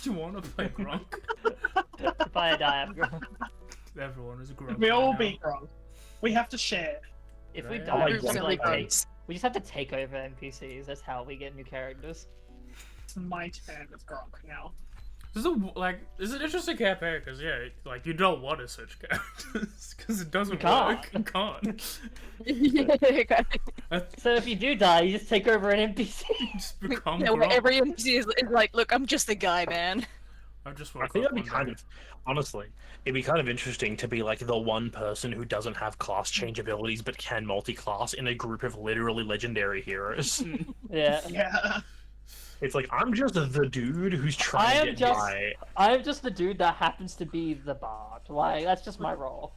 you want to play Gronk? If I die, I'm Gronk. Everyone is a Gronk. We all now. be Gronk. We have to share. If we Right. die, we Groups just, are like, like take, we just have to take over NPCs. That's how we get new characters. It's my turn with Gronk now. This is an interesting campaign because like you don't want to switch characters because it doesn't work. You can't. So if you do die, you just take over an NPC. Just become Yeah, where Gronk. every NPC is like, look, I'm just a guy, man. I just I woke think up that'd be one kind day. of, honestly, it'd be kind of interesting to be like the one person who doesn't have class change abilities but can multi-class in a group of literally legendary heroes. Yeah. Yeah. It's like, I'm just the dude who's trying to get by. I'm just the dude that happens to be the bard. Like, that's just my role.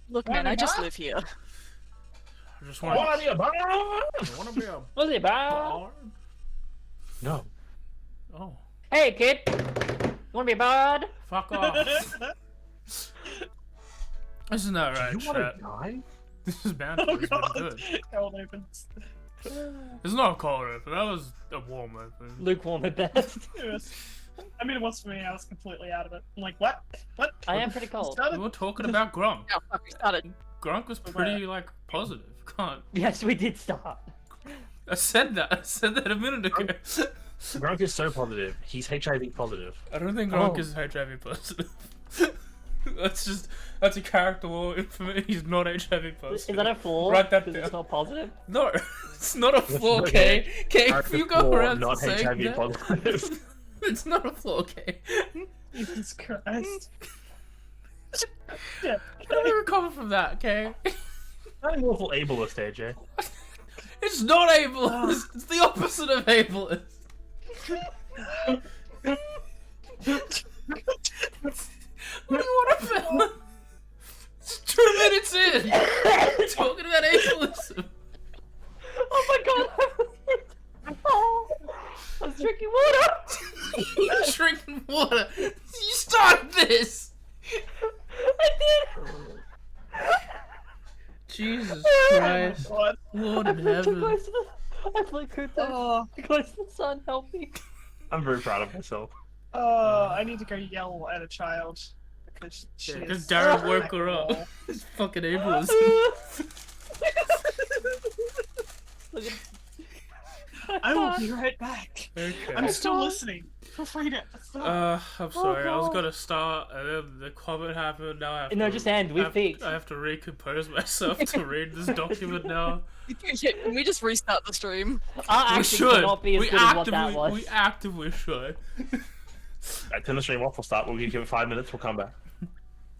Look, man, I just live here. I just I want wanna be a bard! I want to be a What's it, bard? bard. No. Oh, Hey, kid. You wanna be a bard? fuck off! Isn't that right, Do you want chat? to die? This is bad. Oh It's been god. good. Cold opens. It's not a cold open. That was a warm open. Lukewarm at best. I mean, it was for me. I was completely out of it. I'm like, what? What? I am pretty cold. We Started? were talking about Gronk. Oh, fuck, we started. Gronk was pretty like positive. Can't. Yes, we did start. I said that a minute ago. Gronk is so positive. He's HIV positive. I don't think Gronk Oh. is HIV positive. That's a character law for me. He's not HIV positive. Is that a flaw? Write that Because down. it's not positive? No, it's not a flaw, okay. Kay. Kay, if Character you go flaw, around not saying HIV that, positive. it's not a flaw, Kay. Jesus Christ. Yeah. How do we recover from that, Kay? Not an awful ableist, AJ. It's not ableist. It's the opposite of ableist. What do you want to film? It's 2 minutes in. Talking about ableism. Oh my god! Oh, I was drinking water! Drinking water. You started this. I did! Jesus Oh Christ. God. Lord I in flew too heaven. close to the... I flew Oh, too close to the sun, help me. I'm very proud of myself. I need to go yell at a child because she Because is. Darren woke her up. It's fucking ableism. Look at... I will be right back. Okay. I'm still listening. Feel free to. I'm sorry. I was God. gonna start, and then the comment happened. Now I have No, to. just end. We peaked. I have to recompose myself to read this document now. Can we just restart the stream? Our We acting should. cannot be as We good as what that was. actively should. Right, turn the stream off. We'll start. We'll give it 5 minutes. We'll come back.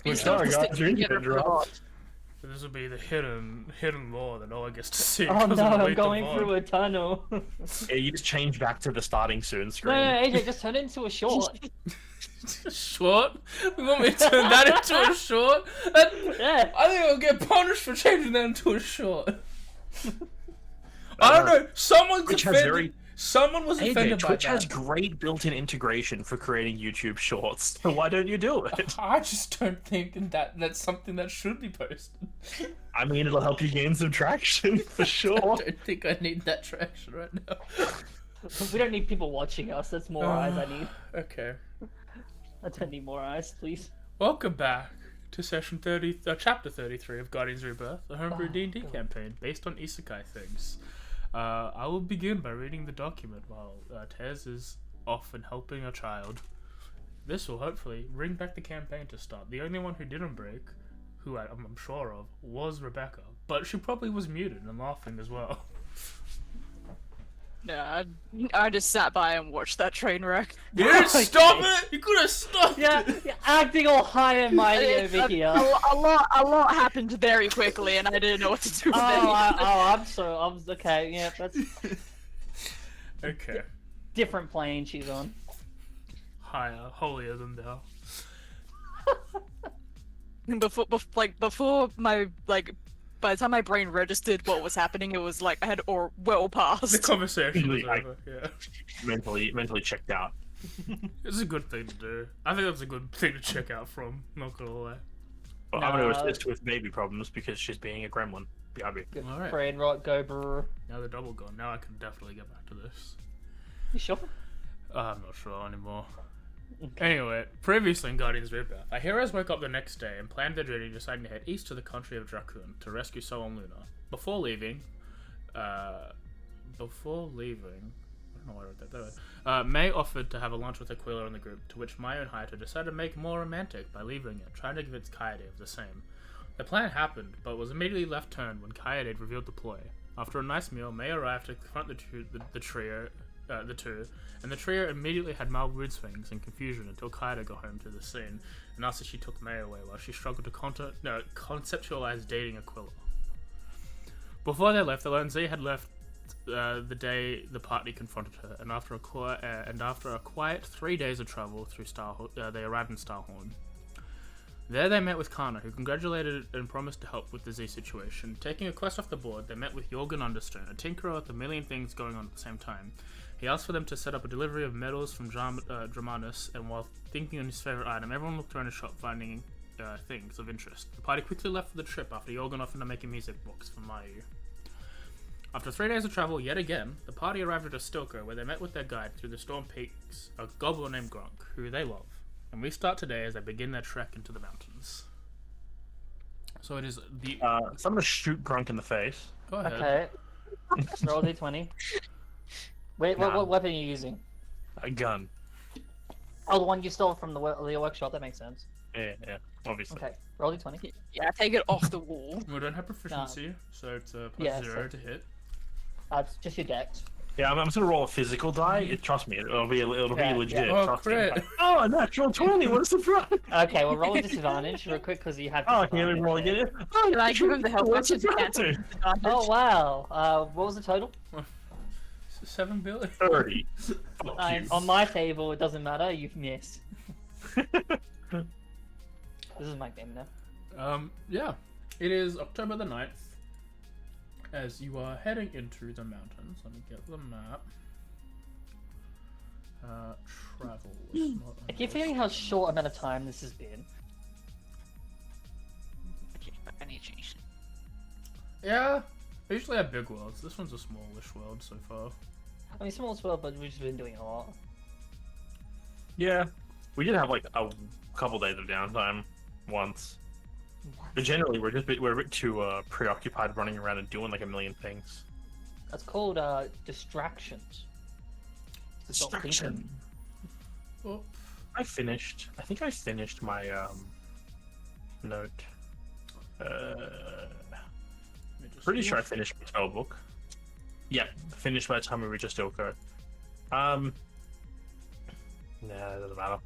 We're Still sorry, stick guys. You're together in for the bot. This will be the hidden law that no one gets to see. Oh because no, of the I'm weight going of through a tunnel. No, Yeah, you just change back to the starting soon screen. AJ, just turn it into a short. Short? You want me to turn that into a short? Yeah. I think I'll get punished for changing that into a short. I don't know. Someone's Twitch has offended. very- Someone was AJ, offended by Twitch has that. great built-in integration for creating YouTube shorts. So why don't you do it? I just don't think that's something that should be posted. I mean, it'll help you gain some traction for I sure. don't think I need that traction right now. We don't need people watching us. That's more eyes I need. Okay. I don't need more eyes, please. Welcome back to session 30, chapter 33 of Guardians Rebirth, a homebrew D&D campaign based on isekai things. I will begin by reading the document while Tez is off and helping a child. This will hopefully bring back the campaign to start. The only one who didn't break, who I'm sure of, was Rebecca, but she probably was muted and laughing as well. Yeah, I just sat by and watched that train wreck. You didn't stop it! You could have stopped Yeah, it! you're acting all high and mighty It's over here. A lot happened very quickly, and I didn't know what to do with I'm okay. Yeah, that's Okay. different plane she's on. Higher, holier than thou. it. Before my by the time my brain registered what was happening, it was like I had well The passed. conversation was I- over, yeah. Mentally checked out. It's a good thing to do. I think that's a good thing to check out from, not gonna lie. Well, I'm going Nah. to assist with baby problems because she's being a gremlin. BRB. Good Alright. brain rot, go brr. Now the double gone. Now I can definitely get back to this. You sure? I'm not sure anymore. Anyway, previously in Guardians Rebirth, our heroes woke up the next day and planned their journey, deciding to head east to the country of Dracun to rescue Sol and Luna. Before leaving, I don't know why I wrote that there. May offered to have a lunch with Aquila and the group, to which Maya and Hayato decided to make it more romantic by leaving it, trying to convince Kaede of the same. The plan happened, but was immediately left turned when Kaede revealed the ploy. After a nice meal, May arrived to confront the two, and the trio immediately had mild mood swings and confusion until Kaede got home to the scene, and after she took May away while she struggled to conceptualize dating Aquila. Before they left, Alonzi had left the day the party confronted her, and after a quiet 3 days of travel through they arrived in Starhorn. There they met with Kana, who congratulated and promised to help with the Z situation. Taking a quest off the board, they met with Jorgen Understone, a tinkerer with a million things going on at the same time. He asked for them to set up a delivery of metals from Dramanus, and while thinking on his favourite item, everyone looked around his shop finding things of interest. The party quickly left for the trip after Jorgen offered to make a music box for Mayu. After 3 days of travel, yet again, the party arrived at a Stilko, where they met with their guide through the storm peaks, a goblin named Grunk, who they love. And we start today as they begin their trek into the mountains. So it is the... So I'm gonna shoot Grunk in the face. Go ahead. Okay. Roll d20. Wait, what weapon are you using? A gun. Oh, the one you stole from the workshop. That makes sense. Yeah, obviously. Okay, roll d20. Yeah, take it off the wall. We don't have proficiency, so it's a Yeah, +0 so- to hit. It's just your dex. Yeah, I'm just gonna roll a physical die. Trust me, it'll be Yeah, legit. yeah. Oh, Trust me. crit. Oh, a natural 20. What a surprise! Okay, well, roll a disadvantage real quick because you have Oh, disadvantage. here we roll again. Oh, Can I give him the health what's potion to surprise? cancel the advantage? Oh, wow. What was the total? 7 billion. 30. Fuck you. On my table, it doesn't matter. You've missed. This is my game now. Yeah. It is October the 9th. As you are heading into the mountains. Let me get the map. Travel. I keep feeling how short amount of time this has been. I need to change. Yeah. I usually have big worlds. This one's a smallish world so far. I mean, small as well, but we've just been doing a lot. Yeah, we did have like a couple days of downtime once. But generally, we're a bit too preoccupied running around and doing like a million things. That's called distractions. Stop thinking. Distraction. Oh. I think I finished my note. Pretty sure I finished my spell book. Yeah, finished by the time we reached Stilko. Nah, it doesn't matter.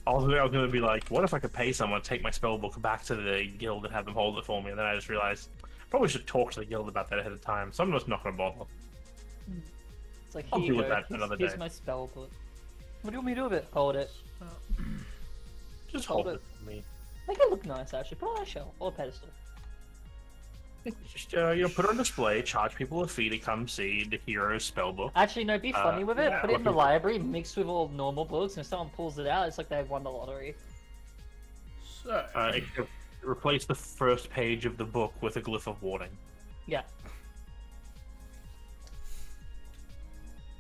I was gonna be like, what if I could pay someone to take my spell book back to the guild and have them hold it for me? And then I just realized probably should talk to the guild about that ahead of time. So I'm just not gonna bother. It's like, I'll here deal you with go. that another Here's day. my spell book. What do you want me to do with it? Hold it. Just Hold hold it. it for me. Make it look nice, actually. Put it on a shelf or a pedestal. Just put it on display, charge people a fee to come see the hero's spell book. Actually, no, be funny with it. yeah, Put it in the okay. library, mixed with all normal books, and if someone pulls it out, it's like they've won the lottery. So. Except replace the first page of the book with a glyph of warning. Yeah.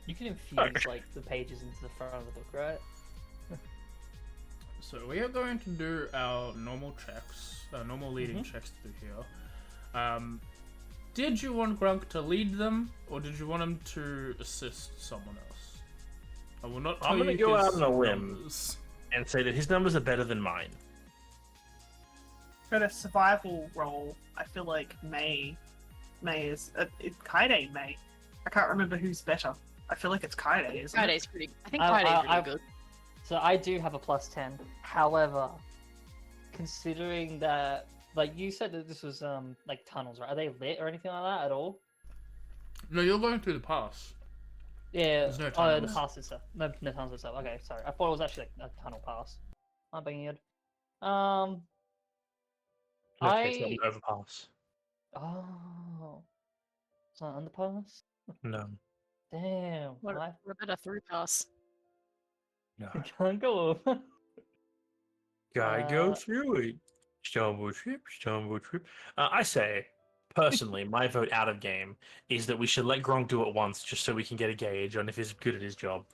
You can infuse like the pages into the front of the book, right? So we are going to do our normal checks, normal leading checks through here. Did you want Grunk to lead them, or did you want him to assist someone else? I will not tell I'm gonna you go his out on a limb. numbers. And say that his numbers are better than mine. For a survival role, I feel like May is Kaede May. I can't remember who's better. I feel like it's Kaede, isn't it? Kaide's pretty. I think I- Kaide's I- pretty good. So I do have a +10. However, considering that, like you said that this was like tunnels, right? Are they lit or anything like that at all? No, you're going through the pass. Yeah. There's no Oh, the tunnels. pass itself. No tunnels itself. Okay, sorry. I thought it was actually like a tunnel pass. I'm being weird. No, it's not an overpass. Oh. It's not an underpass? No. Damn. What I about a through pass? No. can't go over. Gotta Uh, go through it. Stumble trip, stumble trip. I say, personally, my vote out of game is that we should let Gronk do it once just so we can get a gauge on if he's good at his job.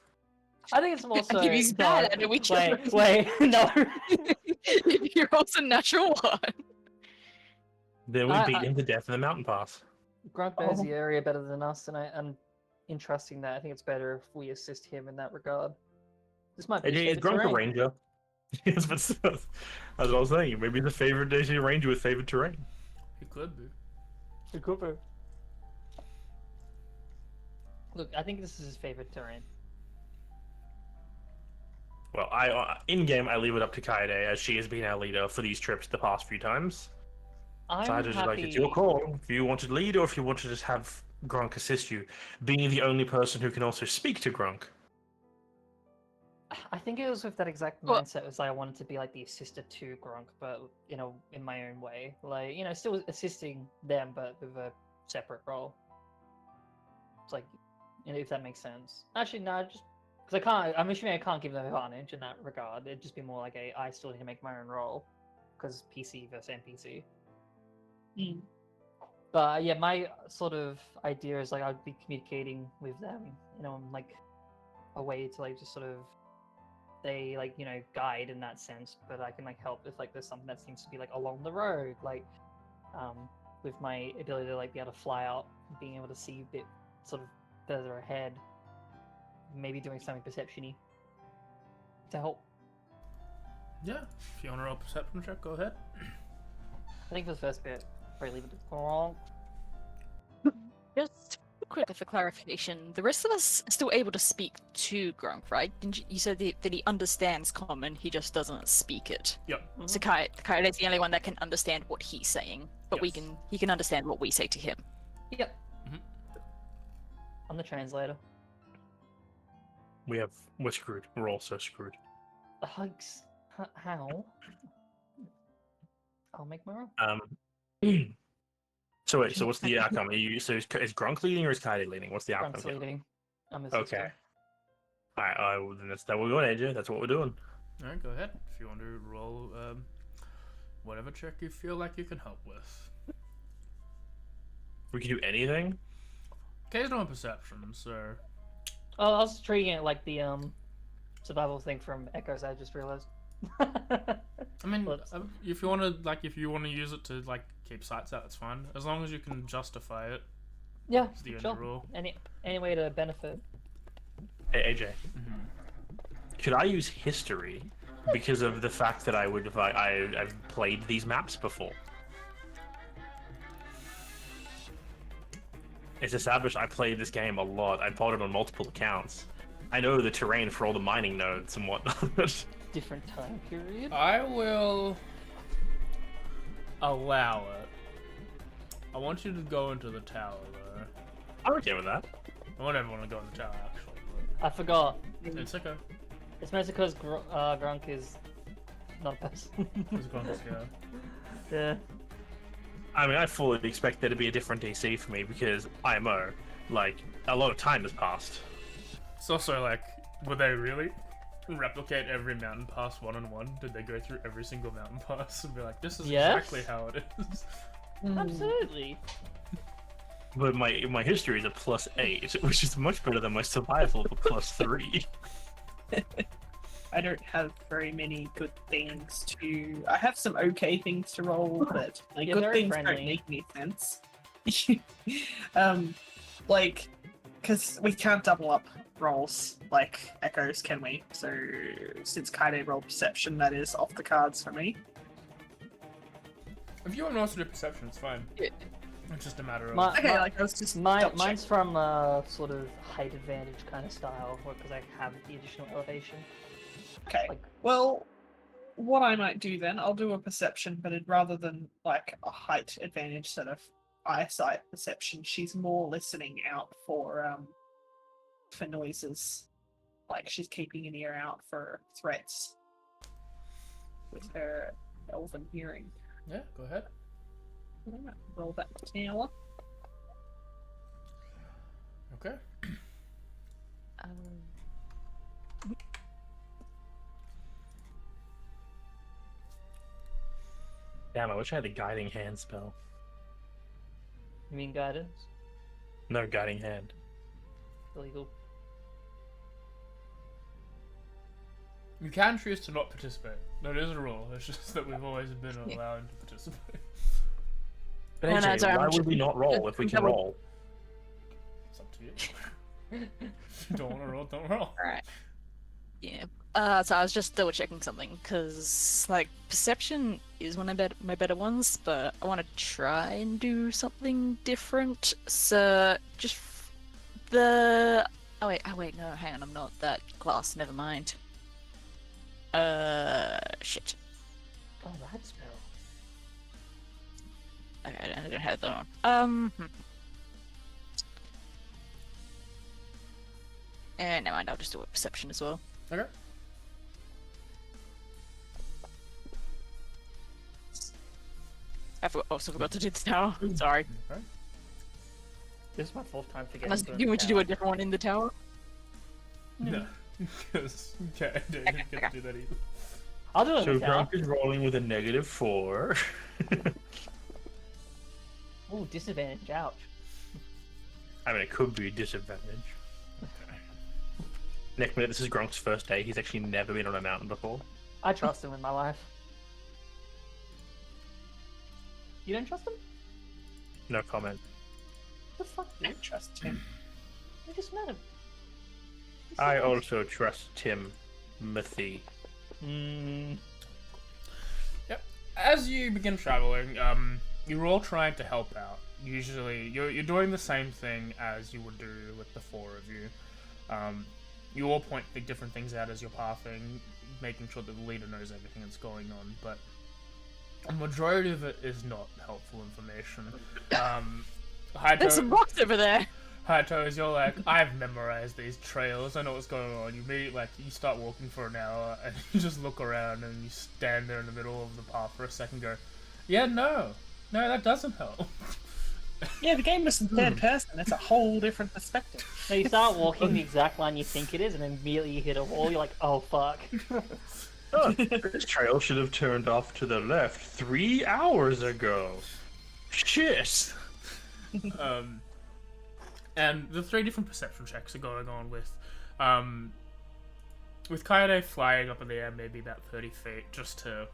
I think it's more so. If he's bad at it, we wait, no. If you're also natural one. Then we I- beat him to death in the mountain pass. Grunt knows the area better than us, and I'm entrusting that. I think it's better if we assist him in that regard. This might be his AJ, is favorite Grunk a terrain. ranger? Yes, but that's what I was saying. Maybe the favorite AJ ranger with favorite terrain. He could be. The Cooper. Look, I think this is his favorite terrain. Well, I in game I leave it up to Kaede as she has been our leader for these trips the past few times. I'm So I just like it's your call if you want to lead or if you want to just have Grunk assist you, being the only person who can also speak to Grunk. I think it was with that exact Well- mindset. It was like I wanted to be like the assister to Grunk, but in my own way. Like still assisting them, but with a separate role. It's like, if that makes sense. Actually, no, just because I can't. I'm assuming I can't give them advantage in that regard. It'd just be more like I still need to make my own role because PC versus NPC. Mm. But yeah, my sort of idea is like I'd be communicating with them, like a way to like just sort of they like guide in that sense, but I can like help if like there's something that seems to be like along the road, like with my ability to like be able to fly out, being able to see a bit sort of further ahead, maybe doing something perception-y to help. Yeah, if you want to roll a perception check, go ahead. I think for the first bit, probably leave it to Gronk. Just quickly for clarification, the rest of us are still able to speak to Grunk, right? You said that he understands common, he just doesn't speak it. Yep. So Kaede is the only one that can understand what he's saying, but Yes. he can understand what we say to him. Yep. Mhm. I'm the translator. We're screwed. We're all so screwed. The hugs. How? I'll make my own. So wait, so what's the outcome? Is Grunk leading or is Kaede leading? What's the outcome? Grunk's here? leading. I'm his Okay. sister. Alright, well, then that's that we're going, AJ. That's what we're doing. All right, go ahead. If you want to roll whatever check you feel like you can help with. We can do anything. Occasional perception, so Oh, I was treating it like the survival thing from Echoes. I just realized. I mean, Whoops. if you want to use it to like keep sights out, it's fine. As long as you can justify it. Yeah, It's the only sure. rule. Any way to benefit. Hey, AJ, could I use history because of the fact that I've played these maps before? It's established I played this game a lot. I bought it on multiple accounts. I know the terrain for all the mining nodes and whatnot. Different time period. I will allow it. I want you to go into the tower, though. I'm okay with that. I want everyone to go in the tower, actually. I forgot. But it's okay. It's mostly because Grunk is not a person. It's going to scale. Yeah. I mean, I fully expect there to be a different DC for me because IMO, like, a lot of time has passed. It's also like, would they really replicate every mountain pass one-on-one? Did they go through every single mountain pass and be like, this is Yes. exactly how it is? Absolutely. But my history is a +8, which is much better than my survival of a +3. I don't have very many good things to. I have some okay things to roll, but like You're good very things friendly. don't make any sense. Like, because we can't double up rolls like Echoes, can we? So since Kaide rolled perception, that is off the cards for me. If you want to also do perception, it's fine. Yeah. It's just a matter of... Okay, like I was just double Mine's from sort of height advantage kind of style, because I have the additional elevation. Okay. Like, Well, what I might do then, I'll do a perception, but rather than like a height advantage sort of eyesight perception, she's more listening out for noises. Like she's keeping an ear out for threats with her elven hearing. Yeah, go ahead. Roll that tower. Okay. Damn, I wish I had a guiding hand spell. you mean guidance? No guiding hand. Illegal. You can choose to not participate. That is a rule. It's just that we've always been allowed to participate. But No, no, AJ, sorry, why I'm would we not roll if we can roll? It's up to you. If you don't want to roll, don't roll. Alright. Yeah. So I was just double checking something because, like, perception is one of my better ones, but I want to try and do something different. So just the. Oh wait, no, hang on, I'm not that class. Never mind. Shit. Oh, that spell. Okay, I don't have that one. And never mind. I'll just do a perception as well. Okay. I also forgot to do the tower. Sorry. Okay. This is my fourth time forgetting. Unless doing you the want to do tower. a different one in the tower. No. Because I didn't get to do that either. I'll do it So in the tower. Grunk is rolling with a -4. Oh, disadvantage. Ouch. I mean, it could be a disadvantage. Next minute, this is Grunk's first day. He's actually never been on a mountain before. I trust him in my life. You don't trust him? No comment. The fuck, I dude? trust him. We just met him. He's I so nice. also trust Timothy. As you begin traveling, you're all trying to help out. Usually, you're doing the same thing as you would do with the four of you. You all point the different things out as you're pathing, making sure that the leader knows everything that's going on, but a majority of it is not helpful information. There's some rocks over there. Haito, as you're like, I've memorized these trails, I know what's going on. You start walking for an hour, and you just look around, and you stand there in the middle of the path for a second and go, yeah, no, that doesn't help. Yeah, the game was in third person. That's a whole different perspective. So you start walking the exact line you think it is, and then immediately you hit a wall. You're like, oh fuck. Oh, this trail should have turned off to the left 3 hours ago. Shit. And the three different perception checks are going on with Kaede flying up in the air maybe about 30 feet just to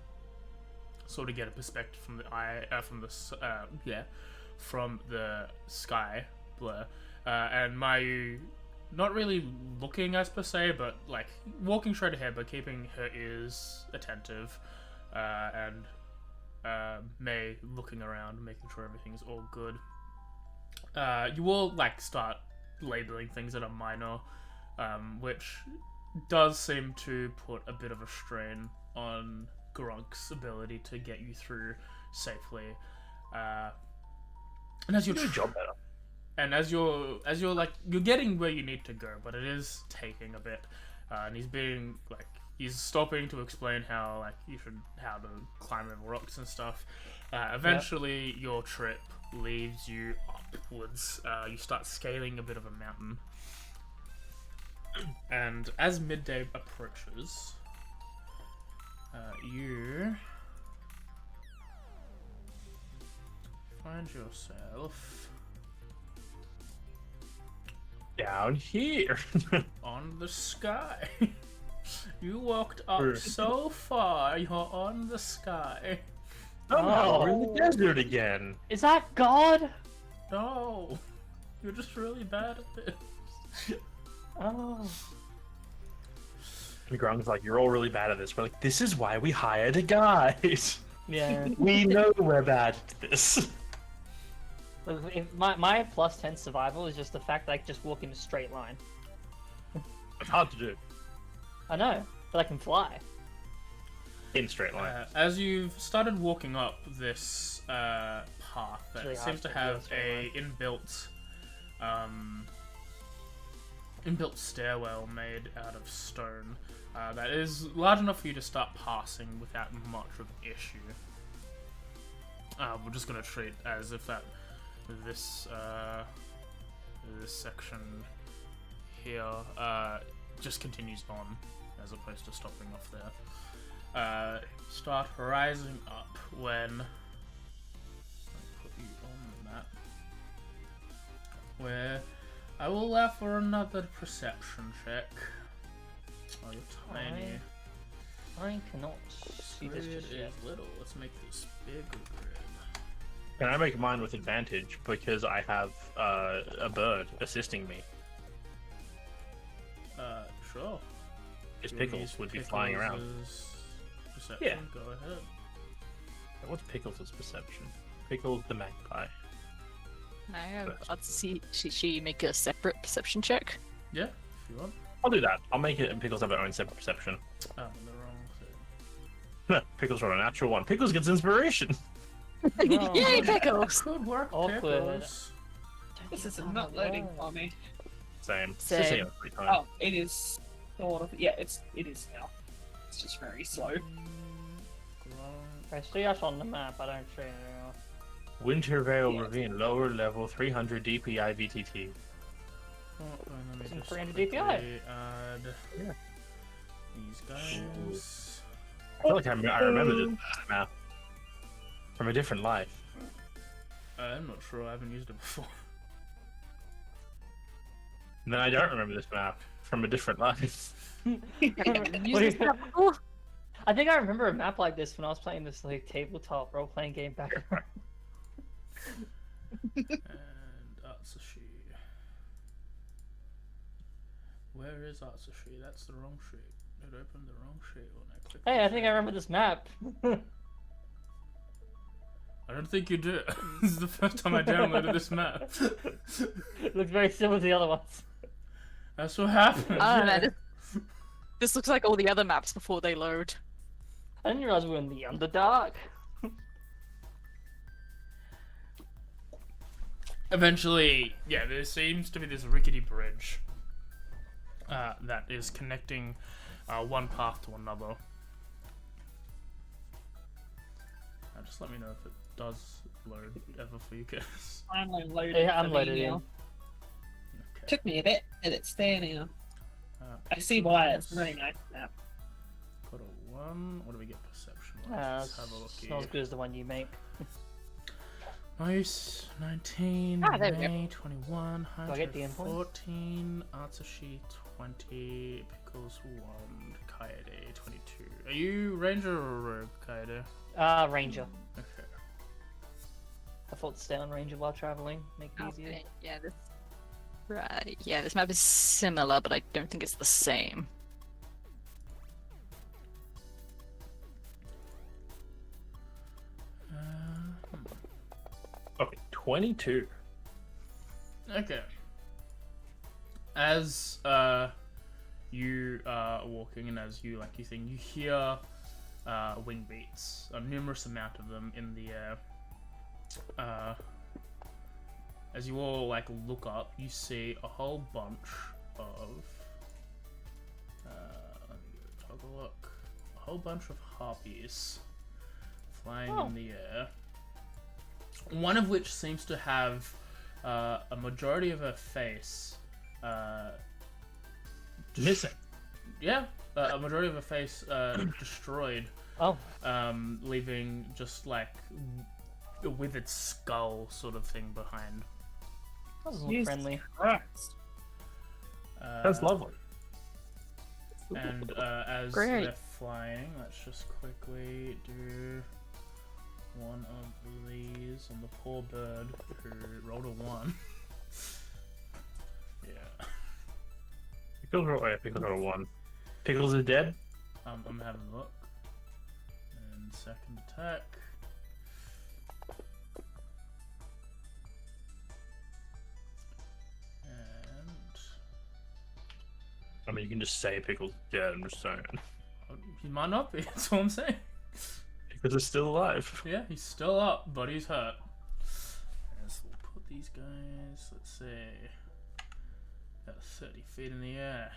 sort of get a perspective from the sky blur, and Mayu not really looking as per se, but like walking straight ahead but keeping her ears attentive, and May looking around, making sure everything's all good. You all like start labeling things that are minor, which does seem to put a bit of a strain on Grunk's ability to get you through safely. And as you're Do your job better. and as you're you're getting where you need to go, but it is taking a bit. And he's stopping to explain how to climb over rocks and stuff. Eventually, your trip leads you upwards. You start scaling a bit of a mountain, and as midday approaches, you find yourself Down here. on the sky. You walked up so far, you're on the sky. Somehow we're in the desert again. Is that God? No, you're just really bad at this. Oh. And Grunk's like, you're all really bad at this. We're like, this is why we hired a guide. Yeah. We know we're bad at this. If my plus 10 survival is just the fact that I can just walk in a straight line. It's hard to do. I know, but I can fly. In straight line. As you've started walking up this path that really hard seems to to have do a a inbuilt stairwell made out of stone that is large enough for you to start passing without much of an issue. We're just going to treat as if that this section here just continues on as opposed to stopping off there. Start rising up when I'll put you on the map, where I will allow for another perception check. Oh, you're tiny. I cannot see this Grid just yet. is little. Let's make this bigger grid. Can I make mine with advantage because I have a bird assisting me? Sure. His You wanna Pickles use would be flying around. Pickles' Perception? Yeah. Go ahead. What's Pickles' perception? Pickles the magpie. Can I have she make a separate perception check? Yeah, if you want. I'll do that. I'll make it and Pickles have their own separate perception. Oh, the wrong thing. Pickles rolled a natural one. Pickles gets inspiration. No. Yay, Pickles! Good work, Awkward. Pickles. This is not loading for me. Same. It's Same. just taking a free time. Oh, it is sort of. Yeah, it is now. It's just very slow. I see us on the map, I don't see it. Wintervale Yeah. Ravine, lower level, 300 DPI VTT. Let me Some just 300 quickly DPI. add Yeah. these guys. I feel like I remember this map from a different life. I'm not sure. I haven't used it before. And then I don't remember this map from a different life. Use this map before? I think I remember a map like this when I was playing this like tabletop role-playing game back. And Atsushi. Where is Atsushi? That's the wrong sheet. It opened the wrong sheet when I clicked. Hey, the I think I sheet. remember this map. I don't think you do. This is the first time I downloaded this map. It looks very similar to the other ones. That's what happened. I don't yeah. know. This looks like all the other maps before they load. I didn't realize we were in the Underdark. Eventually, yeah, there seems to be this rickety bridge that is connecting one path to another. Just let me know if it does load ever for you guys. Finally loaded. Yeah, I'm for me loaded now. in. Okay. Took me a bit, but it's there now. Uh, I see why it's Pickles, very nice now. Got a 1. What do we get perception? It's Let's have a look not as here. good as the one you make. Nice. 19. Ah, there we go. May 21. I Hunter get the end point? 14. Atsushi 20. Pickles 1. Kaede 22. Are you ranger or rogue, Kaede? Ranger. Okay. I thought to stay on Ranger while traveling, make it easier. Okay, yeah, this. Right, yeah, this map is similar, but I don't think it's the same. Okay, 22. Okay. As you are walking and as you think you hear wing beats, a numerous amount of them in the air. As you all look up, you see a whole bunch of let me take a look. A whole bunch of harpies flying in the air. One of which seems to have a majority of her face Missing. yeah, a majority of her face destroyed, Oh, leaving just a withered skull sort of thing behind. that doesn't look Jesus friendly. Christ. That's lovely. And as Great. they're flying, let's just quickly do one of these on the poor bird who rolled a 1. Yeah. Pickles got a 1. Pickles is dead? I'm having a look. And second attack. And I mean, you can just say Pickles is dead, I'm just saying. he might not be, that's all I'm saying. Pickles is still alive. Yeah, he's still up, but he's hurt. Yes, we'll put these guys, let's see, about 30 feet in the air.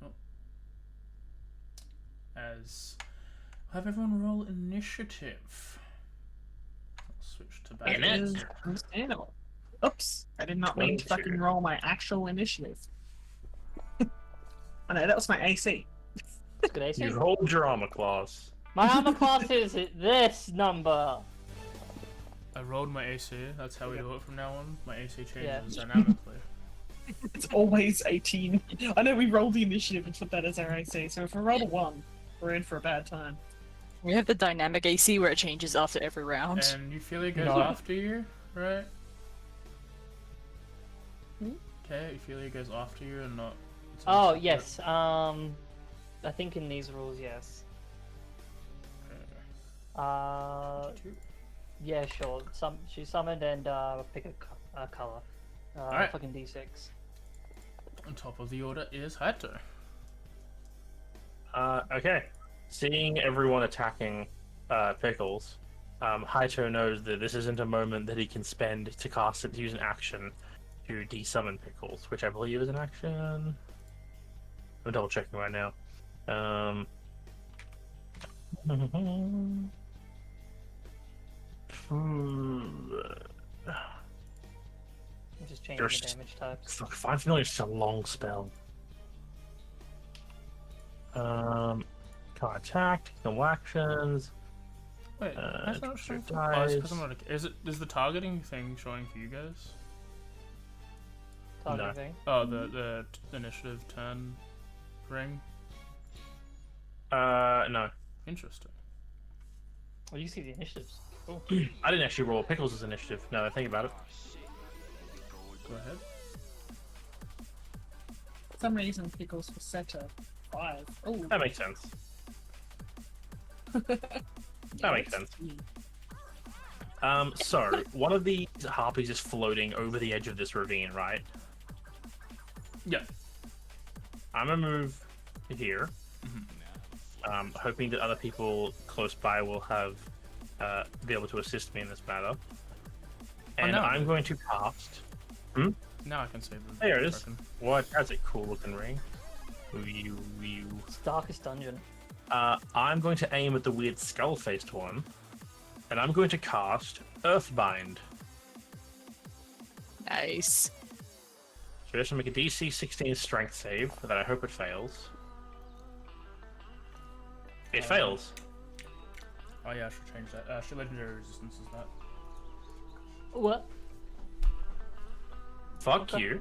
Oh. As have everyone roll initiative. I'll switch to It battle. is understandable. Oops, I did not mean to 22. fucking roll my actual initiative. I know, that was my AC. That's good AC. You hold your armor class. My armor class is this number. I rolled my AC, that's how we do it from now on. My AC changes Yeah. dynamically. It's always 18. I know we rolled the initiative and put that as our AC, so if we roll a 1, we're in for a bad time. We have the dynamic AC where it changes after every round. And Ophelia goes No. after you, right? Hmm? Okay, Ophelia goes after you and not. it's Oh separate. yes. I think in these rules, yes. Two. Yeah, sure. She summoned and pick a color. Alright. Fucking D6. On top of the order is Hato. Okay. Seeing everyone attacking Pickles, Haito knows that this isn't a moment that he can spend to cast it to use an action to desummon Pickles, which I believe is an action. I'm double checking right now. I'm just changing There's- the damage types. Fuck, Fine Familiar is such a long spell. Can't attack, no actions. Wait, that's not showing for dies. because I'm not. Is the targeting thing showing for you guys? Targeting No. thing. Oh, the initiative turn ring. No. Interesting. Well, you see the initiatives. Cool. I didn't actually roll Pickles' initiative, now that I think about it. Go ahead. For some reason, Pickles was set at 5. Oh, That makes sense. That makes sense. So, one of these harpies is floating over the edge of this ravine, right? Yeah. I'm gonna move here. Hoping that other people close by will have be able to assist me in this matter. And no. I'm going to cast. Now I can save the There it is. token. What? That's a cool looking ring. Wee. It's darkest dungeon. I'm going to aim at the weird skull-faced one, and I'm going to cast Earthbind. Nice. So just to make a DC 16 strength save, that I hope it fails. It fails. Oh yeah, I should change that. Should legendary resistance is that? What? Fuck you.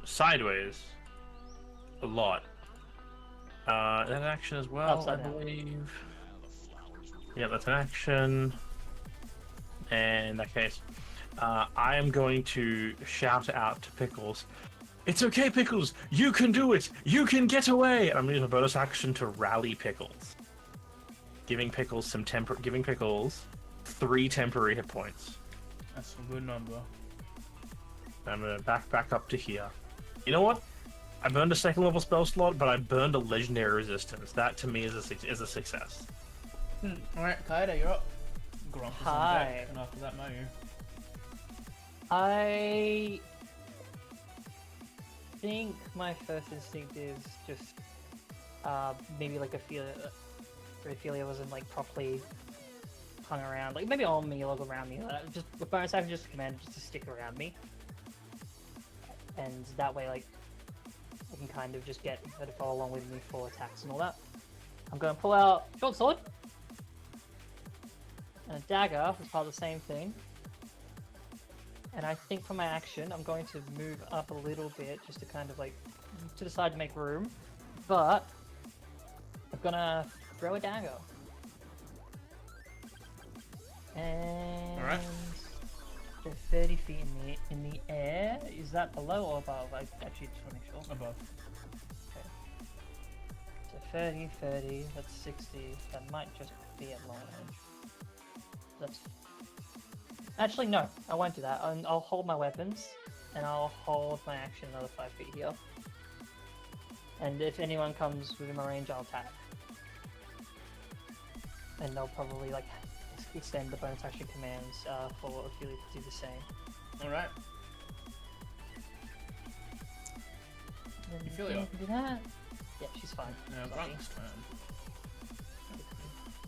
Sideways. A lot. That action as well, Upside I down. believe. Yeah, that's an action. And in that case, I am going to shout out to Pickles. It's okay, Pickles! You can do it! You can get away! And I'm going to use my bonus action to rally Pickles. Giving Pickles giving Pickles 3 temporary hit points. That's a good number. I'm gonna back up to here. You know what? I burned a second level spell slot, but I burned a legendary resistance. That to me is a success. Alright, Kaida, you're up. Grump is on Hi. deck, and after that, Mayu. I think my first instinct is just maybe like Ophelia wasn't like properly hung around, like maybe on me or around me. Just the bonus action, just command just to stick around me, and that way like I can kind of just get her to follow along with me for attacks and all that. I'm going to pull out short sword and a dagger as part of the same thing. And I think for my action, I'm going to move up a little bit just to kind of like to the side to make room. But I'm gonna throw a dagger. And Alright. they're 30 feet in the air. Is that below or above? I actually just want to make sure. Above. So 30, that's 60. That might just be at long range. That's actually no, I won't do that. I'll hold my weapons and I'll hold my action another 5 feet here. And if anyone comes within my range, I'll attack. And they'll probably like extend the bonus action commands for Ophelia to do the same. Alright. And Ophelia. you can do that. Yeah, she's fine. Now Sorry. Grunk's turn.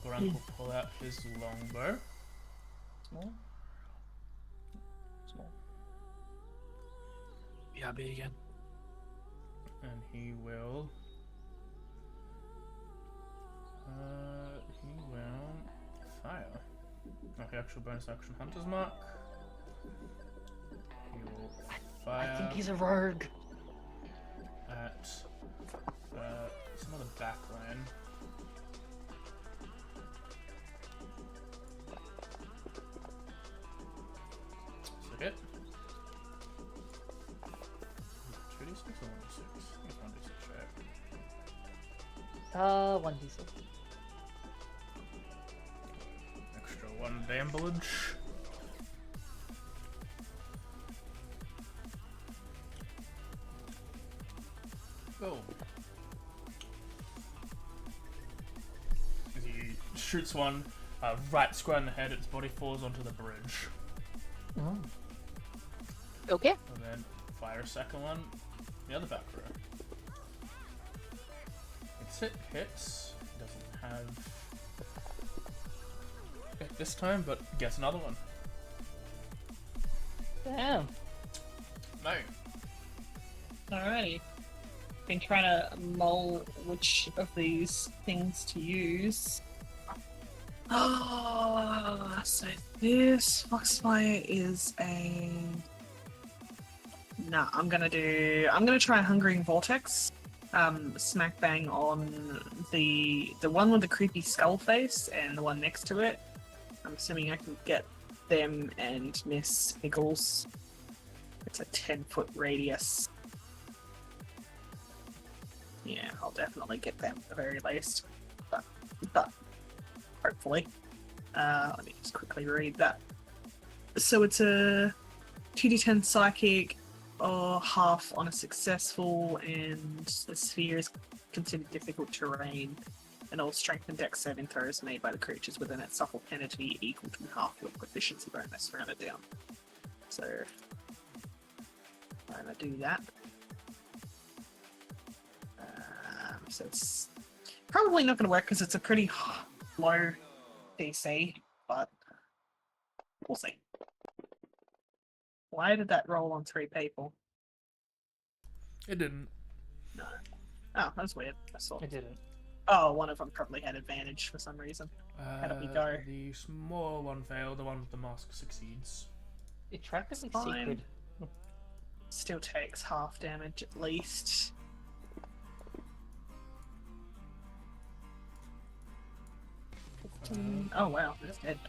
Grunk will pull out his longbow. Small. Small. Yeah, big again. And he will fire. Okay, actual bonus action Hunter's Mark. He will fire I think he's a rogue. at some other backline. Is that it? 2d6 or 1d6? I think it's 1d6, right? 1d6. Extra 1 damage. Oh. As he shoots one right square in the head, its body falls onto the bridge. Oh. Okay. And then fire a second one, the other back row. Hits. Doesn't have hit this time, but gets another one. Damn. No. Alrighty. Been trying to mull which of these things to use. Oh, so this Foxfire is a. Nah, I'm gonna try Hungering Vortex. Smack bang on the one with the creepy skull face and the one next to it. I'm assuming I can get them and miss Niggles. It's a 10-foot radius. Yeah, I'll definitely get them at the very least. But hopefully. Let me just quickly read that. So it's a 2d10 psychic, or half on a successful, and the sphere is considered difficult terrain, and all strength and dex saving throws made by the creatures within it suffer penalty equal to half your proficiency bonus. Round it down. So I'm gonna do that. So it's probably not going to work because it's a pretty low DC, but we'll see. Why did that roll on 3 people? It didn't. No. Oh, that's weird. I saw. I didn't. Oh, one of them probably had advantage for some reason. How did we go? The small one failed, the one with the mask succeeds. Attractively Fine. secret. Still takes half damage at least. Oh wow, it's dead.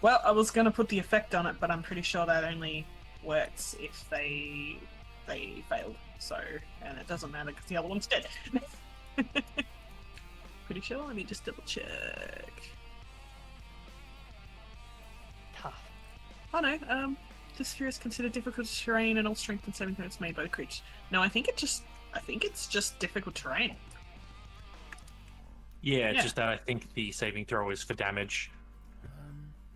Well, I was going to put the effect on it, but I'm pretty sure that only works if they failed. So, and it doesn't matter because the other one's dead. Pretty sure. Let me just double check. Tough. Oh no. This sphere is considered difficult terrain, and all strength and saving throws made by the creature. No, I think it's just difficult terrain. Yeah, it's Yeah. just that I think the saving throw is for damage.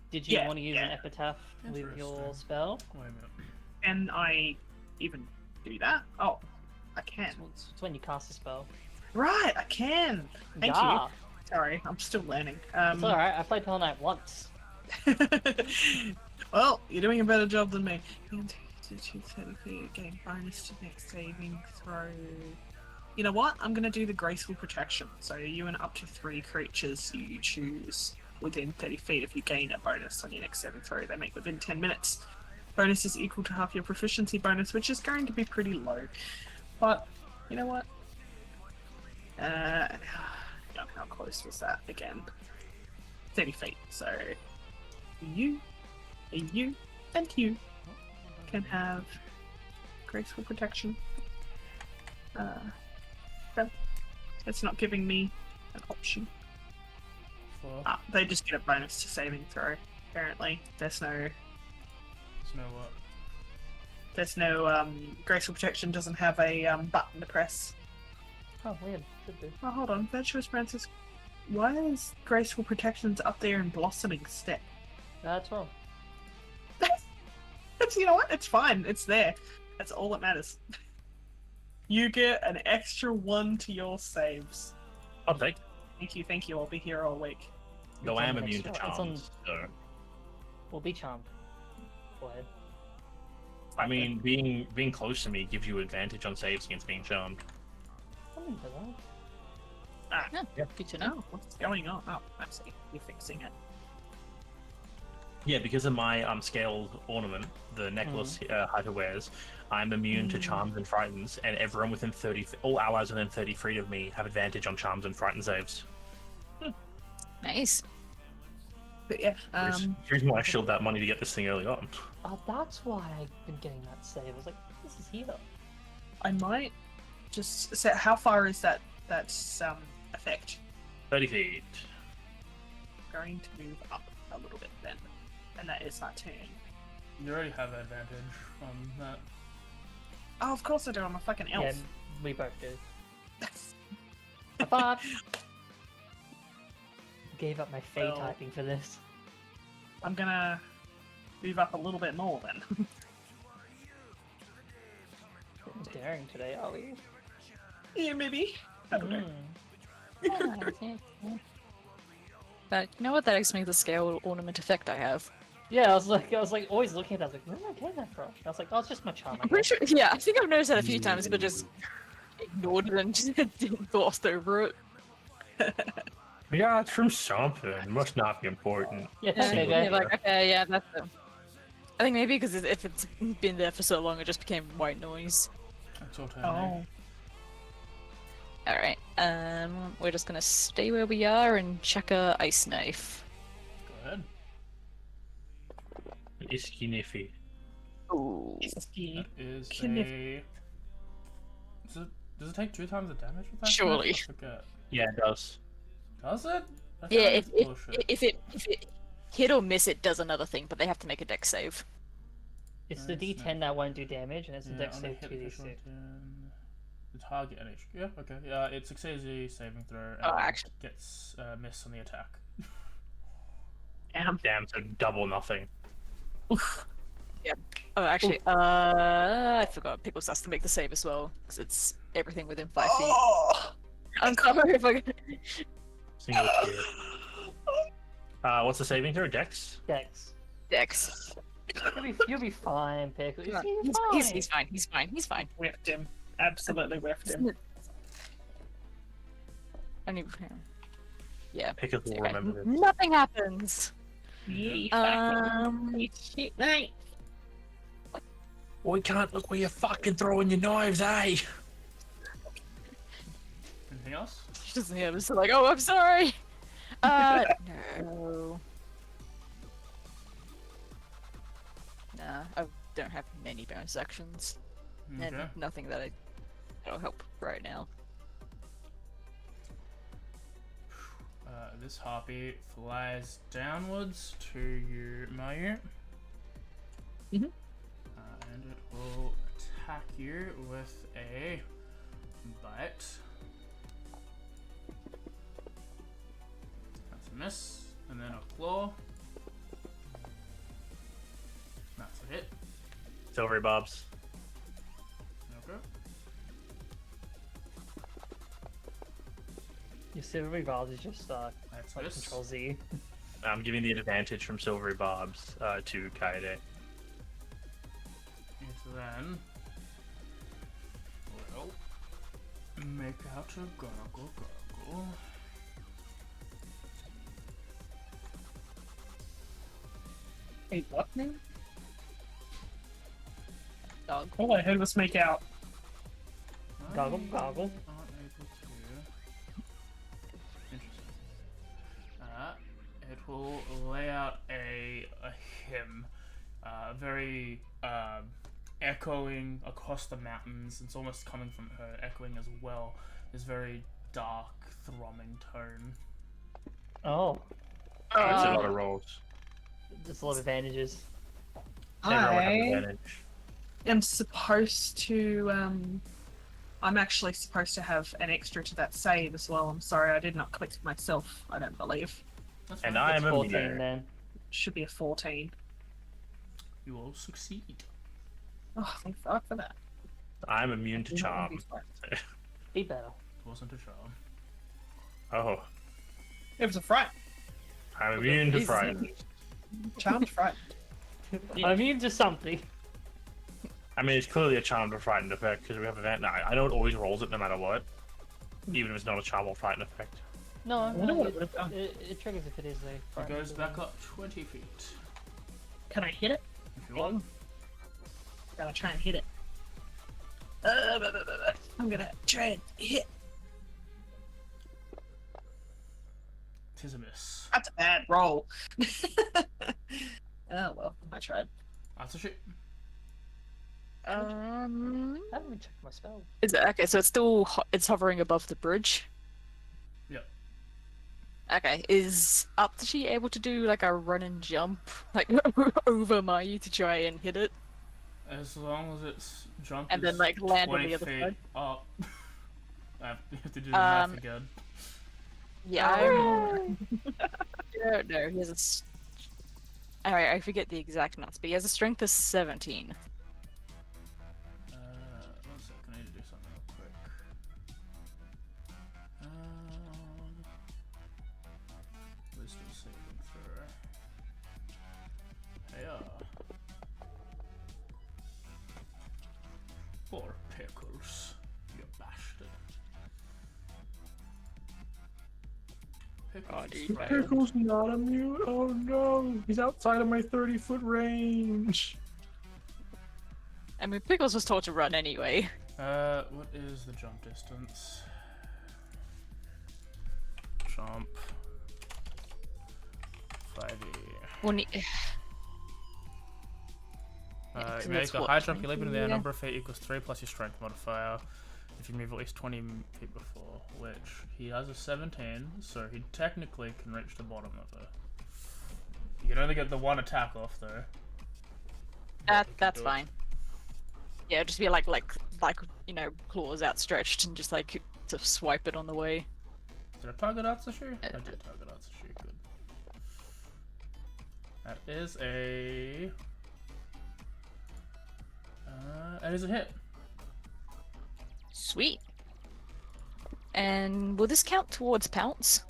Did you Yeah, want to use yeah. an epitaph with your Interesting. spell? Wait a minute. Can I even do that? Oh, I can. It's when you cast a spell. Right, I can. Thank you. yeah. Sorry, I'm still learning. It's alright, I played Hollow Knight once. Well, you're doing a better job than me. Gain bonus to next saving throw. You know what? I'm gonna do the graceful protection. So you and up to 3 creatures you choose within 30 feet. If you gain a bonus on your next saving throw, they make within 10 minutes. Bonus is equal to half your proficiency bonus, which is going to be pretty low. But you know what? How close was that again? 30 feet. So you, and you can have graceful protection. Okay. It's not giving me an option. For They just get a bonus to saving throw. Apparently, there's no what? graceful protection doesn't have a button to press. Oh, weird. Should do. Oh, hold on, Virtuous Francis. Why is graceful protections up there in blossoming step? That's wrong. You know what? It's fine. It's there. That's all that matters. You get an extra 1 to your saves. I'll take. Thank you. I'll be here all week. Though I am immune to It's on- charms. So. We'll be charmed. Go ahead. I mean, being close to me gives you advantage on saves against being charmed. I didn't know that. Yeah, good to know. Oh, what's going on? Oh, I see. You're fixing it. Yeah, because of my scaled ornament, the necklace Hyper wears, I'm immune to charms and frightens, and everyone within 30, all allies within 30 feet of me have advantage on charms and frighten saves. Nice. But yeah, The reason why I shilled that money to get this thing early on. Oh, that's why I've been getting that save. I was like, this is here. I might just set. How far is that effect? 30 feet. Going to move up a little bit then, and that is my turn. You already have advantage on that. Oh, of course I do. I'm a fucking elf. Yeah, we both do. But gave up my fey Well- typing for this. I'm gonna move up a little bit more then. Daring today, are we? Yeah, maybe. I don't know. But you know what? That actually makes the scale ornament effect I have. Yeah, I was like always looking at that. I was like, where am I getting that from? I was like, oh, it's just my charm. I I'm pretty guess. sure. Yeah, I think I've noticed that a few times, but just ignored it and just glossed over it. Yeah, it's from something. Must not be important. Yeah, Yeah, there you yeah, go. like okay, yeah, that's it. I think maybe because if it's been there for so long, it just became white noise. That's all turn. Oh, All right, we're just gonna stay where we are and check a ice knife. Go ahead. Iski niffy. Ooh. ski. That is Can a. Does it take 2 times the damage with that? Surely. I forget. Yeah, it does. Does it? I Yeah, feel like if it's bullshit. if it hit or miss, it does another thing, but they have to make a dex save. It's the Nice, D10 that won't do damage, and it's the Yeah, dex on a save hit 2d6. official turn, the target NH. Yeah, okay. Yeah, it succeeds the saving throw and Oh, actually. gets missed on the attack. Damn, so double nothing. Oh, actually, I forgot. Pickles has to make the save as well because it's everything within 5 feet. Oh! Uncover if I can. Single tier. What's the saving throw? Dex? Dex. Dex. You'll be fine, Pickle. You're He's fine. He's fine. He's fine. Whiffed him. Absolutely whiffed him. I need. Yeah. Pickles will Okay. remember this. Nothing happens. Shit, mate. We can't look where you're fucking throwing your knives, eh? Anything else? She doesn't hear me, so like, oh, I'm sorry. No. Nah, I don't have many bonus actions, Okay. and nothing that'll help right now. This harpy flies downwards to you, Mayu. Mhm. And it will attack you with a bite. That's a miss. And then a claw. That's a hit. Silvery Bobs. Okay. Your silvery valve is just That's like miss. Control Z. I'm giving the advantage from Silvery Bobs to Kaede. And then we'll make out a gargle. Wait, what now? Dog. All I heard was make out. Goggle, goggle. Aren't able to. Interesting. It will lay out a hymn, very echoing across the mountains. It's almost coming from her, echoing as well. This very dark, thrumming tone. Oh, That's a lot of rolls. there's a lot of advantages. Everyone has I advantage. am supposed to. I'm actually supposed to have an extra to that save as well. I'm sorry, I did not click myself. I don't believe. That's And fine. I am It's 14 immune. then. Should be a 14. You will succeed. Oh, thank fuck for that. I'm immune to Did not charm. want to be frightened. Be better. It wasn't a charm. Oh, It was a fright. I'm immune to He's- frighten. Charmed fright. I'm immune to something. I mean, it's clearly a charm to frighten effect because we have event. No, I know it always rolls it no matter what, even if it's not a charm or frighten effect. No, I wonder no what it would have done. it triggers if it is a. It goes back up 20 feet. Can I hit it? If you want. Gotta try and hit it. I'm gonna try and hit. Tis a miss. That's a bad roll. Oh well, I tried. That's a shoot. I haven't even checked my spell. Is it okay? So it's still it's hovering above the bridge. Yep. Okay, is Uptashi able to do like a run and jump like over Mayu to try and hit it? As long as it's jump And then, is like, land on 20 the other feet side. up. I have to do the math again. Yeah, no, he has a. Alright, I forget the exact maths, but he has a strength of 17. 1 second, I need to do something real quick. Wisdom saving throw. Hey, Poor Pickles, you bastard. Pickles is frightened. Pickle's not immune. Oh no, he's outside of my 30-foot range. I mean, Pickles was told to run anyway. What is the jump distance? Jump. 5e. When he... You 'cause make that's a what, high jump, your leap 20, into the air, yeah. number of feet equals 3 plus your strength modifier. If you move at least 20 feet before, which he has a 17, so he technically can reach the bottom of it. You can only get the one attack off though. But he can That's do it. fine. Yeah, just be like you know, claws outstretched and just like to swipe it on the way. Did I target Atsushi? I did target Atsushi, good. That is a... that is a hit. Sweet. And will this count towards pounce?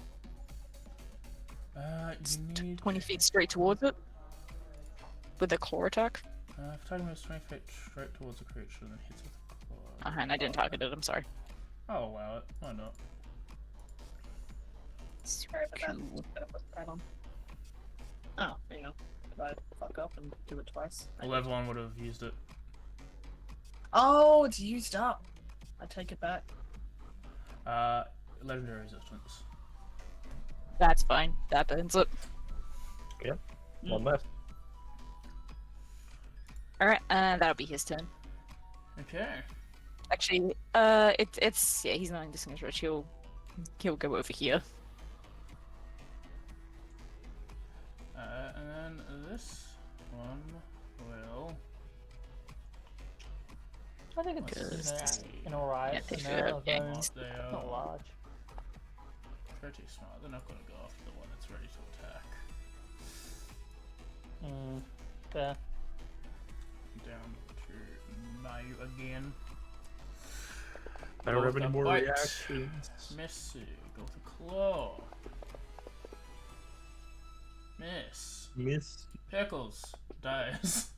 You need... 20 feet straight towards it? With a claw attack? if target moves 20 feet straight towards a creature and then hits with a claw. And I didn't target it, I'm sorry. I'll allow it, why not? Sorry about that. Cool. Gotta put that on. Oh, there you go. If I fuck up and do it twice. A level 1 would have used it. Oh, it's used up. I take it back. Legendary resistance. That's fine. That burns it. One left. Alright, that'll be his turn. Okay. Actually, it's yeah, he's not in disguise rush. He'll go over here. And then this one will... I think it's Let's an alright Yeah, they amount, should. although They are not large. pretty smart. They're not going to go after the one that's ready to attack. Fair. Down to Mayu again. I don't Go have with any the more bite. reactions. Missy. Go with the claw. Miss. Miss. Pickles. Dies.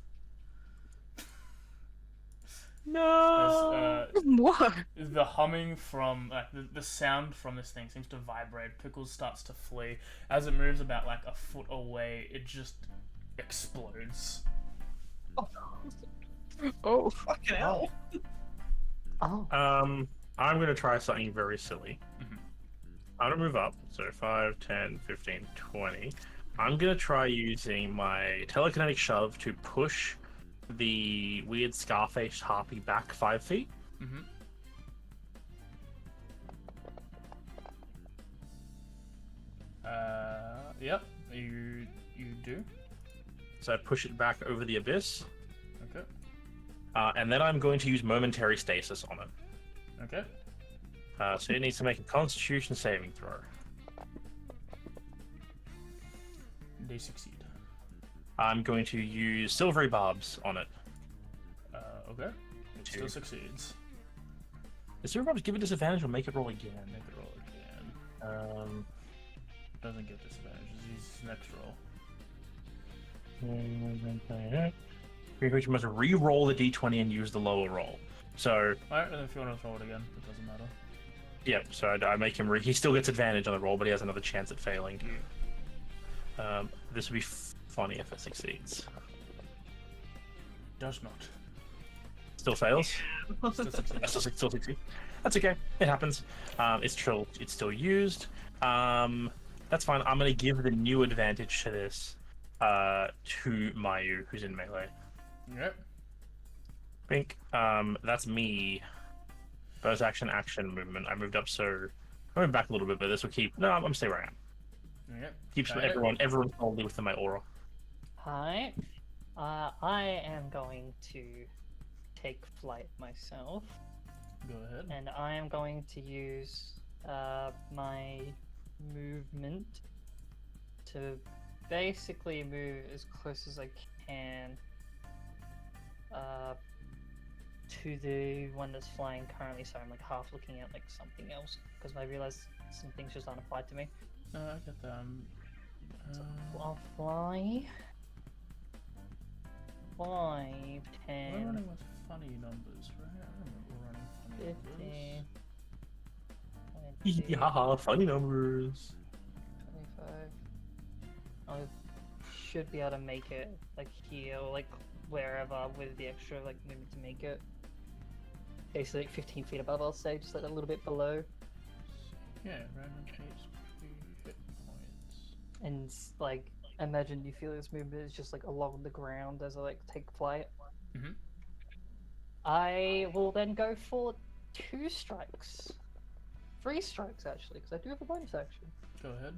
No. As, What? the humming from the sound from this thing seems to vibrate. Pickles starts to flee. As it moves about like a foot away, it just explodes. Oh. Fucking hell. Oh. I'm gonna try something very silly. Mhm. I'm gonna move up, so 5, 10, 15, 20. I'm gonna try using my telekinetic shove to push the weird scar-faced harpy back 5 feet. Mm-hmm. Yep. You do. So I push it back over the abyss, Okay. and then I'm going to use momentary stasis on it. Okay. So it needs to make a Constitution saving throw. They succeed. I'm going to use silvery barbs on it. Okay. It Two. still succeeds. The silvery barbs give it disadvantage or make it roll again. Make it roll again. Doesn't get disadvantages. Use his next roll. Creature must re-roll the d20 and use the lower roll. So, Alright, and if you want to roll it again, it doesn't matter. yep. So I make him. He still gets advantage on the roll, but he has another chance at failing. This would be funny if it succeeds. does not. Still fails. Still succeeds. Still succeed. That's okay. It happens. It's still used. That's fine. I'm gonna give the new advantage to this to Mayu, who's in melee. Yep. Bink. That's me. Bonus action, movement. I moved up, so I moved back a little bit, but this will keep. No, I'm staying where I am. Yep. Keeps Got it. everyone holding within my aura. Hi. I am going to take flight myself, Go ahead. and I am going to use my movement to basically move as close as I can to the one that's flying currently. So I'm like half looking at like something else because I realized some things just aren't applied to me. No, I get them. I'll fly. 5, We're 10, running with funny numbers, right? I remember we're running funny 15, numbers. 20, Yeah, funny numbers. 25. I should be able to make it like here or like wherever with the extra like movement to make it. Basically like 15 feet above, I'll say, just like a little bit below. Yeah, random HP hit points. And like imagine you feel this movement is just like along the ground as I like take flight. Mhm. I will then go for 2 strikes. 3 strikes actually, because I do have a bonus action. Go ahead.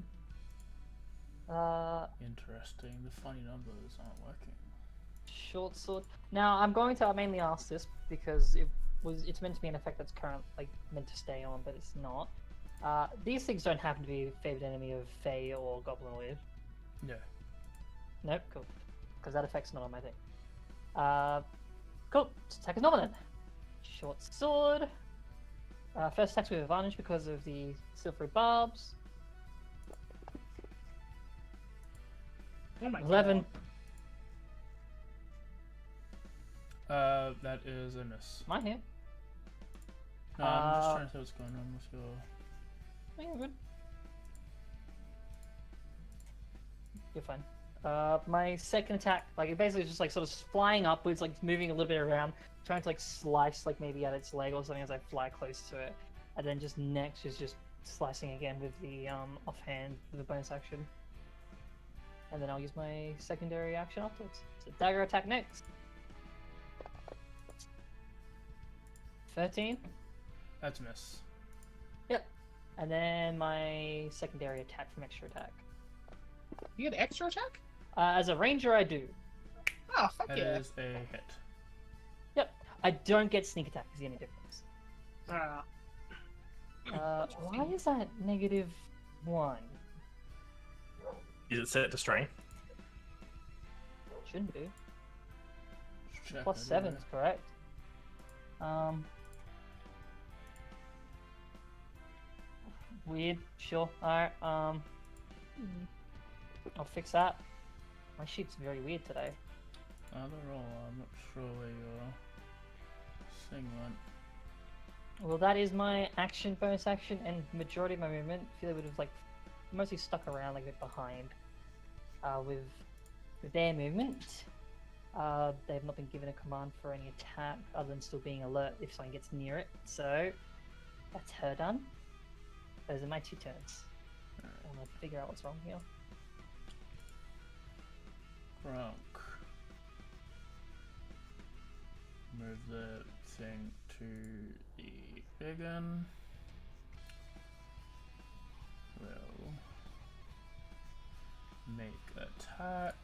Interesting. The funny numbers aren't working. Short sword. Now I'm going to mainly ask this because it's meant to be an effect that's meant to stay on, but it's not. These things don't happen to be a favorite enemy of Fae or Goblinoid. No. Nope, cool. Because that effect's not on my thing. Cool. Let's attack as normal then. Short sword. First attacks with advantage because of the silvery barbs. Oh my 11. That is a miss. Am I here? No, I'm just trying to see what's going on with your. Yeah, good. You're fine. My second attack, like it basically is just like sort of flying upwards, like moving a little bit around, trying to like slice like maybe at its leg or something as I fly close to it, and then just next is just slicing again with the offhand with the bonus action, and then I'll use my secondary action afterwards. So dagger attack next. 13. That's a miss. Yep. And then my secondary attack from extra attack. You get extra attack? As a ranger, I do. Oh, fuck That yeah. is a hit. Yep. I don't get sneak attack. Is the only difference. Why is that -1? Is it set to strain? Shouldn't be. Check Plus it 7 anyway. is correct. Weird. Sure. Alright. I'll fix that. My sheet's very weird today. Overall, I'm not sure where your thing went. Well, that is my action, bonus action, and majority of my movement. I feel it would have like mostly stuck around like a bit behind. With their movement, they have not been given a command for any attack other than still being alert if someone gets near it. So that's her done. Those are my 2 turns. I'm gonna figure out what's wrong here. Grunk. Move the thing to the big one. Will make attack.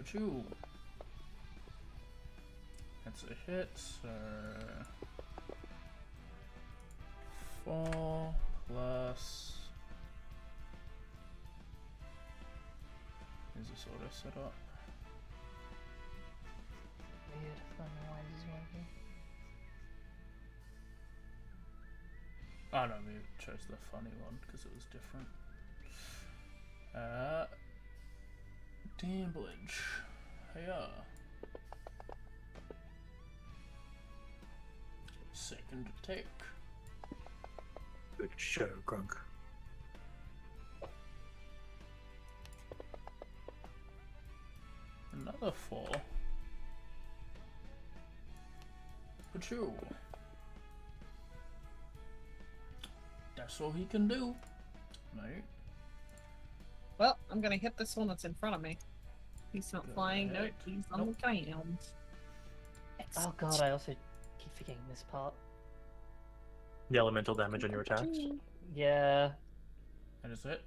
Achoo. That's a hit, so 4 plus. Is this auto set up? Weird. I don't know why this is working. Oh no, we chose the funny one because it was different. Damage. Hiya. Second attack. Good show, Grunk. Another 4. Pikachu. That's all he can do. Right? Well, I'm gonna hit this one that's in front of me. He's not Go flying. No, ahead. he's on Nope. the ground. Oh god, I also keep forgetting this part. The elemental damage on your attacks. Yeah. That is it.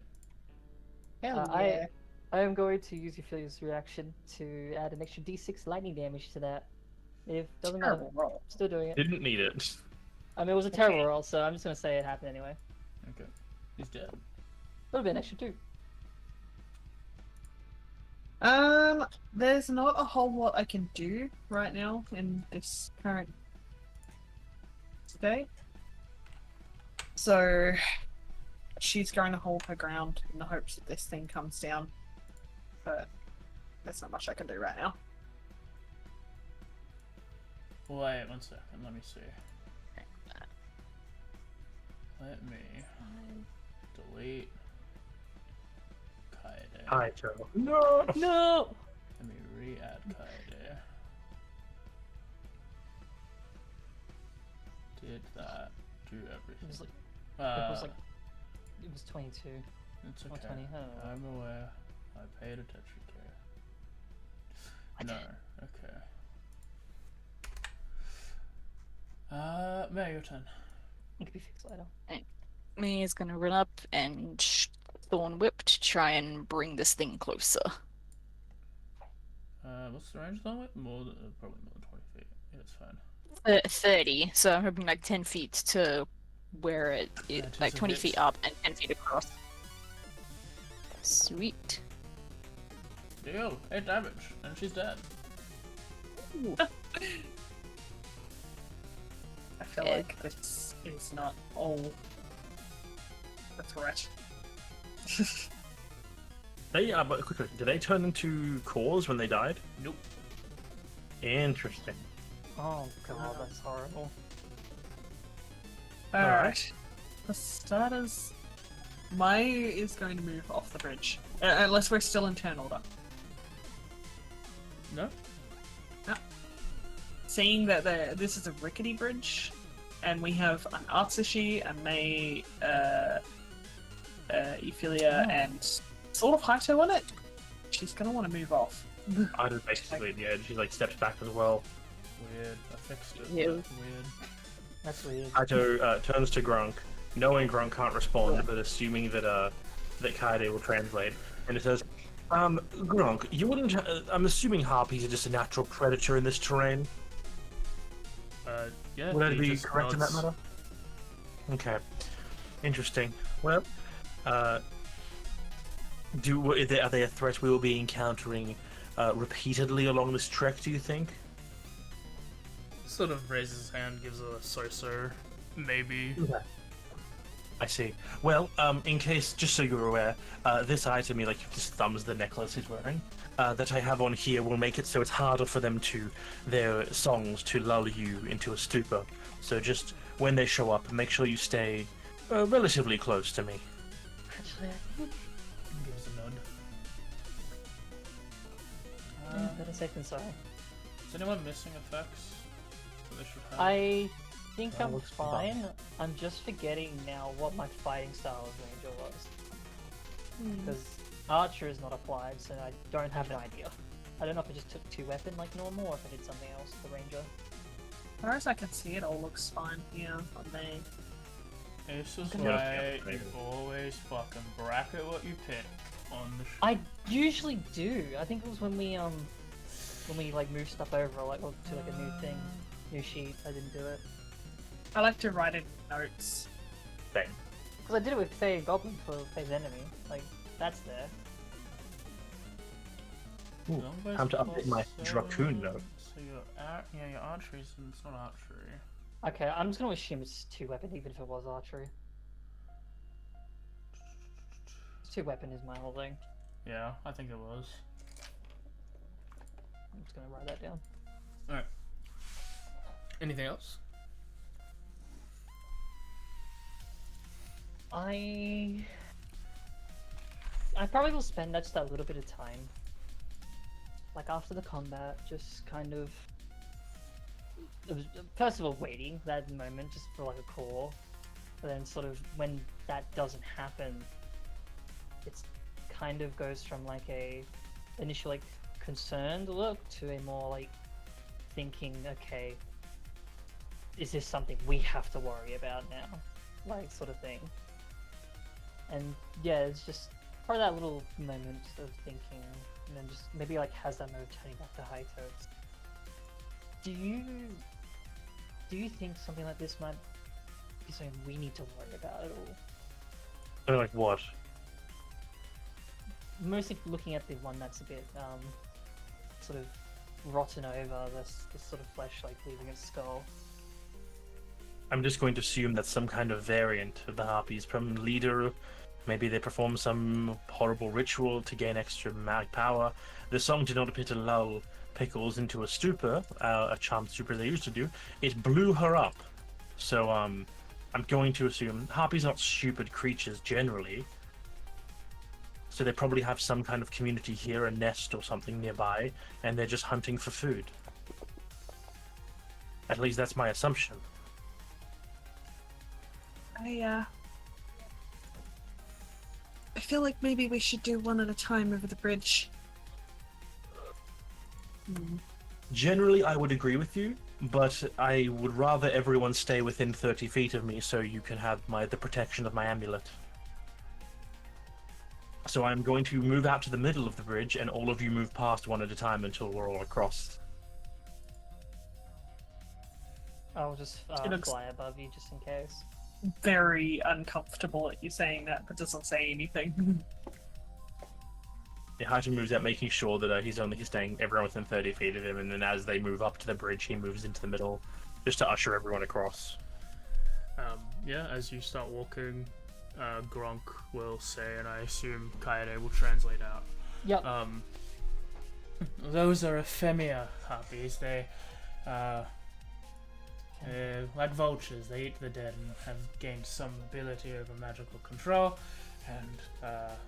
Hell I yeah. I am going to use Euphilia's reaction to add an extra d6 lightning damage to that. If doesn't matter, Terrible roll. still doing it. Didn't need it. I mean, it was a terrible roll, so I'm just gonna say it happened anyway. Okay. He's dead. Would have been extra 2. There's not a whole lot I can do right now in this current state. So she's going to hold her ground in the hopes that this thing comes down. But there's not much I can do right now. Wait 1 second. Let me see. Let me delete Kaede. Kaito. No! No! Let me re-add Kaede. Did that do everything? It was like, Uh, it was 22. it's or okay. 20, huh? I'm aware. I paid attention to you. No. Okay. Mary, your turn. It could be fixed later. Me is gonna run up and Thorn Whip to try and bring this thing closer. What's the range on it? Probably more than 20 feet. Yeah, it's fine. 30, so I'm hoping like 10 feet to where it is, That is like a 20 hit. feet up and 10 feet across. Sweet. Deal. 8 damage, and she's dead. I feel Yeah. like this is not all a threat. They, but quickly, did they turn into cores when they died? Nope. Interesting. Oh god, that's horrible. Alright. For starters, Mai is going to move off the bridge. Unless we're still in turn order. No? Seeing that this is a rickety bridge, and we have an Atsushi, a Mei, Ophelia, and sort of Haito on it, she's gonna want to move off. Ida's basically at the edge. She like steps back as well. Weird. I fixed it. Yeah. That's weird. That's weird. Haito turns to Grunk, knowing Grunk can't respond, but assuming that that Kaede will translate, and it says, Grunk, you wouldn't. I'm assuming harpies are just a natural predator in this terrain. Yeah. Would I he be just correct in that nods. matter? Okay. Interesting. Well, are they a threat we will be encountering repeatedly along this trek, do you think? Sort of raises his hand, gives a so-so, maybe. I see. Well, in case, just so you're aware, this item, he like just thumbs the necklace he's wearing, that I have on here will make it so it's harder for them their songs to lull you into a stupor. So just when they show up, make sure you stay relatively close to me. Actually, Gives a nod. better safe than sorry. Is anyone missing effects that they should have? I think That I'm looks fine. I'm just forgetting now what my fighting style as Ranger was. Because Archer is not applied, so I don't have an idea. I don't know if I just took 2 weapon like normal, or if I did something else for Ranger. As far as I can see, it all looks fine here on me. This is Okay. why Yeah. you always fucking bracket what you pick on the I usually do. I think it was when we like moved stuff over, like to like a new thing, new sheet. I didn't do it I like to write it in notes. Bang. because I did it with Fae Goblin for Fae's enemy. Like that's there. Ooh, Numbers time to update plus my 7, Dracoon note. So your your archery's it's not archery. Okay, I'm just gonna assume it's 2 weapon, even if it was archery. 2 weapon is my whole thing. Yeah, I think it was. I'm just gonna write that down. Alright. Anything else? I probably will spend just a little bit of time, like after the combat, just kind of first of all waiting that moment just for like a call, but then sort of when that doesn't happen, it's kind of goes from like a initial like concerned look to a more like thinking, okay, is this something we have to worry about now, like sort of thing. And yeah, it's just probably that little moment of thinking, and then just maybe like has that moment turning back to high toast. Do you think something like this might be something we need to worry about at all? So like what? Mostly looking at the one that's a bit sort of rotten over, this sort of flesh like leaving its skull. I'm just going to assume that's some kind of variant of the Harpies. From leader, maybe they perform some horrible ritual to gain extra magic power. The song did not appear to lull Pickles into a stupor, a charmed stupor they used to do. It blew her up. So I'm going to assume Harpies are not stupid creatures generally. So they probably have some kind of community here, a nest or something nearby, and they're just hunting for food. At least that's my assumption. I feel like maybe we should do one at a time over the bridge. Generally, I would agree with you, but I would rather everyone stay within 30 feet of me so you can have the protection of my amulet. So I'm going to move out to the middle of the bridge, and all of you move past one at a time until we're all across. I'll just It looks- fly above you just in case. Very uncomfortable at you saying that, but doesn't say anything. Yeah, Haji moves out, making sure that he's staying everyone within 30 feet of him, and then as they move up to the bridge, he moves into the middle, just to usher everyone across. Yeah, as you start walking, Gronk will say, and I assume Kaede will translate out. Yep. Those are ephemera harpies. They, like vultures, they eat the dead and have gained some ability over magical control, and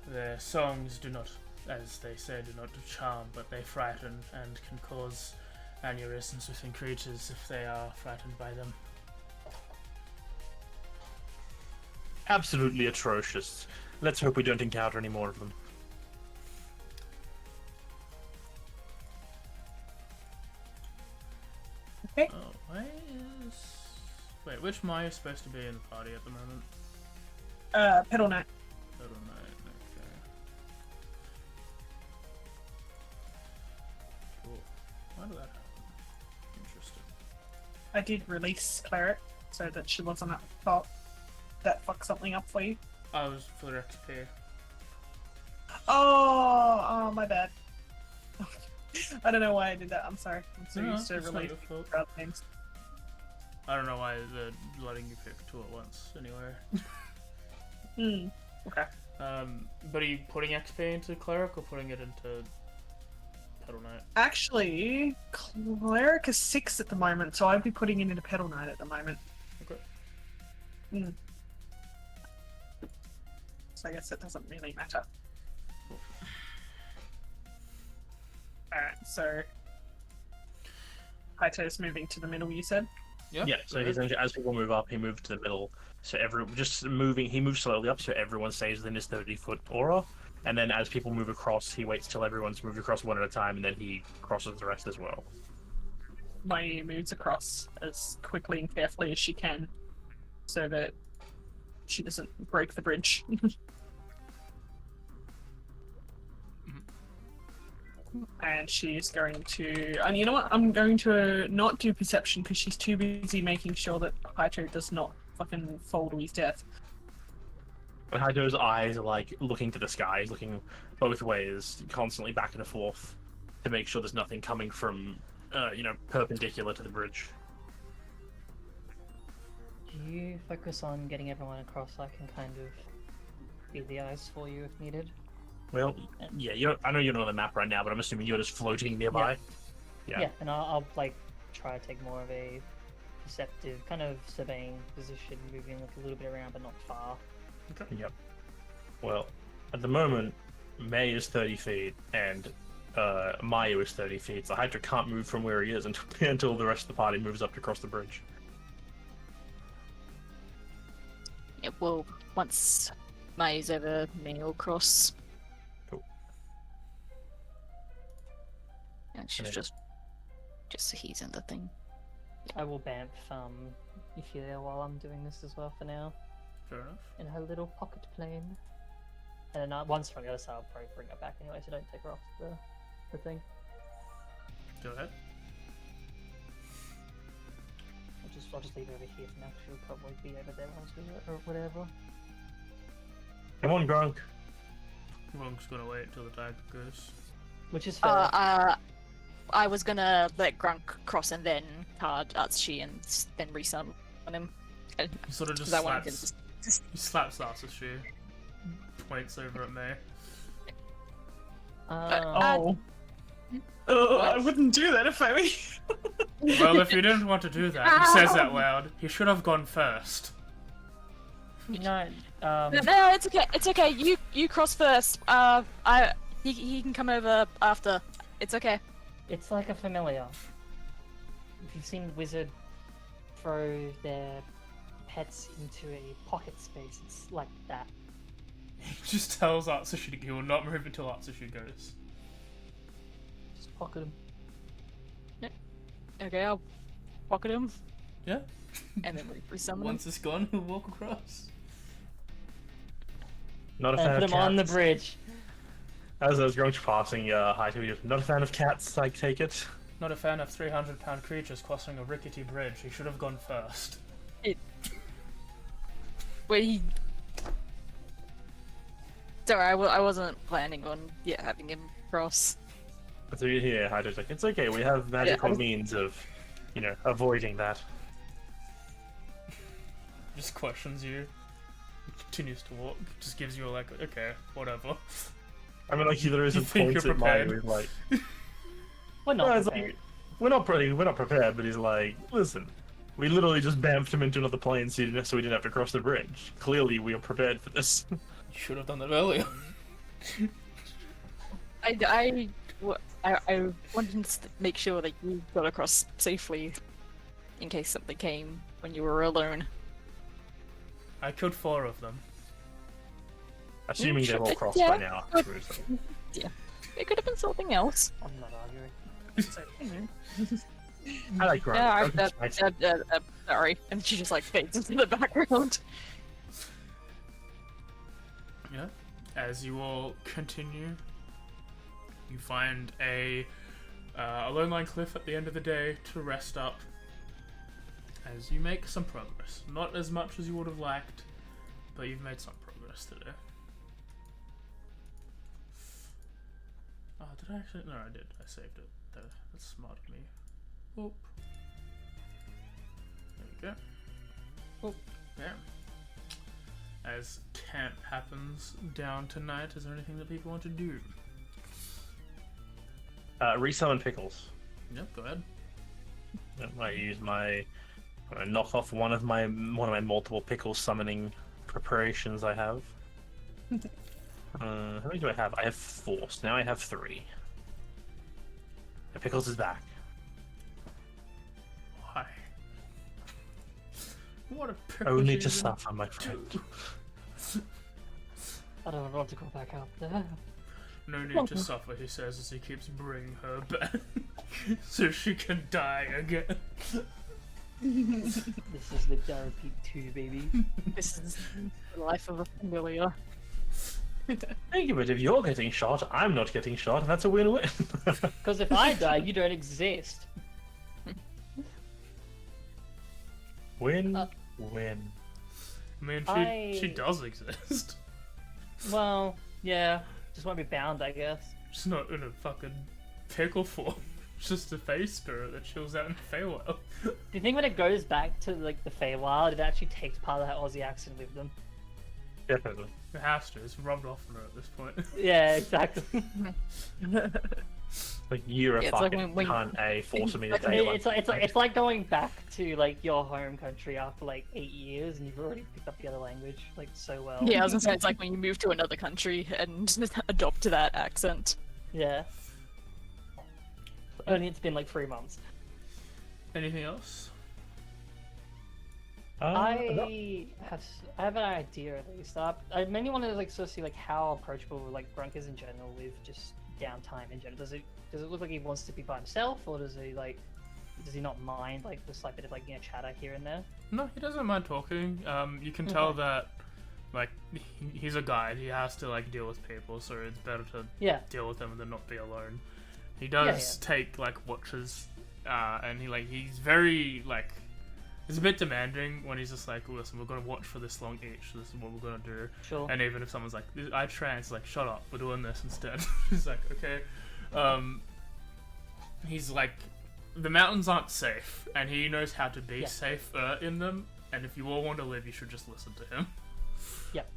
their songs do not, as they say, do not charm, but they frighten and can cause aneurysms within creatures if they are frightened by them. Absolutely atrocious. Let's hope we don't encounter any more of them. Okay. Oh, wait, which Maya is supposed to be in the party at the moment? Pedal Knight. Total Knight, okay. Cool. Why did that happen? Interesting. I did release Cleric so that she wasn't at fault. That fucked something up for you. I was for XP. Oh, my bad. I don't know why I did that. I'm sorry. I'm so No, used to it's not releasing your fault. other things. I don't know why they're letting you pick two at once anywhere. Okay. But are you putting XP into Cleric or putting it into Pedal Knight? Actually, Cleric is 6 at the moment, so I'd be putting it into Pedal Knight at the moment. Okay. So I guess it doesn't really matter. Alright, so Haito's moving to the middle, you said? Yeah, so he's as people move up, he moves to the middle. So he moves slowly up, so everyone stays within his 30-foot aura. And then as people move across, he waits till everyone's moved across one at a time, and then he crosses the rest as well. Maya moves across as quickly and carefully as she can, so that she doesn't break the bridge. And she's going to... And you know what? I'm going to not do perception because she's too busy making sure that Haito does not fucking fall to his death. And Haito's eyes are like looking to the sky, looking both ways, constantly back and forth, to make sure there's nothing coming from, perpendicular to the bridge. Do you focus on getting everyone across so I can kind of be the eyes for you if needed? Well, yeah, I know you're not on the map right now, but I'm assuming you're just floating nearby. Yeah. And I'll like try to take more of a perceptive, kind of surveying position, moving like a little bit around but not far. Okay. Yep. Well, at the moment, May is 30 feet, and Maya is 30 feet, so Hydra can't move from where he is until the rest of the party moves up to cross the bridge. Yeah, well, once Maya's over, me will cross. Cool. And she's Okay. just so he's in the thing. I will bamf Ophelia while I'm doing this as well for now. Fair enough. In her little pocket plane. And then once from the other side, I'll probably bring her back anyway, so don't take her off the thing. Go ahead. I'll just leave her over here for now, 'cause she'll probably be over there once we or whatever. Come on, Grunk. Grunk's gonna wait until the tiger goes. Which is fair. I was gonna let Grunk cross and then card Atsushi and then resummon him. He sort of just 'Cause I wanted him slaps. to He slaps Atsushi. Points over at me. Oh. Oh, I wouldn't do that if I were you. Well, if you didn't want to do that, he says that loud. He should have gone first. No, No, it's okay. It's okay. You cross first. He can come over after. It's okay. it's like a familiar. If you've seen Wizard throw their pets into a pocket space, it's like that. He just tells Atsushi he will not move until Atsushi goes. Just pocket him. Okay, I'll pocket him Yeah. and then resummon him. Once it's gone, he'll walk across. Not a And fan put of him on the cats. bridge. As I was going to passing, hi to you. Not a fan of cats, I take it. Not a fan of 300-pound creatures crossing a rickety bridge. He should have gone first. Wait. Sorry, I wasn't planning on having him cross. So you hear Hydra's like, it's okay, we have magical was- means of, avoiding that. Just questions you. He continues to walk. Just gives you a like, okay, whatever. I mean, like, he literally You just think points you're at Maya prepared? with, like, We're not no, it's prepared. like, we're not prepared, but he's like, listen, we literally just bamfed him into another plane so we didn't have to cross the bridge. Clearly, we are prepared for this. You should have done that earlier. I wanted to make sure that you got across safely in case something came when you were alone. I killed 4 of them. Assuming they've all crossed Yeah. by now. It could have been something else. I'm not arguing. I like Grunk. Yeah, Grunk is nice. sorry. And she just like fades into the background. Yeah. As you all continue, you find a lone line cliff at the end of the day to rest up. As you make some progress, not as much as you would have liked, but you've made some progress today. Oh, did I actually? No, I did. I saved it. There. That's smart of me. Oop. There we go. Oop. There. As camp happens down tonight, is there anything that people want to do? Resummon Pickles. Yep, go ahead. I use my knock off one of my multiple pickle summoning preparations I have. How many do I have? I have 4. So now I have 3. And Pickles is back. Why? What a privilege. Only it to is. suffer, my friend. I don't want to go back out there. No need to suffer, he says as he keeps bringing her back so she can die again. This is the therapy 2, baby. This is the life of a familiar. Thank you, but if you're getting shot, I'm not getting shot, and that's a win-win. Because if I die, you don't exist. Win, Uh, win. I mean, she I- does exist. Well, yeah. Just won't be bound, I guess. Just not in a fucking pickle form. It's just a face spirit that chills out in the Feywild. Do you think when it goes back to like the Feywild, it actually takes part of that Aussie accent with them? Definitely. It has to. It's rubbed off on her at this point. Yeah, exactly. Like, you're a Yeah, it's like fucking when- cunt, A, forcing me to It's say It's like going back to like your home country after like 8 years, and you've already picked up the other language like so well. Yeah, I was gonna say it's like when you move to another country and adopt that accent. Yeah. only it's been like 3 months. Anything else? I have an idea at least. I mainly want to like sort of see like how approachable like Grunk is in general with just downtime in general. Does it look like he wants to be by himself, or does he not mind like the slight bit of like chatter here and there? No, he doesn't mind talking. You can tell that like he's a guide. He has to like deal with people, so it's better to deal with them than not be alone. He does take like watches, and he's very like. It's a bit demanding when he's just like, listen, we're going to watch for this long each, this is what we're going to do. Sure. And even if someone's like, I trans, like, shut up, we're doing this instead. He's like, okay. He's like, the mountains aren't safe, and he knows how to be safer in them, and if you all want to live, you should just listen to him. Yep.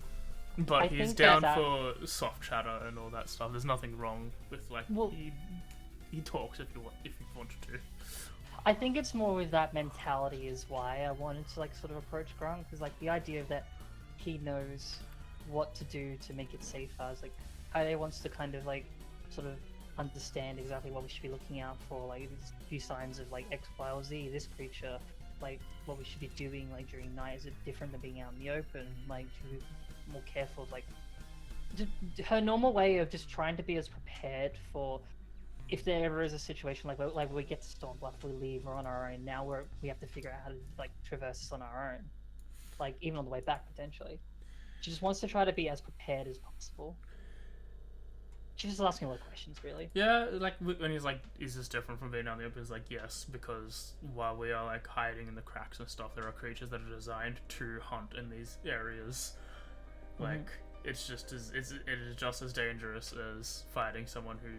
But he's down for soft chatter and all that stuff. There's nothing wrong with, like, he talks if you wanted to. I think it's more with that mentality is why I wanted to like sort of approach Grunk, because like the idea that he knows what to do to make it safer is like how he wants to kind of like sort of understand exactly what we should be looking out for, like these few signs of like X, Y, or Z, this creature, like what we should be doing like during night. Is it different than being out in the open? Like should we be more careful? Like her normal way of just trying to be as prepared for if there ever is a situation like we get to Stormbluff, we leave, we're on our own. Now we have to figure out how to like traverse this on our own, like even on the way back potentially. She just wants to try to be as prepared as possible. She's just asking a lot of questions, really. Yeah, like when he's like, "Is this different from being out in the open?" He's like, "Yes, because while we are like hiding in the cracks and stuff, there are creatures that are designed to hunt in these areas. Like it is just as dangerous as fighting someone who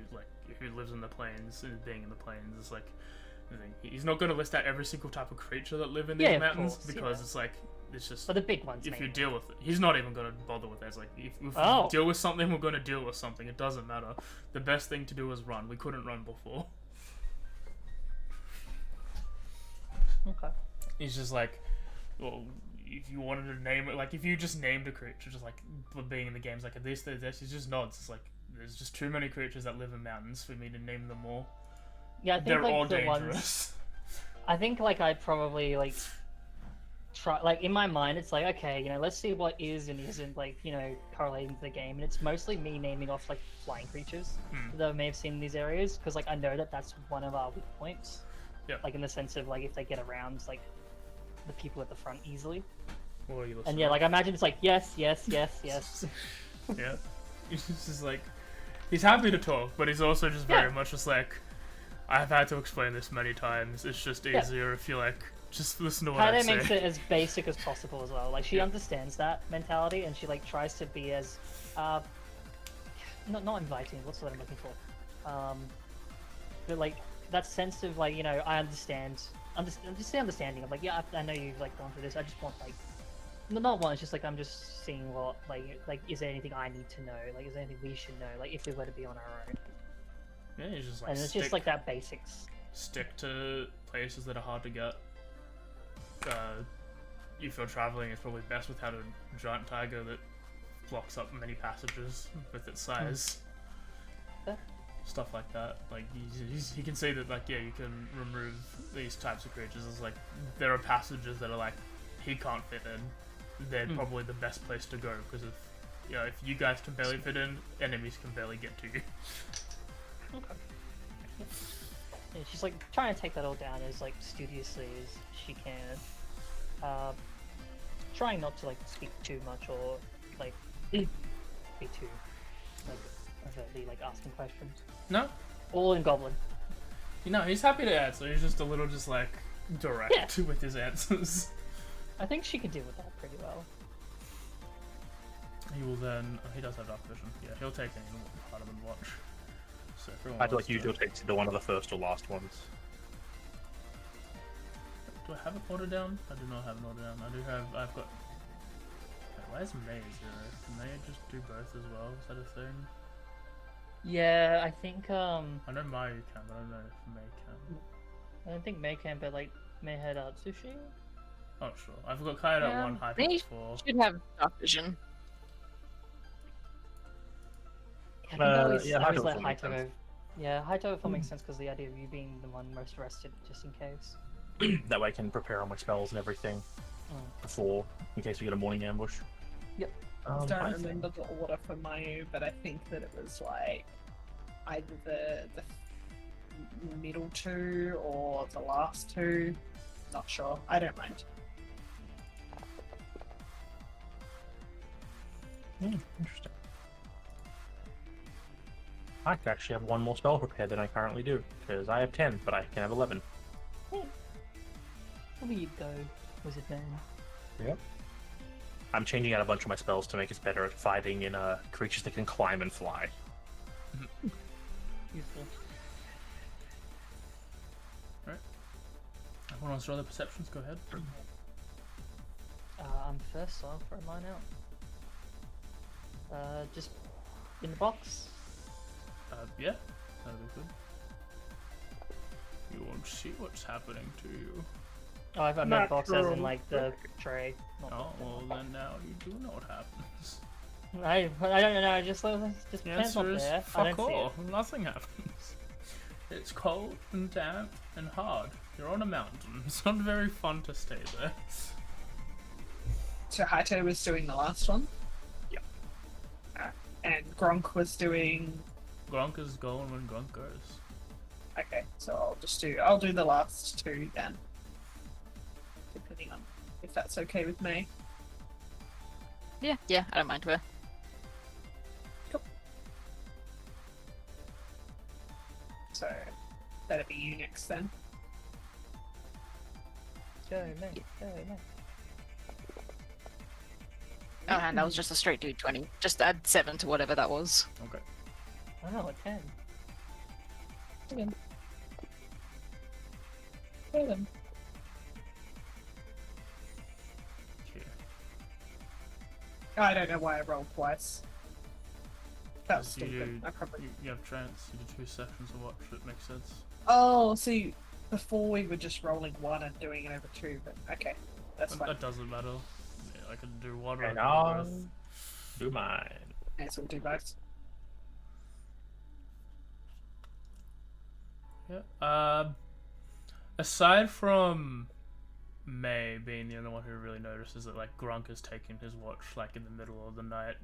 lives in the plains and being in the plains. It's like he's not going to list out every single type of creature that live in these mountains because it's like it's just. But the big ones. If you deal with it, he's not even going to bother with that. It's like if we deal with something, we're going to deal with something. It doesn't matter. The best thing to do is run. We couldn't run before. Okay. He's just like, well, if you wanted to name it, like if you just named a creature, just like being in the games, like this, he just nods. It's like there's just too many creatures that live in mountains for me to name them all. Yeah, I think they're like all the dangerous. I think like I'd probably like try like in my mind it's like okay, let's see what is and isn't like correlating to the game, and it's mostly me naming off like flying creatures that I may have seen in these areas because like I know that that's one of our weak points. Yeah. Like in the sense of like if they get around like the people at the front easily. What are you listening? And yeah, like I imagine it's like yes. Yeah. He's just like he's happy to talk, but he's also just very much just like I've had to explain this many times. It's just easier if you like just listen to what I say. Makes it as basic as possible as well. Like she understands that mentality, and she like tries to be as not inviting. What's the word I'm looking for? But like that sense of like I understand. Just the understanding of like I know you've like gone through this. I just want like not one. It's just like I'm just seeing what like is there anything I need to know? Like is there anything we should know? Like if we were to be on our own. Yeah, you just like and it's just like that basics. Stick to places that are hard to get. If you're traveling, it's probably best without a giant tiger that blocks up many passages with its size. Stuff like that. Like you can see that like you can remove these types of creatures. It's like there are passages that are like he can't fit in. They're probably the best place to go because if you guys can barely fit in, enemies can barely get to you. Okay. Yeah, she's like trying to take that all down as like studiously as she can. Trying not to like speak too much or like be too like overtly like asking questions. No. All in Goblin. He's happy to answer. He's just a little just like direct with his answers. I think she can deal with that pretty well. He will then. He does have dark vision. Yeah, he'll take any part of the watch. So I'd like you to take to one of the first or last ones. Do I have it ordered down? I do not have it ordered down. I've got. Wait, why is May 0? Can May just do both as well? Is that a thing? Yeah, I think I know Mayu can, but I don't know if May can. I don't think May can, but like May had Sushi. Oh sure, I've got Kaya at 1, high May 4. should have dark vision. I always let Haito go Yeah, high total makes sense because the idea of you being the one most rested, just in case. That way I can prepare all my spells and everything before, in case we get a morning ambush. Yep. I don't I remember the order for Mayu, but I think that it was like either the middle two or the last two. Not sure. I don't mind. Interesting. I could actually have one more spell prepared than I currently do, because I have 10, but I can have 11. Where you go, wizard man? Yep. I'm changing out a bunch of my spells to make us better at fighting in creatures that can climb and fly. Useful. Everyone wants to roll their perceptions? Go ahead. I'm first, so I'll throw mine out. Just in the box. Yeah, that'll be good. You won't see what's happening to you. Oh, I've got meant box as in like the tray. not Oh, the- well then now you do know what happens. I don't know. Just The depends on answer is there. I fuck don't see all. Nothing happens. It's cold and damp and hard. You're on a mountain. It's not very fun to stay there. So Haito was doing the last one? Yep. And Gronk was doing... Gronk is going when Gronk goes. Okay, so I'll do the last two then. Depending on if that's okay with me. Yeah, I don't mind where. So that'll be you next then. Go, mate. Go, mate. Oh, and that was just a straight dude 20. Just add 7 to whatever that was. Okay. Oh, a 10. Okay. I don't know why I rolled twice. That was You stupid. do- I probably... You have trance. You do 2 sections of watch. It makes sense. Oh, see, before we were just rolling one and doing it over two, but okay, that's fine. That doesn't matter. Yeah, I can do one or I And can I'll do both. do mine. Okay, so we'll do both. Yeah. Aside from May being the only one who really notices that like Grunk is taking his watch like in the middle of the night,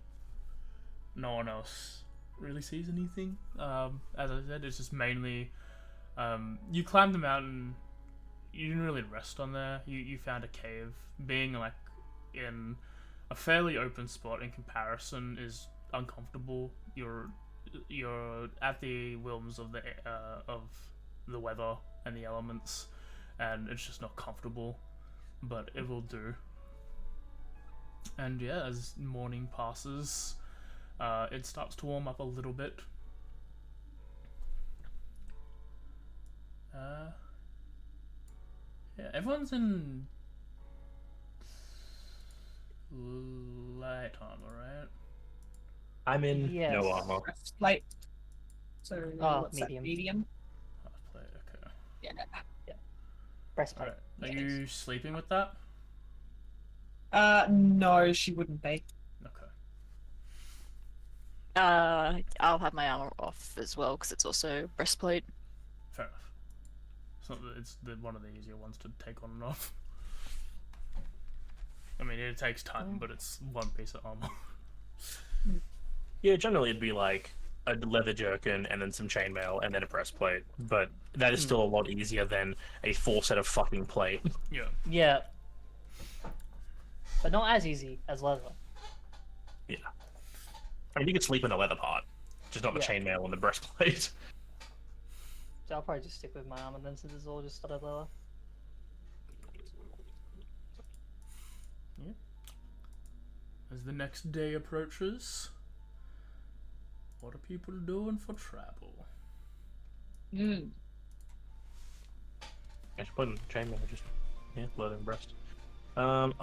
no one else really sees anything. As I said, it's just mainly you climbed the mountain. You didn't really rest on there. You found a cave. Being like in a fairly open spot in comparison is uncomfortable. You're at the whims of the weather and the elements, and it's just not comfortable, but it will do. And yeah, as morning passes, it starts to warm up a little bit. Yeah, everyone's in light armor, right? I'm in Yes. no armor. Light. So what's medium. that? Medium. Half plate, okay. Yeah. Breastplate. Alright, are you sleeping with that? No, she wouldn't be. Okay. I'll have my armor off as well because it's also breastplate. Fair enough. It's one of the easier ones to take on and off. I mean, it takes time, but it's one piece of armor. Yeah, generally it'd be like a leather jerkin and then some chainmail and then a breastplate, but that is still a lot easier than a full set of fucking plate. Yeah. Yeah. But not as easy as leather. Yeah. I mean, you could sleep in the leather part, just not the Yeah. chainmail and the breastplate. So I'll probably just stick with my armor then since it's all just studded leather. As the next day approaches, what are people doing for travel? Mm. I should put in chainmail, just leather and breast. I'm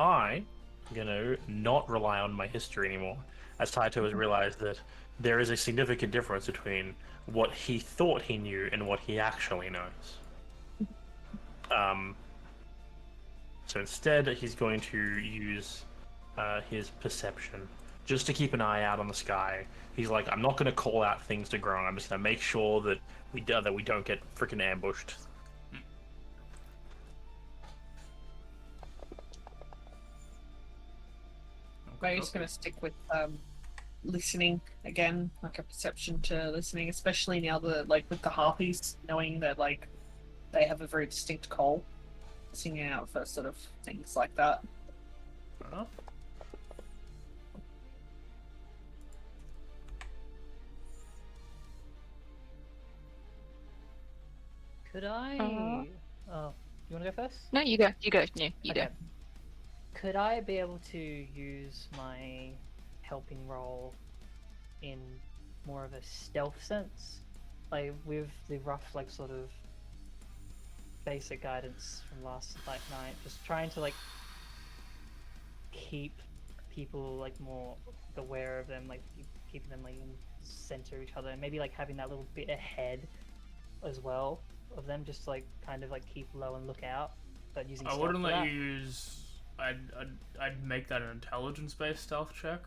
gonna not rely on my history anymore, as Taito has realized that there is a significant difference between what he thought he knew and what he actually knows. So instead, he's going to use his perception just to keep an eye out on the sky. He's like, I'm not going to call out things to grow. I'm just going to make sure that we don't get freaking ambushed. I'm just going to stick with listening again, like a perception to listening, especially now that, like, with the harpies, knowing that, like, they have a very distinct call, singing out for sort of things like that. Huh? Could I? Oh, you want to go first? No, you go. You go. No, you go. Okay. Could I be able to use my helping role in more of a stealth sense? Like with the rough, like sort of basic guidance from last night, just trying to like keep people like more aware of them, like keeping them like in center of each other, and maybe like having that little bit ahead as well of them, just like kind of like keep low and look out, but using. I stealth wouldn't for let that. you use. I'd make that an intelligence-based stealth check.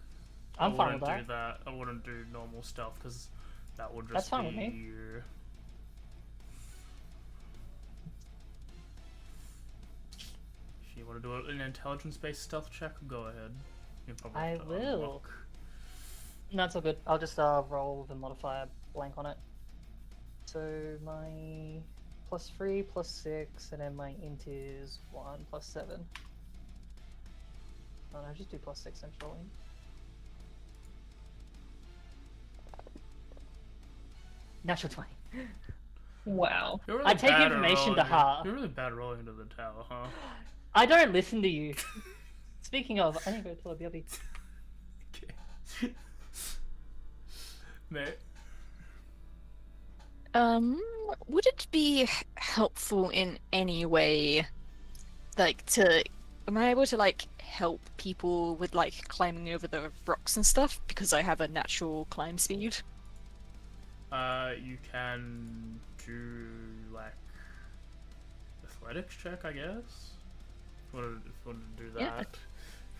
I'm I fine wouldn't with that. do that. I wouldn't do normal stealth because that would just That's fine be with me. you. If you want to do an intelligence-based stealth check, go ahead. You probably I have to will. unlock. No, it's all good. I'll just roll the modifier blank on it. So my +3, +6, and then my int is 1 +7. Oh no, just do +6 and rolling. Natural 20. Wow. You're I take bad at information to rolling- heart. You're really bad at rolling into the tower, huh? I don't listen to you. Speaking of, I need to go to the BRB. Okay. Mate. Would it be helpful in any way, like am I able to like help people with like climbing over the rocks and stuff because I have a natural climb speed? You can do like athletics check, I guess. If you wanted to do that. Yeah. If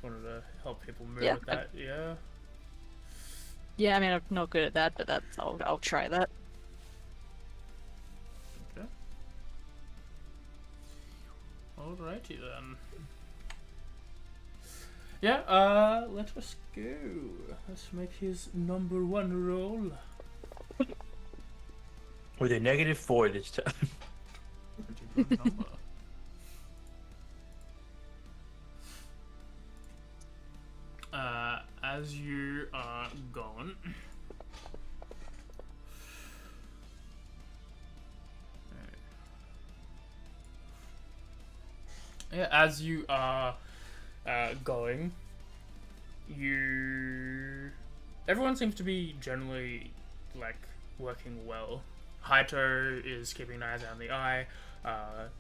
you wanted to help people move Yeah, with that, yeah. Yeah, I mean I'm not good at that, but I'll try that. Okay. Alrighty then. Yeah, let us go. Let's make his number 1 roll. With a -4 this time. Pretty good number. As you are going, yeah, as you are going, everyone seems to be generally like working well. Haito is keeping an eye on the eye.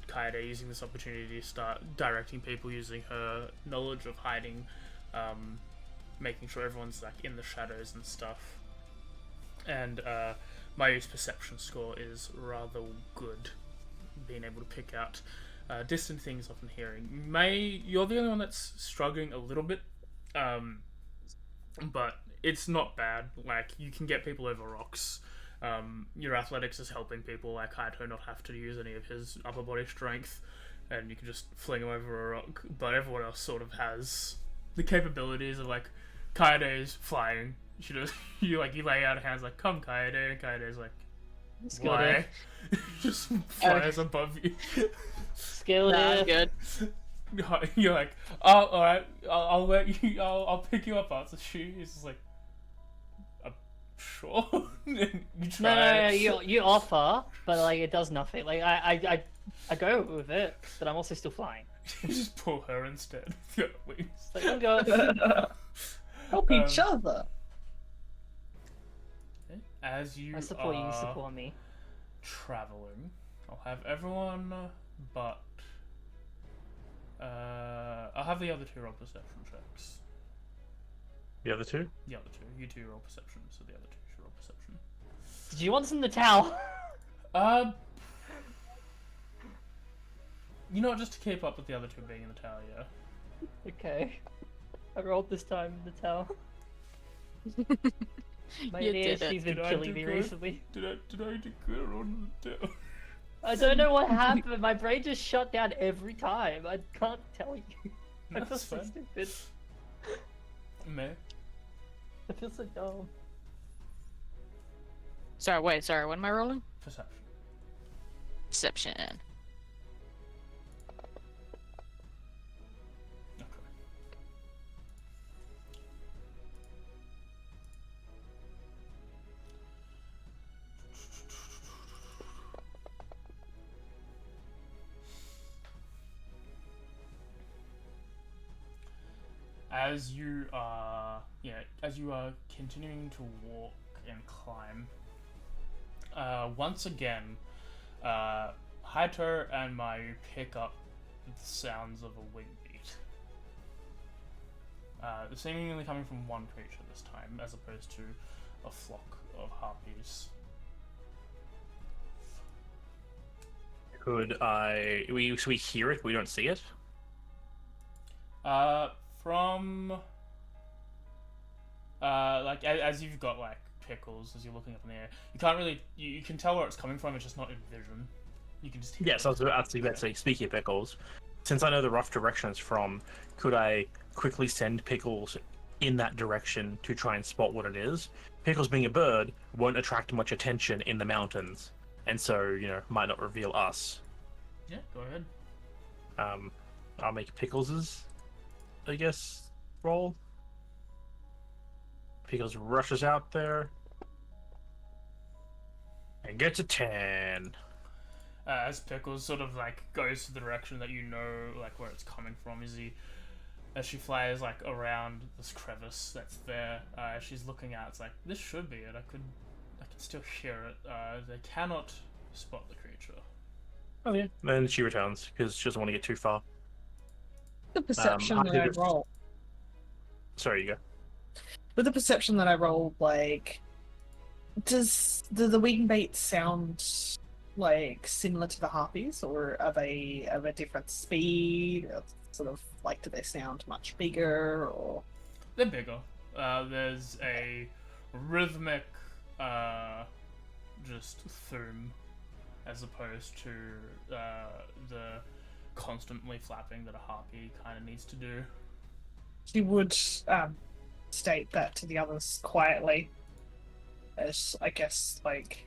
Kaede using this opportunity to start directing people using her knowledge of hiding, making sure everyone's like in the shadows and stuff. And Mayu's perception score is rather good, being able to pick out distant things often hearing. May, you're the only one that's struggling a little bit, but it's not bad. Like, you can get people over rocks. Your athletics is helping people like Haito not have to use any of his upper body strength, and you can just fling him over a rock. But everyone else sort of has the capabilities of like, Kaede's flying. You lay out hands like, "Come, Kaede," and Kaede's like, "Why?" Just flies above you. Skill Nah, here. I'm good. You're like, "Oh, all right. I'll let you. I'll pick you up after shoot." He's just like, "Sure." And you try. No, you offer, but like it does nothing. Like I go with it, but I'm also still flying. You just pull her instead with your wings. Like, I'm going. Help each other. As you I support you. You are support me. traveling, I'll have everyone but I'll have the other 2 roll perception checks. The other 2? The other 2. You 2 roll perception, so the other 2 should roll perception. Did you want this in the towel? You know, just to keep up with the other 2 being in the tower, yeah. Okay. I rolled this time in the towel. My You dear, did it. she's been Did I killing do me good? recently. Did I do good or did I don't know what happened. My brain just shut down every time. I can't tell you. I feel That's so fine. stupid. Meh. I feel so dumb. Sorry, wait, sorry, what am I rolling? Perception. Deception. Okay. As you are continuing to walk and climb, once again, Haito and Mayu pick up the sounds of a wing beat. Seemingly coming from one creature this time, as opposed to a flock of harpies. Could I? We hear it. We don't see it. From as you've got like pickles as you're looking up in the air, you can't really you can tell where it's coming from. It's just not in vision. You can just hear Yes, it. I was about to say, speaking of pickles, since I know the rough direction it's from, could I quickly send pickles in that direction to try and spot what it is? Pickles being a bird won't attract much attention in the mountains, and so might not reveal us. Yeah, go ahead. I'll make Pickles's, I guess, roll. Pickles rushes out there and gets a 10. As Pickles sort of like goes to the direction that you know, like where it's coming from, as she flies like around this crevice that's there, she's looking out. It's like, this should be it. I can still hear it. They cannot spot the creature. Oh yeah. Then she returns because she doesn't want to get too far. The perception that I roll. Sorry, you go. With the perception that I roll, like, do the wing baits sound like similar to the harpies, or are they of a different speed? Or sort of like, do they sound much bigger, or? They're bigger. There's a rhythmic, just thum, as opposed to the constantly flapping that a harpy kind of needs to do. She would state that to the others quietly, as I guess, like,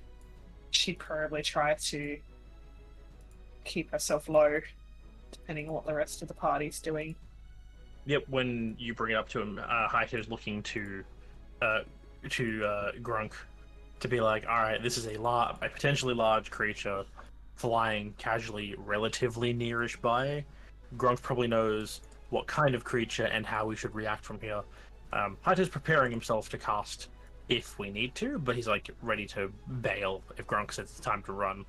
she'd probably try to keep herself low, depending on what the rest of the party's doing. Yep. When you bring it up to him, Haito's looking to Grunk to be like, all right, this is a potentially large creature flying casually, relatively nearish by. Grunk probably knows what kind of creature and how we should react from here. Haito's preparing himself to cast if we need to, but he's like ready to bail if Grunk says it's time to run.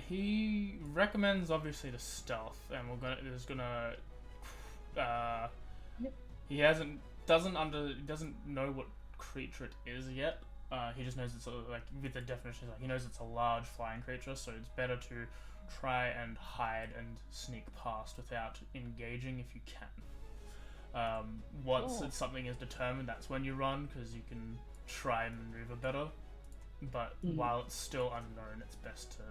He recommends obviously the stealth, and he doesn't know what creature it is yet. He just knows it's like, with the definition, like, he knows it's a large flying creature, so it's better to try and hide and sneak past without engaging if you can. Once something is determined, that's when you run, because you can try and maneuver better. But while it's still unknown, it's best to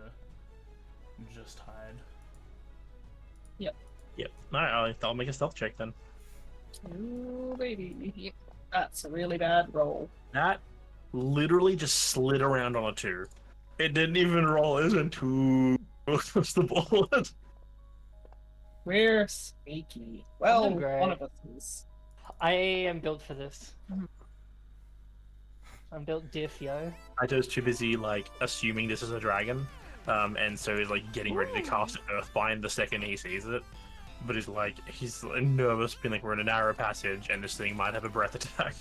just hide. Yep. Alright, I'll make a stealth check then. Ooh, baby. Yep. That's a really bad roll. That literally just slid around on a 2. It didn't even roll. It was a 2. What's the bullet? We're sneaky. Well, doing great. one of us is. I am built for this. I'm built diff, yo. Haito's too busy, like, assuming this is a dragon, and so he's, like, getting ready to cast Earthbind the second he sees it. But he's nervous, being like, we're in a narrow passage, and this thing might have a breath attack.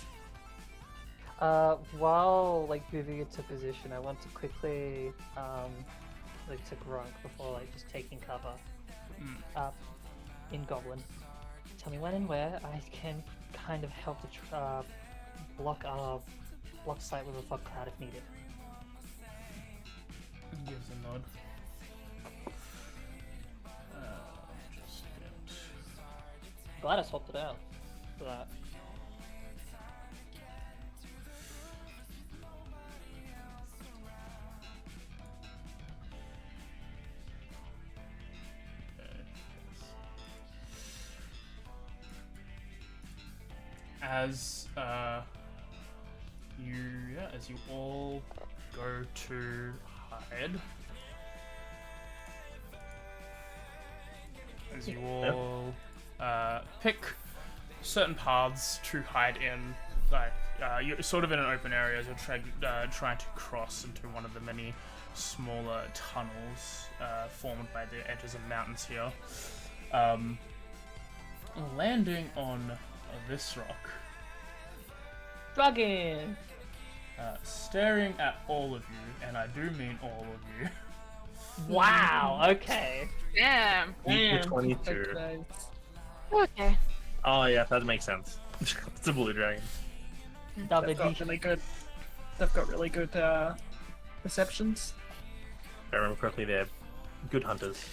While like moving into position, I want to quickly to Grunk before like just taking cover in Goblin. Tell me when and where I can kind of help to block sight with a fog cloud if needed. Gives a nod. Just get... Glad I swapped it out for that. as you all go to hide, as you all pick certain paths to hide in, like you're sort of in an open area as you're trying to cross into one of the many smaller tunnels formed by the edges of mountains here. Landing on this rock, Dragon! staring at all of you, and I do mean all of you. Wow, okay. Damn. Equal 22. Okay. Oh yeah, that makes sense. It's a blue dragon. Double They've got D. really good. They've got really good perceptions. If I remember correctly, they're good hunters.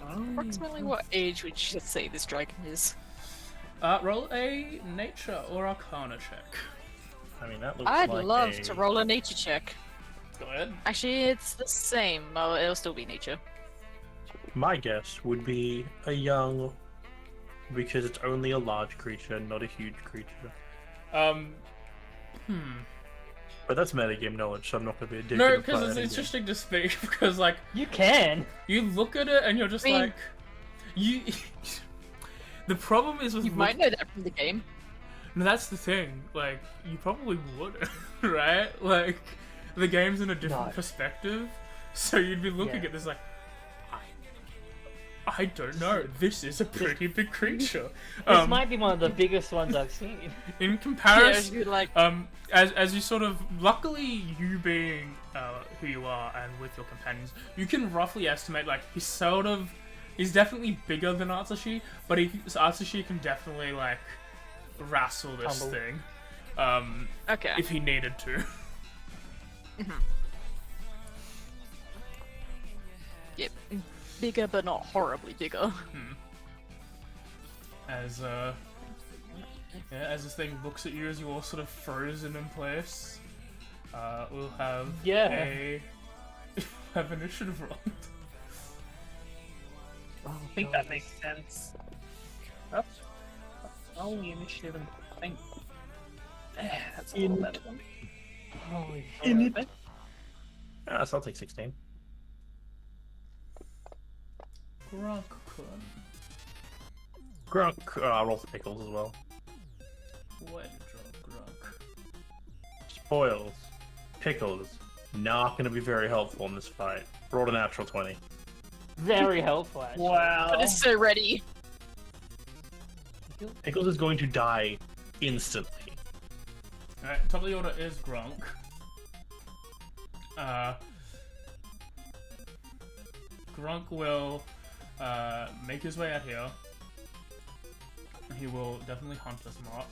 Approximately what age would you say this dragon is? Roll a nature or arcana check. I mean, that looks I'd like love to roll a nature check. Go ahead. Actually, it's the same. Oh, it'll still be nature. My guess would be a young, because it's only a large creature, not a huge creature. But that's metagame knowledge, so I'm not going to be a dick. No, and apply because it's that interesting to speak, because, like, You can! you look at it and you're just I mean- like... You... The problem is with... You might know that from the game. No, that's the thing. Like, you probably would, right? Like, the game's in a different No. perspective, so you'd be looking Yeah. at this like, I don't know. This is a pretty big creature. This might be one of the biggest ones I've seen. In Yeah, comparison, you're like, as you sort of, luckily you being who you are and with your companions, you can roughly estimate, like, he's definitely bigger than Atsushi, but Atsushi can definitely, like, wrestle this Humble. thing, okay. if he needed to. Yep. Bigger, but not horribly bigger. As this thing looks at you as you all sort of frozen in place, we'll have have initiative roll. I think that makes sense. Oops. Only initiative and thing. That's a little better one. Holy In shit. it. so I'll take 16. Grunk, I'll roll for pickles as well. Way to drop Grunk. Spoils. Pickles. Not going to be very helpful in this fight. Rolled a natural 20. Very helpful, actually. Wow. But it's so ready. Pickles is going to die instantly. Alright, top of the order is Grunk. Grunk will make his way out here. He will definitely hunt this mark.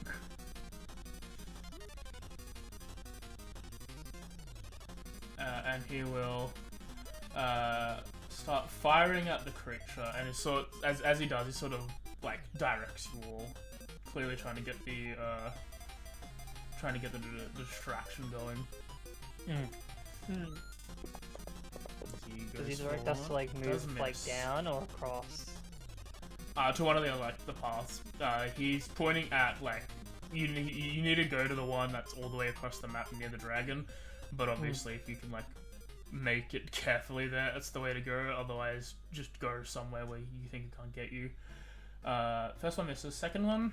And he will start firing at the creature, and it's sort as he does, he sort of like directs you all, clearly trying to get the distraction going. Does he direct us to like move like down or across? To one of the the paths. He's pointing at like you need to go to the one that's all the way across the map near the dragon, but obviously if you can like make it carefully there, that's the way to go. Otherwise, just go somewhere where you think it can't get you. First one misses. Second one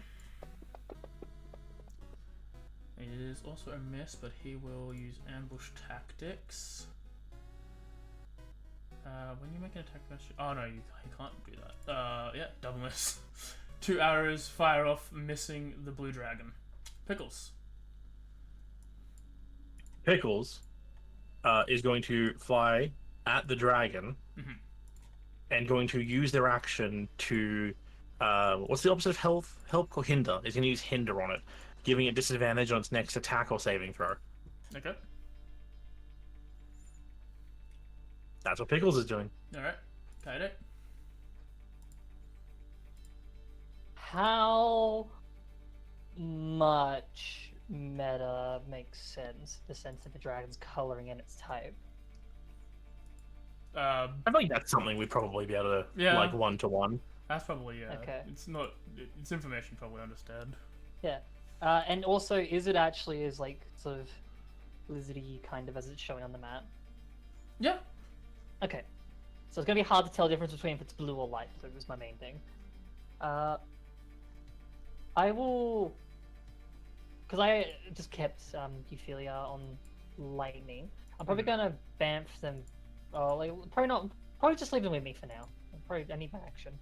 is also a miss, but he will use ambush tactics. When you make an attack mesh... Oh no, he can't do that. Yeah, double miss. 2 arrows fire off, missing the blue dragon. Pickles. Pickles is going to fly at the dragon and going to use their action to... what's the opposite of health? Help or hinder? He's going to use hinder on it, giving it disadvantage on its next attack or saving throw. Okay. That's what Pickles is doing. Alright. Got it. How much meta makes sense? The sense that the dragon's coloring in its type. I think that's something we'd probably be able to, like, one-to-one. That's probably, yeah. Okay. It's not... It's information you probably understand. Yeah. And also, is it actually as like sort of lizardy kind of as it's showing on the map? Yeah. Okay. So it's gonna be hard to tell the difference between if it's blue or light blue is my main thing. I will, because I just kept Euphilia on lightning. I'm probably gonna bamf them. Oh, like probably not. Probably just leave them with me for now. I need my action.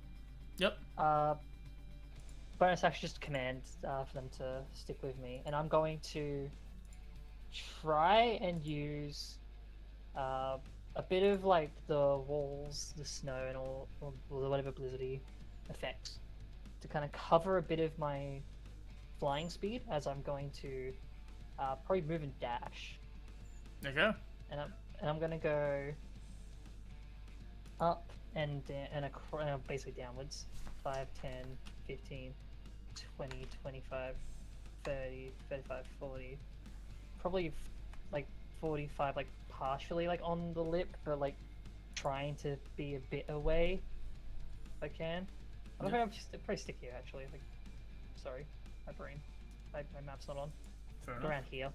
Yep. Bonus action just command for them to stick with me, and I'm going to try and use a bit of like the walls, the snow, and all or whatever blizzardy effects to kind of cover a bit of my flying speed as I'm going to probably move and dash. Okay. And I'm gonna go up and basically downwards. 5, 10, 15, 20, 25, 30, 35, 40. Probably like 45, like partially like on the lip, but like trying to be a bit away if I can. I'm pretty stick here actually. Like, sorry, my brain. My map's not on. Fair enough. Around here.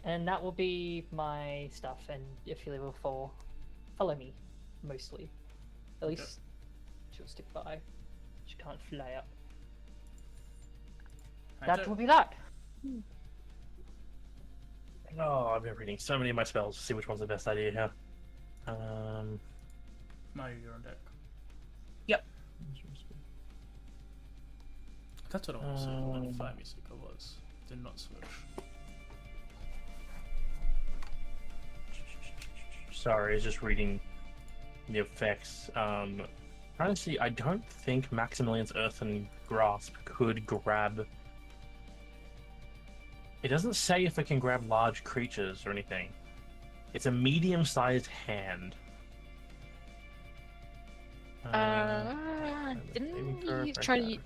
And that will be my stuff, and if you will follow me, mostly. At least she'll stick by. She can't fly up. That will be that. Oh, I've been reading so many of my spells to see which one's the best idea here. Now you're on deck. Yep. That's what I want to say. What fire music was. Did not switch. Sorry, just reading the effects. Honestly, I don't think Maximilian's Earthen Grasp could grab. It doesn't say if it can grab large creatures or anything. It's a medium-sized hand. Didn't you try to?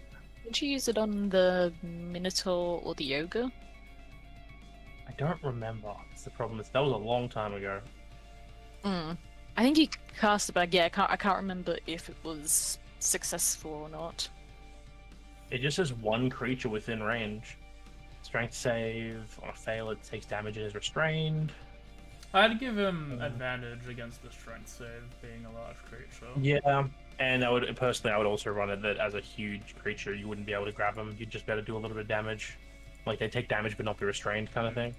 Did you use it on the Minotaur or the Ogre? I don't remember. That's the problem. That was a long time ago. I think you cast it, but yeah, I can't remember if it was successful or not. It just says one creature within range. Strength save. On a fail, it takes damage and is restrained. I'd give him advantage against the strength save, being a large creature. Yeah, and I would also run it that as a huge creature, you wouldn't be able to grab them. You'd just be able to do a little bit of damage. Like, they take damage but not be restrained kind of thing.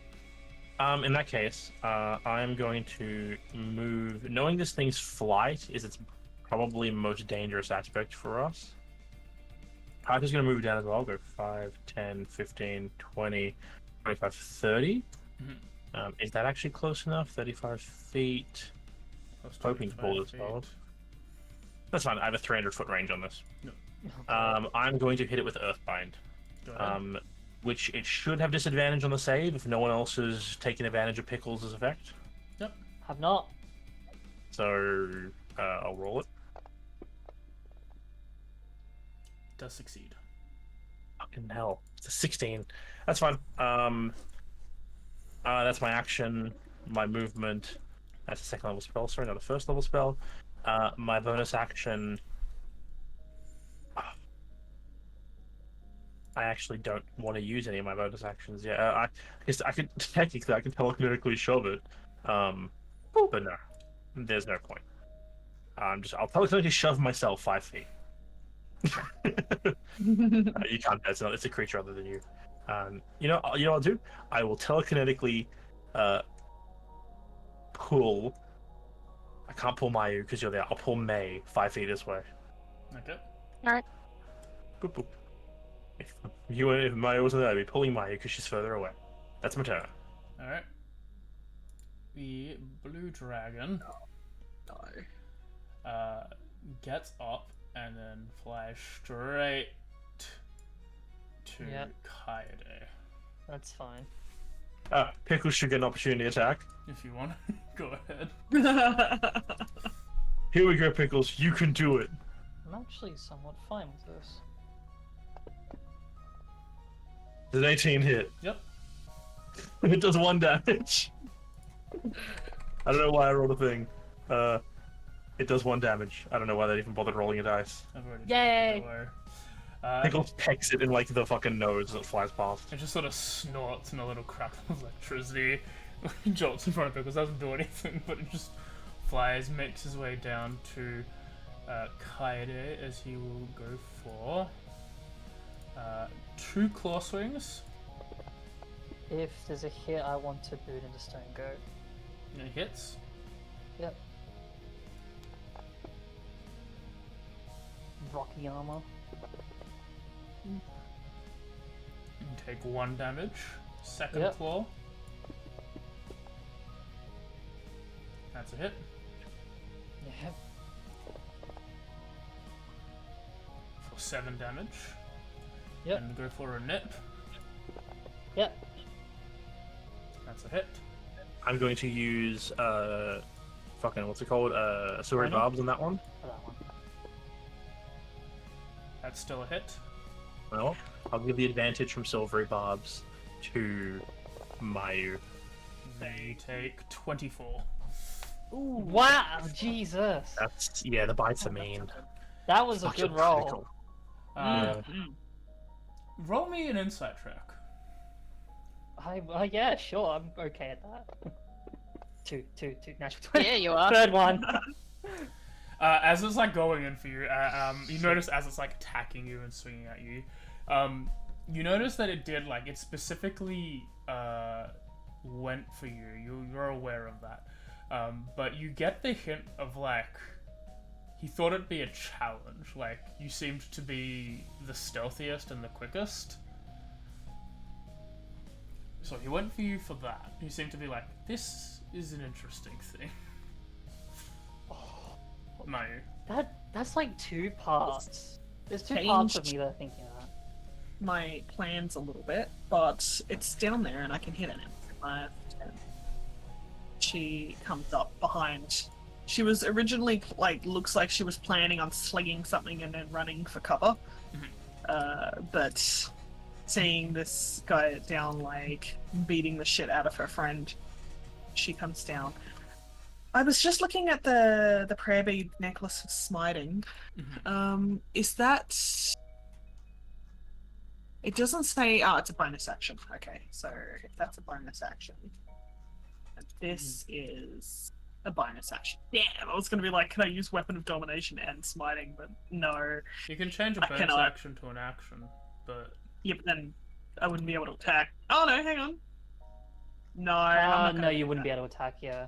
In that case, I'm going to move. Knowing this thing's flight is its probably most dangerous aspect for us. I'm just going to move down as well. I'll go 5, 10, 15, 20, 25, 30. Is that actually close enough? 35 feet. Hoping to pull this off. That's fine. I have a 300-foot range on this. No. I'm going to hit it with Earthbind. Which it should have disadvantage on the save if no one else has taken advantage of Pickles' effect. Yep. Have not. So, I'll roll it. Does succeed. Fucking hell. It's a 16. That's fine. That's my action, my movement. That's a second level spell, sorry, not a first level spell. My bonus action... I actually don't want to use any of my bonus actions. Yeah, I guess I could technically telekinetically shove it, but no, there's no point. I'll telekinetically shove myself 5 feet. You can't. It's a creature other than you. You know what I'll do? I will telekinetically pull. I can't pull Mayu because you're there. I'll pull May 5 feet this way. Okay. All right. Boop boop. If Mayu wasn't there, I'd be pulling Mayu because she's further away. That's my turn. Alright. The blue dragon gets up and then flies straight to Kaede. That's fine. Pickles should get an opportunity attack. If you want, go ahead. Here we go, Pickles. You can do it. I'm actually somewhat fine with this. Does an 18 hit? Yep. It does 1 damage. I don't know why I rolled a thing. It does 1 damage. I don't know why they even bothered rolling a dice. I've already Yay! don't worry. Pickles pecks it in like the fucking nose that flies past. It just sort of snorts in a little crackle of electricity. He jolts in front of Pickles, doesn't do anything, but it just flies, makes his way down to Kaede as he will go for 2 claw swings. If there's a hit, I want to boot into Stone Goat. And it hits. Yep. Rocky armor. You take 1 damage. Second Yep. claw. That's a hit. Yeah. For 7 damage. Yep. And go for a nip. Yep. That's a hit. I'm going to use fucking what's it called? Silvery Rhino? Barbs on that one. For that one. That's still a hit. Well, I'll give the advantage from Silvery Barbs to Mayu. They take 24. Ooh, wow, Jesus. That's the bites are mean. That was a Fucking good roll. critical. Uh, Yeah. Roll me an insight check. Yeah, sure, I'm okay at that. Two, natural 20. Yeah, you are. Third one. As it's like going in for you, you notice as it's like attacking you and swinging at you, you notice that it did like it specifically went for you. You're aware of that, but you get the hint of like he thought it'd be a challenge. Like you seemed to be the stealthiest and the quickest, so he went for you for that. You seemed to be like, this is an interesting thing. Mayu. That's like 2 parts. There's 2 parts of Changed. me that are thinking of that. My plans a little bit, but it's down there and I can hit it. 5, 10. She comes up behind. She was originally like looks like she was planning on slinging something and then running for cover, but seeing this guy down like beating the shit out of her friend, she comes down. I was just looking at the prayer bead necklace of smiting. Is that? It doesn't say. Oh, it's a bonus action. Okay, so if that's a bonus action, and this is a bonus action. Damn, I was gonna be like, can I use Weapon of Domination and smiting? But no. You can change a I bonus cannot. action to an action, but Yeah, but then I wouldn't be able to attack. Oh no, hang on. No, I'm not gonna No, do you wouldn't that. be able to attack, yeah.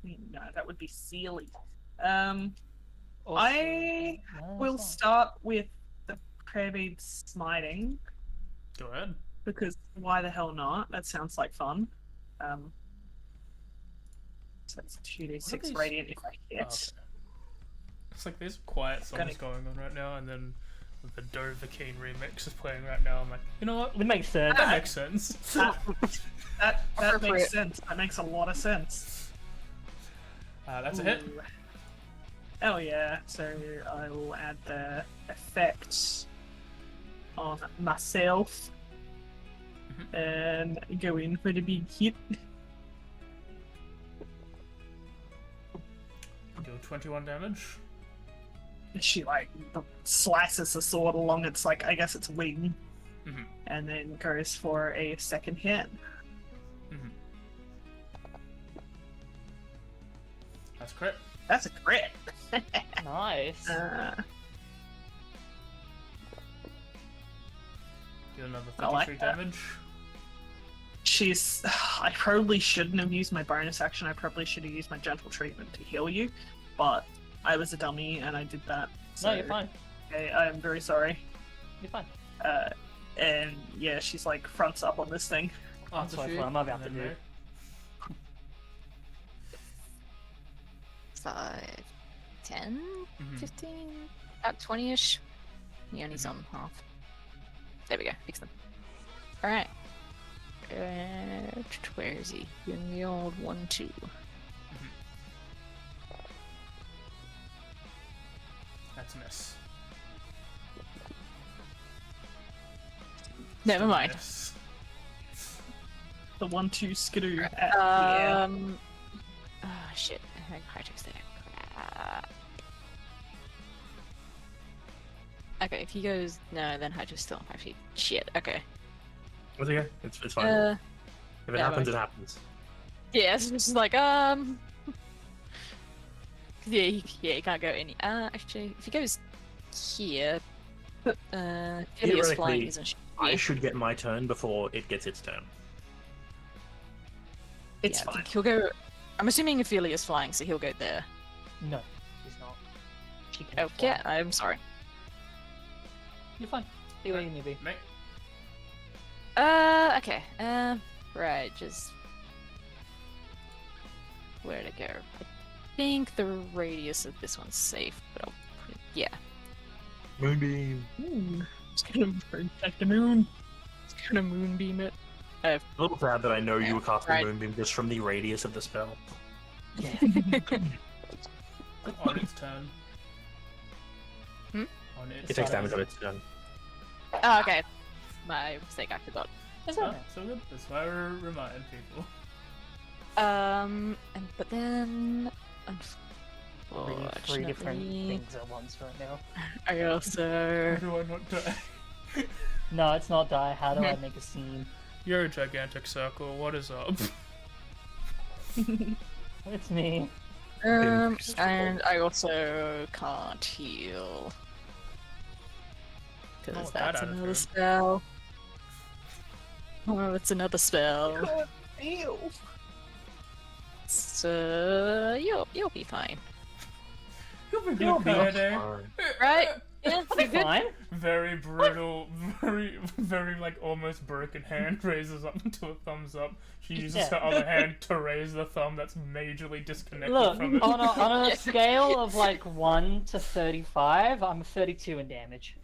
No, that would be silly. Also, I no, will it's not. start with the prayer bead smiting. go ahead. Because why the hell not? That sounds like fun. So it's 2d6 these- radiant if I hit. Oh, okay. It's like there's quiet songs Gonna- going on right now, and then the Dovahkiin remix is playing right now. I'm like, you know what? It makes sense. That makes sense. That makes Appropriate. sense. That makes a lot of sense. That's a hit. Ooh. Oh yeah, so I will add the effects on myself and go in for the big hit. Deal 21 damage. She like slices the sword along its like I guess its wing, Mhm. and then goes for a second hit. Mhm. That's crit. That's a crit. Nice. Deal another I like 33 that. damage. She's. I probably shouldn't have used my bonus action. I probably should have used my gentle treatment to heal you, but I was a dummy and I did that. So, No, you're fine. Okay, I am very sorry. You're fine. And yeah, she's like fronts up on this thing. That's After what shoot, I'm about and to then do. 5, 10, Mhm. 15, about 20-ish. He only's on half. There we go, fix them. Alright. Where is he? In the old 1-2. That's a miss. Never mind. Miss. The 1-2 skidoo. Right. Yeah. Oh shit. High text there. Okay, if he goes no, then Hydra's still on 5 feet. Shit. Okay. It's okay. It's fine. Uh, If it yeah, happens, but- it happens. yeah. It's just like Yeah, he can't go any. Actually, if he goes here, Phileas Theoretically, flying isn't. I should get my turn before it gets its turn. It's I fine. think he'll go. I'm assuming Phileas flying, so he'll go there. No, he's not. She can Okay, fly. I'm sorry. You're fine. Be where you need to be. Mate, Okay. Right, just where to go? I think the radius of this one's safe, but I'll put it. Yeah. Moonbeam. It's gonna burn back the moon. It's gonna moonbeam it. A little sad that I know you were casting Right. Moonbeam just from the radius of the spell. Yeah. on its turn. Hmm? On its It takes turn. damage on its turn. Oh, okay. My mistake. I forgot. It's Oh, okay. so good. That's why we remind people. But then, Reading three different unfortunately, things at once right now. I How also. do I not die? No, it's not die. How do I make a scene? You're a gigantic circle. What is up? It's me. And I also can't heal. Oh, Because that that's out of another turn. spell. Oh, it's another spell. Ew. So you'll be fine, You'll be You'll good, be Kaede. Fine. right? Yeah, I'll be you're good. fine. Very brutal, very like almost broken hand raises up into a thumbs up. She uses Yeah. her other hand to raise the thumb that's majorly disconnected Look, from it. on a Yeah. scale of like 1 to 35, I'm 32 in damage.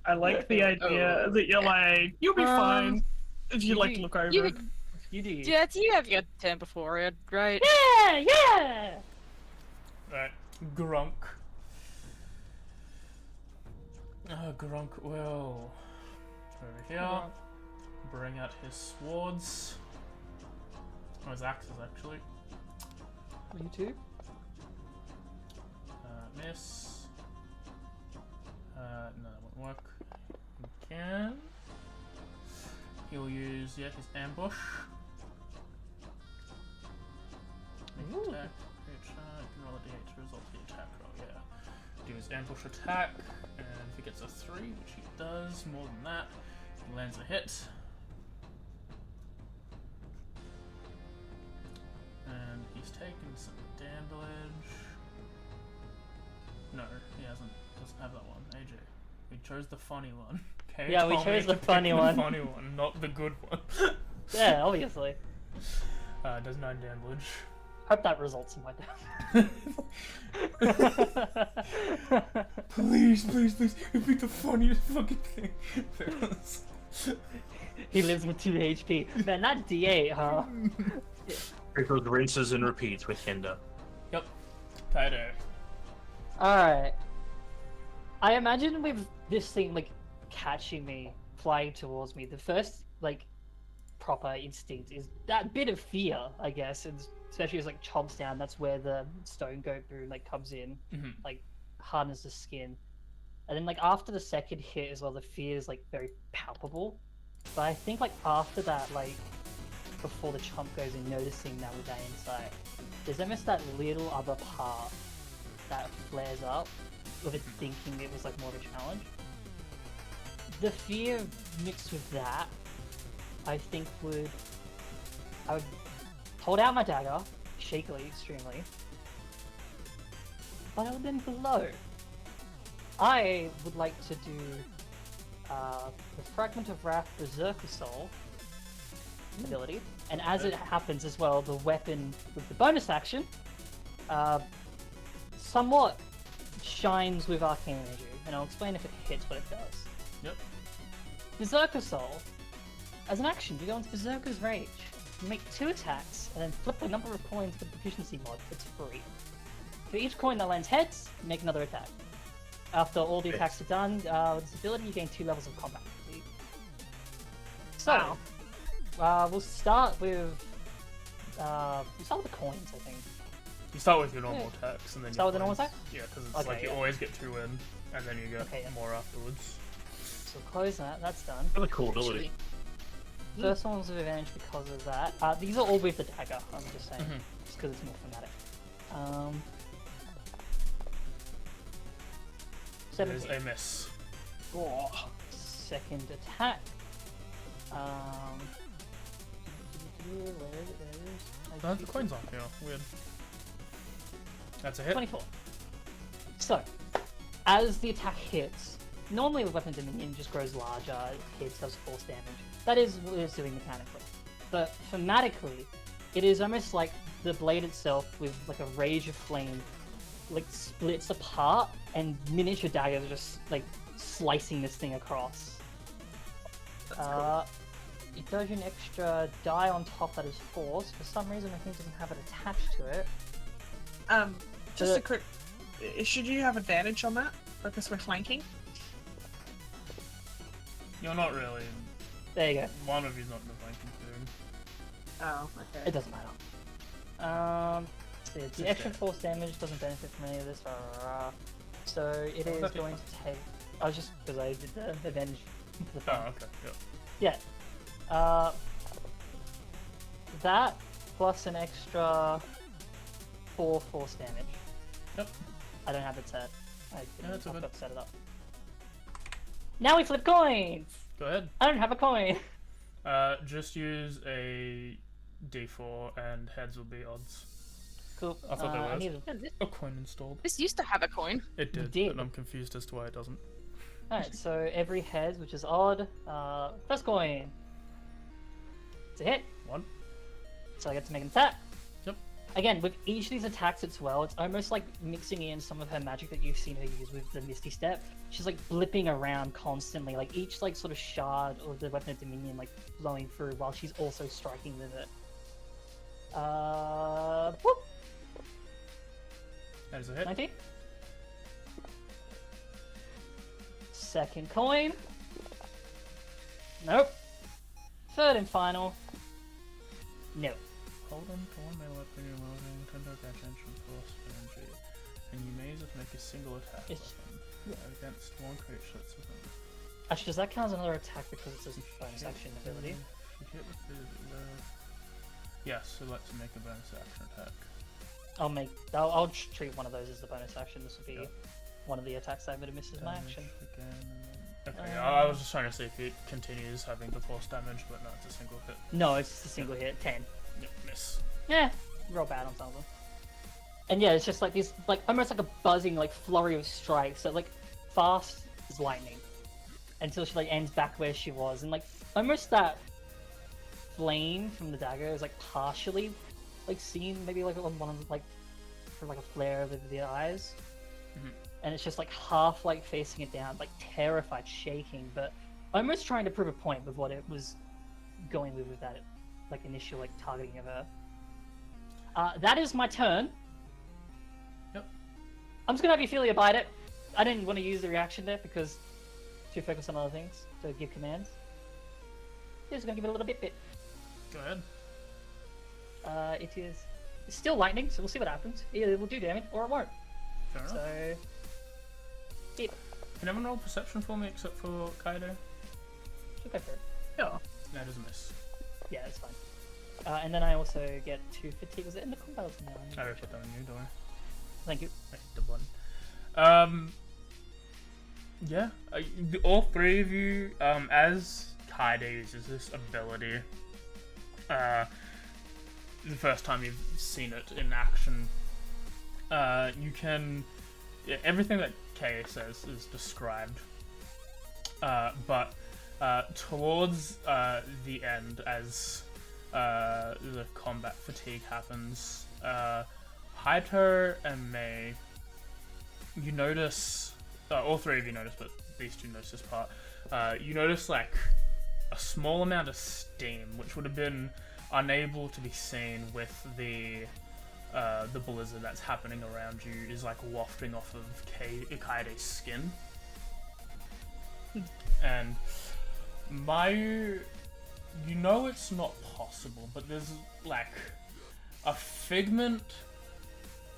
I like the idea Oh. that you're like, you'll be fine if you like to look over. You, You do. yeah, you have your turn before it, right? Yeah, yeah. Right, Grunk. Grunk will over here bring out his swords. Oh, his axes actually. You too? Miss. No, that won't work. He can. He'll use his ambush. Make Ooh. attack. You can roll a d8 to result the attack roll. Yeah. Do his ambush attack, and if he gets a 3, which he does, more than that, he lands a hit. And he's taken some damage. No, he hasn't. Doesn't have that one. AJ, we chose the funny one. Okay. Yeah, we told me chose the to pick funny one. The funny one, not the good one. Yeah, obviously. Does 9 damage. Hope that results in my death. Please, please, please. It'd be the funniest fucking thing. He lives with 2 HP. Man, that D8, huh? It goes rinses and repeats with Hinder. Yep. Kaede. Alright. I imagine with this thing, like, catching me, flying towards me, the first, like, proper instinct is that bit of fear, I guess, and especially as, like, chomps down, that's where the stone goat boon, like, comes in, Mhm. like, hardens the skin. And then, like, after the second hit as well, the fear is, like, very palpable. But I think, like, after that, like, before the chomp goes in, noticing that with that insight, there's almost that little other part that flares up with it thinking it was like more of a challenge. The fear mixed with that, I think I would hold out my dagger, shakily, extremely, but I would then glow. I would like to do the Fragment of Wrath Berserker Soul ability, and as it happens as well, the weapon with the bonus action somewhat shines with arcane energy, and I'll explain if it hits what it does. Yep. Berserker Soul. As an action, you go into Berserker's Rage. You make 2 attacks, and then flip the number of coins with the proficiency mod. It's free. For each coin that lands heads, you make another attack. After all the attacks are done, with this ability, you gain 2 levels of combat fatigue. So, we'll start with the coins, I think. You start with your normal attacks, and then Start your with the normal coins. attack? Yeah, because it's Okay, like you yeah. always get 2 in, and then you get Okay, yeah. more afterwards. So close that. That's done. Really cool ability. First one was with advantage because of that. These are all with the dagger. I'm just saying, just because it's more thematic. There's 17. a miss. Oh. Second attack. Where is it? Oh, the coins on. Yeah, weird. That's a hit. 24. So, as the attack hits, normally the weapon dominion just grows larger, it hits, does force damage. That is what it's doing mechanically. But thematically, it is almost like the blade itself with like a rage of flame like splits apart and miniature daggers are just like slicing this thing across. That's cool. It does you an extra die on top that is force. For some reason, I think it doesn't have it attached to it. Just a quick. Should you have advantage on that because we're flanking? You're not really. There you go. One of you's not in the flanking zone. Oh, okay. It doesn't matter. So the Just extra dead. force damage doesn't benefit from any of this. So it is that'd be going to take. I was just because I did the advantage for the fun. Oh, okay. Yep. Yeah. That plus an extra 4 force damage. Yep. I don't have it set. I that's all forgot good. to set it up. Now we flip coins! Go ahead. I don't have a coin! Just use a D4 and heads will be odds. Cool. I thought there I was. need A coin installed. This used to have a coin. It did, did. but I'm confused as to why it doesn't. Alright, so every head, which is odd. First coin. It's a hit. 1. So I get to make an attack. Yep. Again, with each of these attacks as well, it's almost like mixing in some of her magic that you've seen her use with the Misty Step. She's like blipping around constantly, like each like sort of shard of the Weapon of Dominion like flowing through while she's also striking with it. Whoop! That is a hit. 19. Second coin. Nope. Third and final. No. Hold on to one melee weapon you're wielding, turn to attention, force, energy, and you may just make a single attack It's- weapon against one creature that's within. Actually, does that count as another attack because it's a bonus action ability? If you hit with yes, so let's make a bonus action attack. I'll treat one of those as the bonus action. This will be Yep. one of the attacks I'm going to miss as my Damage action. again, and then... Okay, I was just trying to see if it continues having the force damage, but no, it's a single hit. No, it's just a single hit. 10. Yep, miss. Yeah, roll bad on some of them. And yeah, it's just like this, like almost like a buzzing, like flurry of strikes. So like fast as lightning, until she like ends back where she was, and like almost that flame from the dagger is like partially like seen, maybe like on one of like for like a flare of the eyes, and it's just like half like facing it down, like terrified, shaking, but almost trying to prove a point with what it was going with that like initial like targeting of her. That is my turn. Yep. I'm just gonna have Ophelia bite it. I didn't want to use the reaction there because to focus on other things, to give commands. Just gonna give it a little bit. Go ahead. It's still lightning, so we'll see what happens. Either it will do damage or it won't. Fair enough. So, it Can everyone roll perception for me except for Kaido? should go for it. Yeah. That is a miss. Yeah, that's fine. And then I also get 2 fatigue. Was it in the combat? No, I already put that on you, don't I? Thank you. I hit the button. Yeah, all 3 of you, as Kaido uses this ability, the first time you've seen it in action, you can, everything that Kay says is described, but towards the end, as the combat fatigue happens, Haito and Mei, you notice, all 3 of you notice, but these 2 notice this part, you notice like a small amount of steam, which would have been unable to be seen with the blizzard that's happening around you, is like wafting off of Kaide's skin. And Mayu, you know it's not possible, but there's like a figment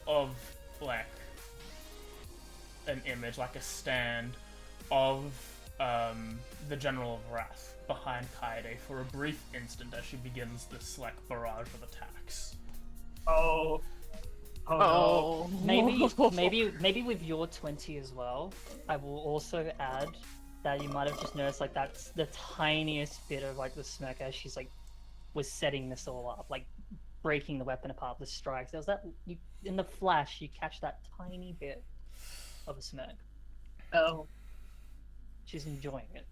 of like an image, like a stand of the General of Wrath behind Kaede for a brief instant as she begins this like barrage of attacks. Oh. Oh, no. Maybe with your 20 as well, I will also add that you might have just noticed like that's the tiniest bit of like the smoke as she's like was setting this all up, like breaking the weapon apart, the strikes. There was that you in the flash you catch that tiny bit of a smoke. Oh. She's enjoying it.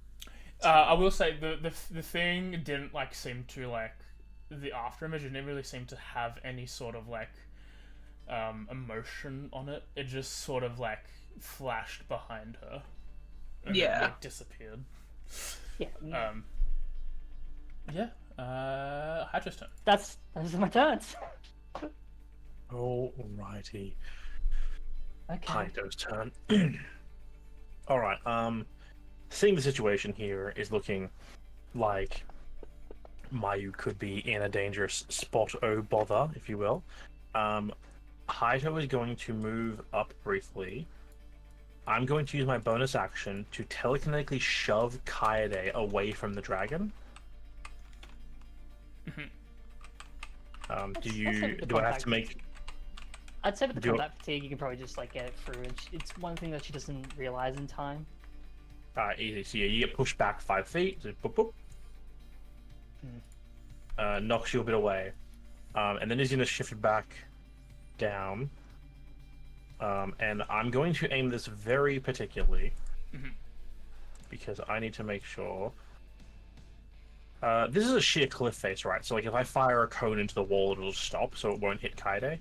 I will say the thing didn't like seem to like the after image. It didn't really seem to have any sort of like emotion on it. It just sort of like flashed behind her. And then, Yeah. like, disappeared. Yeah. Yeah. Hydra's turn. Those are my turns. Alrighty. Okay. Haido's turn. Alright, seeing the situation here is looking like Mayu could be in a dangerous spot, oh bother, if you will. Haito is going to move up briefly. I'm going to use my bonus action to telekinetically shove Kaede away from the dragon. Do I have to make... I'd say with the combat fatigue, you can probably just like get it through. It's one thing that she doesn't realize in time. Easy. So yeah, you get pushed back 5 feet. So boop, boop. Knocks you a bit away. And then he's going to shift it back down. And I'm going to aim this very particularly. Because I need to make sure... this is a sheer cliff face, right? So like if I fire a cone into the wall, it'll stop, so it won't hit Kaede.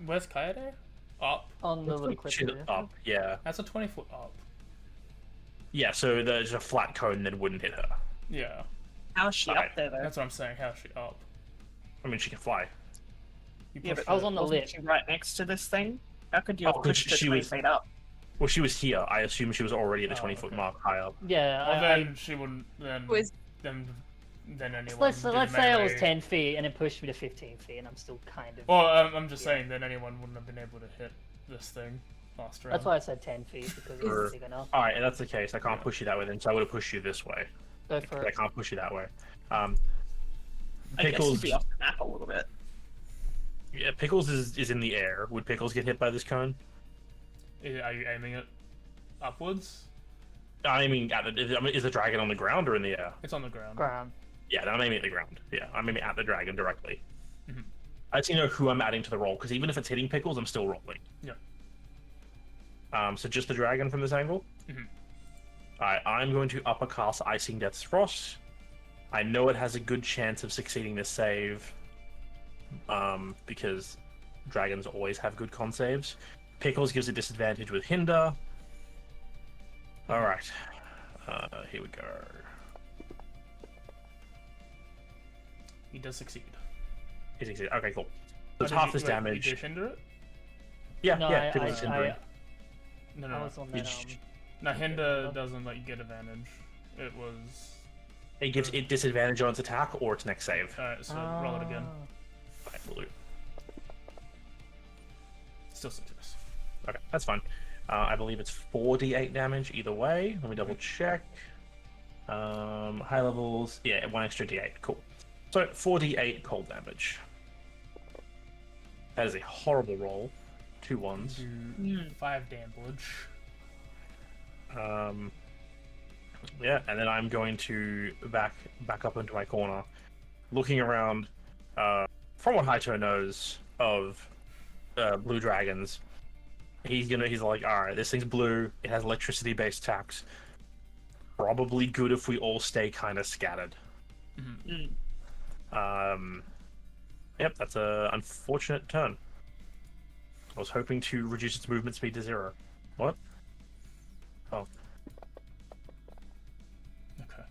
Where's Kaede? Up. On the little cliff She's area. up, yeah. That's a 20-foot up. Yeah, so there's a flat cone that wouldn't hit her. Yeah. How's she Alright. up there, though? That's what I'm saying. How's she up? I mean, she can fly. You Yeah, push but I was on the wasn't lip. she right next to this thing? How could you Oh, have pushed her she 20 was- feet up? Well, she was here. I assume she was already at the Oh, 20-foot okay. mark high up. Yeah. Well, then she wouldn't. Then Was- then anyone. Let's did say I was melee- 10 feet and it pushed me to 15 feet, and I'm still kind of. Well, I'm just Yeah. saying. Then anyone wouldn't have been able to hit this thing last round. That's why I said 10 feet because Sure. it's big enough. Alright, if that's the case, I can't Yeah. push you that way then, so I would have pushed you this way. Go for I it. can't push you that way. I guess Pickles, you'd be off the map a little bit. yeah, Pickles is in the air. Would Pickles get hit by this cone? Are you aiming it upwards? I mean, is the dragon on the ground or in the air? It's on the ground. Ground. Yeah, then I'm aiming at the ground. Yeah, I'm aiming at the dragon directly. Mhm. I just need to know who I'm adding to the roll, because even if it's hitting Pickles, I'm still rolling. Yeah. So just the dragon from this angle? Mhm. Alright, I'm going to uppercast Icing Death's Frost. I know it has a good chance of succeeding this save, because dragons always have good con saves. Pickles gives a disadvantage with Hinder. Alright. Here we go. He does succeed. He succeeded. Okay, cool. So Oh, it's did half you- his wait, damage. You did hinder it? Yeah, No, yeah, Pickles is I hindering. No, I no, was no. on You that. just- No, hinder doesn't let you get advantage. It was. It gives it disadvantage on its attack or its next save. Alright, so roll it again. Fine, blue. Still success. Okay, that's fine. I believe it's 4d8 damage either way. Let me double check. High levels, yeah, 1 extra d8. Cool. So 4d8 cold damage. That is a horrible roll. 2 ones. Do 5 damage. Yeah, and then I'm going to back up into my corner, looking around. From what Haito knows of blue dragons, he's like, all right, this thing's blue. It has electricity-based attacks. Probably good if we all stay kind of scattered. Yep, that's a unfortunate turn. I was hoping to reduce its movement speed to 0. What? Oh. Okay.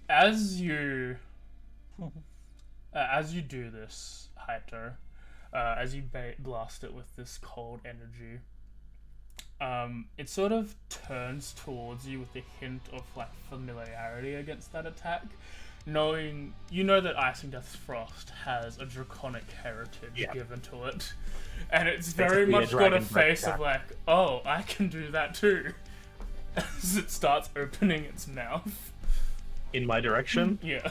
As you do this, Haito, as you blast it with this cold energy, it sort of turns towards you with a hint of like familiarity against that attack. knowing you know that Icing Death's Frost has a draconic heritage Yeah. given to it, and it's Basically very a much got a dragon face breath of like, oh, I can do that too, as it starts opening its mouth. In my direction? Yeah.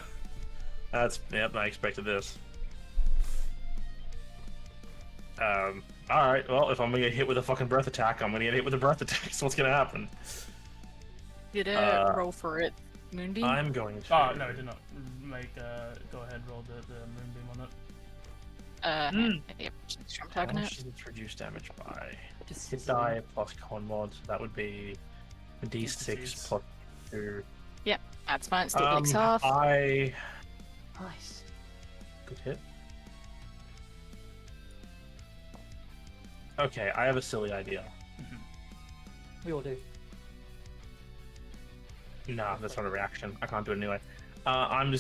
Yep, I expected this. Alright, well, if I'm gonna get hit with a fucking breath attack, I'm gonna get hit with a breath attack, so what's gonna happen? Did roll for it, Moonbeam? I'm going to... Oh, no, I did not make, go ahead, roll the moonbeam on it. Yep, I'm How tagging much it. does it reduce damage by? Just Hit die plus con mod, so that would be a Disease. d6 plus 2. That's fine, it still takes half. I... Nice. Good hit. Okay, I have a silly idea. We all do. Nah, that's not a reaction. I can't do it anyway. I'm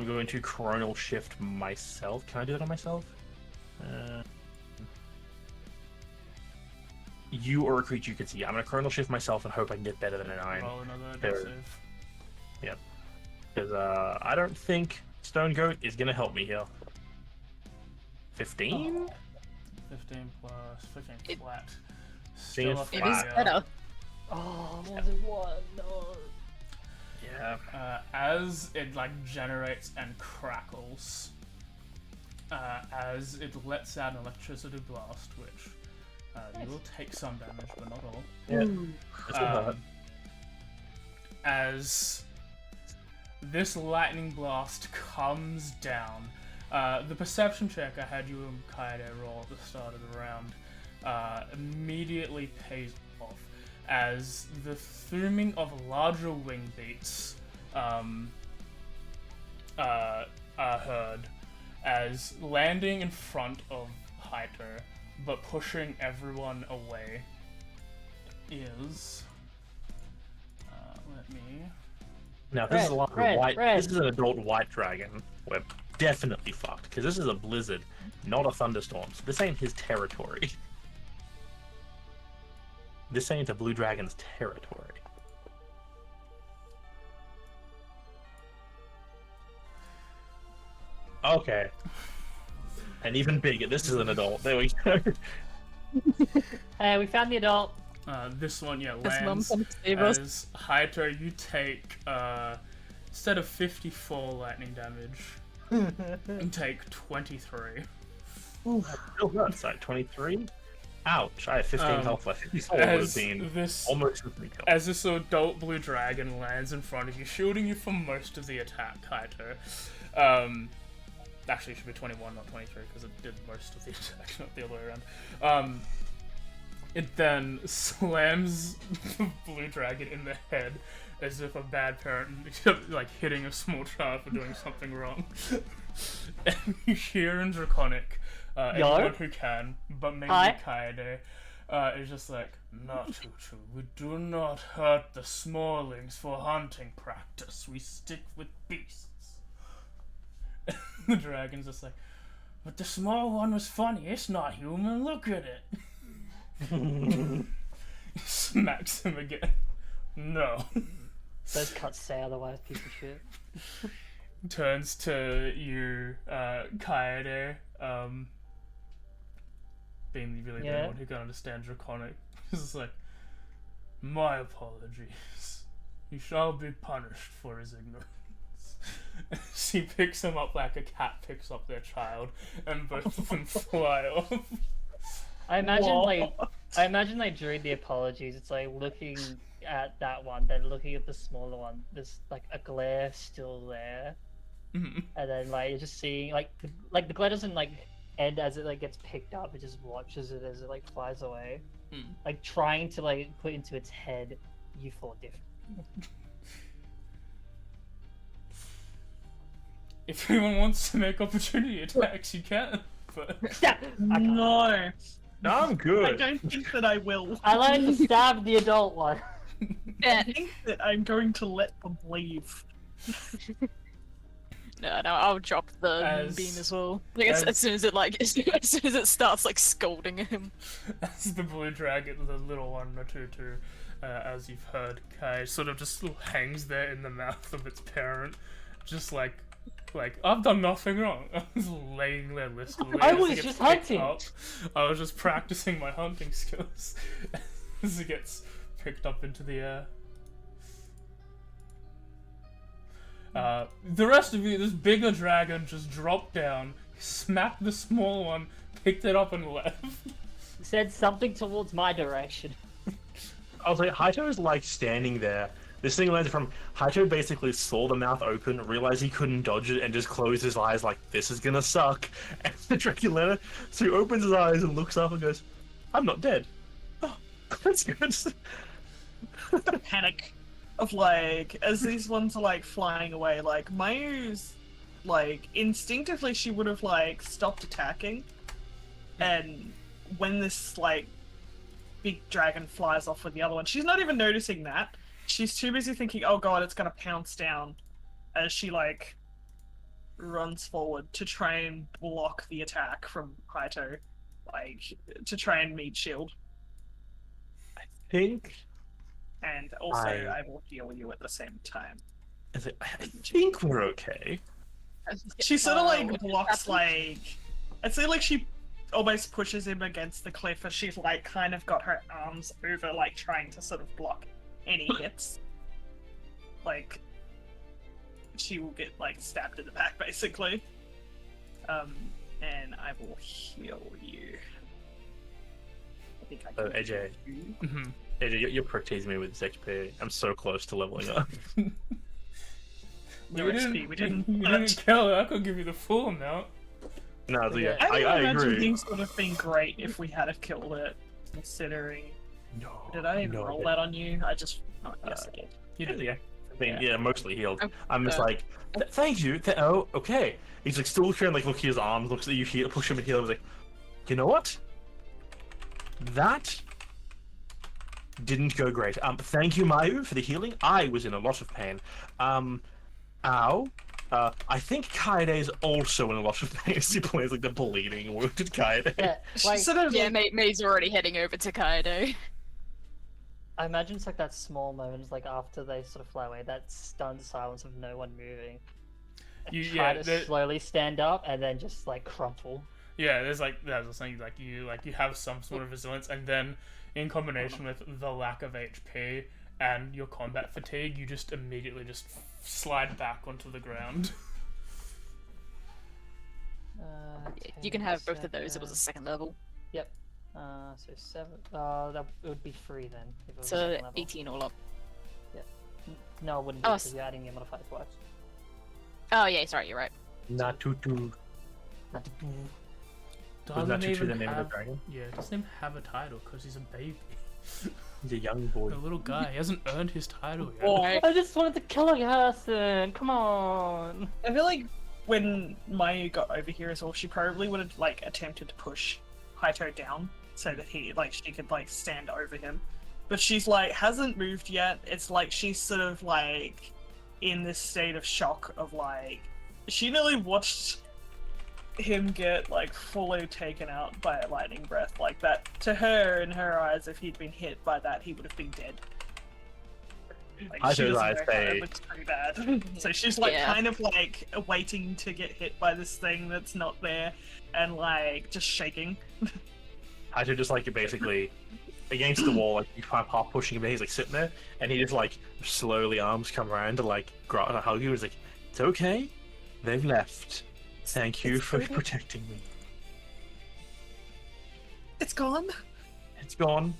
going to coronal shift myself. Can I do that on myself? You or a creature you can see. I'm going to coronal shift myself and hope I can get better than a 9. Roll another There. dex save. Because I don't think Stone Goat is going to help me here. 15? 15 plus 15 It- flat. Seeing Still a it It is failure. better. Oh, was it one? No. Yeah. As it like generates and crackles, as it lets out an electricity blast, which you will take some damage, but not all. Yeah. This will hurt. As this lightning blast comes down, the perception check I had you and Kaede roll at the start of the round immediately pays off, as the thuming of larger wing beats are heard, as landing in front of Hyter, but pushing everyone away is... let me... Now, if this is a large white. red. This is an adult white dragon. We're definitely fucked because this is a blizzard, not a thunderstorm. So this ain't his territory. This ain't a blue dragon's territory. Okay. And even bigger. This is an adult. There we go. Hey, we found the adult. This one, yeah, His mum lands comes to save us. as Hyter. You take, instead of 54 lightning damage, you take 23. Still hurts. Like 23. Ouch! I have 15 health left. 54 would have As been this, almost as many kills. as this adult blue dragon lands in front of you, shielding you from most of the attack, Hyter. Actually, it should be 21, not 23, because it did most of the attack, not the other way around. It then slams the blue dragon in the head as if a bad parent, like, hitting a small child for doing something wrong. And you hear in Draconic, anyone who can, but mainly Hi. Kaede, is just like, not Tutu, we do not hurt the smallings for hunting practice, we stick with beasts. The dragon's just like, but the small one was funny, it's not human, look at it. He smacks him again. No. Those cuts say otherwise, piece of shit. Turns to you, Kaede, being really the Yeah? only one who can understand Draconic. He's just like, my apologies. He shall be punished for his ignorance. She picks him up like a cat picks up their child, and both of them fly off. I imagine like during the apologies, it's like looking at that one, then looking at the smaller one. There's like a glare still there, Mhm. and then like you're just seeing like the glare doesn't like end as it like gets picked up. It just watches it as it like flies away, like trying to like put into its head, you thought different. If anyone wants to make opportunity attacks, you can. But I can't. No, No, I'm I good. don't think that I will. I like to stab the adult one. I think that I'm going to let them leave. No, I'll drop the As- beam as well. Like as soon as it starts like scolding him. as the blue dragon, the little one, the tutu, as you've heard, Kai sort of just hangs there in the mouth of its parent, just like I've done nothing wrong. I was laying there listening. I was just hunting. I was just practicing my hunting skills as it gets picked up into the air. The rest of you, this bigger dragon just dropped down, smacked the small one, picked it up, and left. Said something towards my direction. I was like, Haito is like standing there. This thing landed from Haito basically saw the mouth open, realized he couldn't dodge it, and just closed his eyes like, this is gonna suck. And the dragon landed. So he opens his eyes and looks up and goes, I'm not dead. Oh, that's good. The panic of like, as these ones are like flying away, like Mayu's like instinctively she would have like stopped attacking, and when this like big dragon flies off with the other one, she's not even noticing that. She's too busy thinking, oh god, it's gonna pounce down, as she like runs forward to try and block the attack from Haito, like to try and meet shield. I think And also I will heal you at the same time. I think we're okay. She sort of like blocks like, I'd say like she almost pushes him against the cliff as she's like kind of got her arms over like trying to sort of block any hits. Like she will get like stabbed in the back basically. And I will heal you. I think I can AJ. heal you. Mm-hmm. AJ, you're prick teasing me with this XP. I'm so close to leveling up. No XP, we didn't. You didn't kill it. I could give you the full amount. No, yeah, I don't I imagine agree. things would have been great if we had have killed it, considering. No. Did I even no, roll didn't. that on you? I just. Oh, yes, I did. You did. Yeah. I mean, yeah, mostly healed. Oh, I'm just like, thank you. Oh, okay. He's like still trying to like look at his arms, looks at you, push him and heal him. He's like, you know what? That didn't go great. Thank you, Mayu, for the healing. I was in a lot of pain. Ow. I think Kaede is also in a lot of pain. He plays like the bleeding, wounded Kaede. Yeah, like, Sort of Yeah, like, May's already heading over to Kaido. I imagine it's like that small moment, like after they sort of fly away, that stunned silence of no one moving. Try to slowly stand up and then just like crumple. Yeah, there's like that's something like you have some sort of resilience, and then in combination with the lack of HP and your combat fatigue, you just immediately just slide back onto the ground. You can have both of those. It was a second level. Yep. So 7. That would be 3 then. If it was So second level. 18 all up. No, it wouldn't be Oh, because you're adding your modifier twice. Oh yeah, sorry, you're right. Not too. Doesn't not too even the name have, of the dragon? Yeah, doesn't even have a title because he's a baby. He's a young boy. A little guy. He hasn't earned his title yet. Boy. I just wanted to kill a person. Come on. I feel like when Mayu got over here as well, she probably would have like attempted to push Haito down so that she could like stand over him. But she's like hasn't moved yet. It's like she's sort of like in this state of shock of like she nearly watched him get like fully taken out by a lightning breath like that. To her, in her eyes, if he'd been hit by that, he would have been dead. Like, I she do doesn't eyes know how say- it looks pretty bad. So she's like Yeah. kind of like waiting to get hit by this thing that's not there, and like just shaking. Haito just like basically against the wall, like you try half pushing him, and he's like sitting there, and he just like slowly arms come around to like hug you. He's like, "It's okay, they've left. Thank you It's for okay. protecting me. It's gone. It's gone.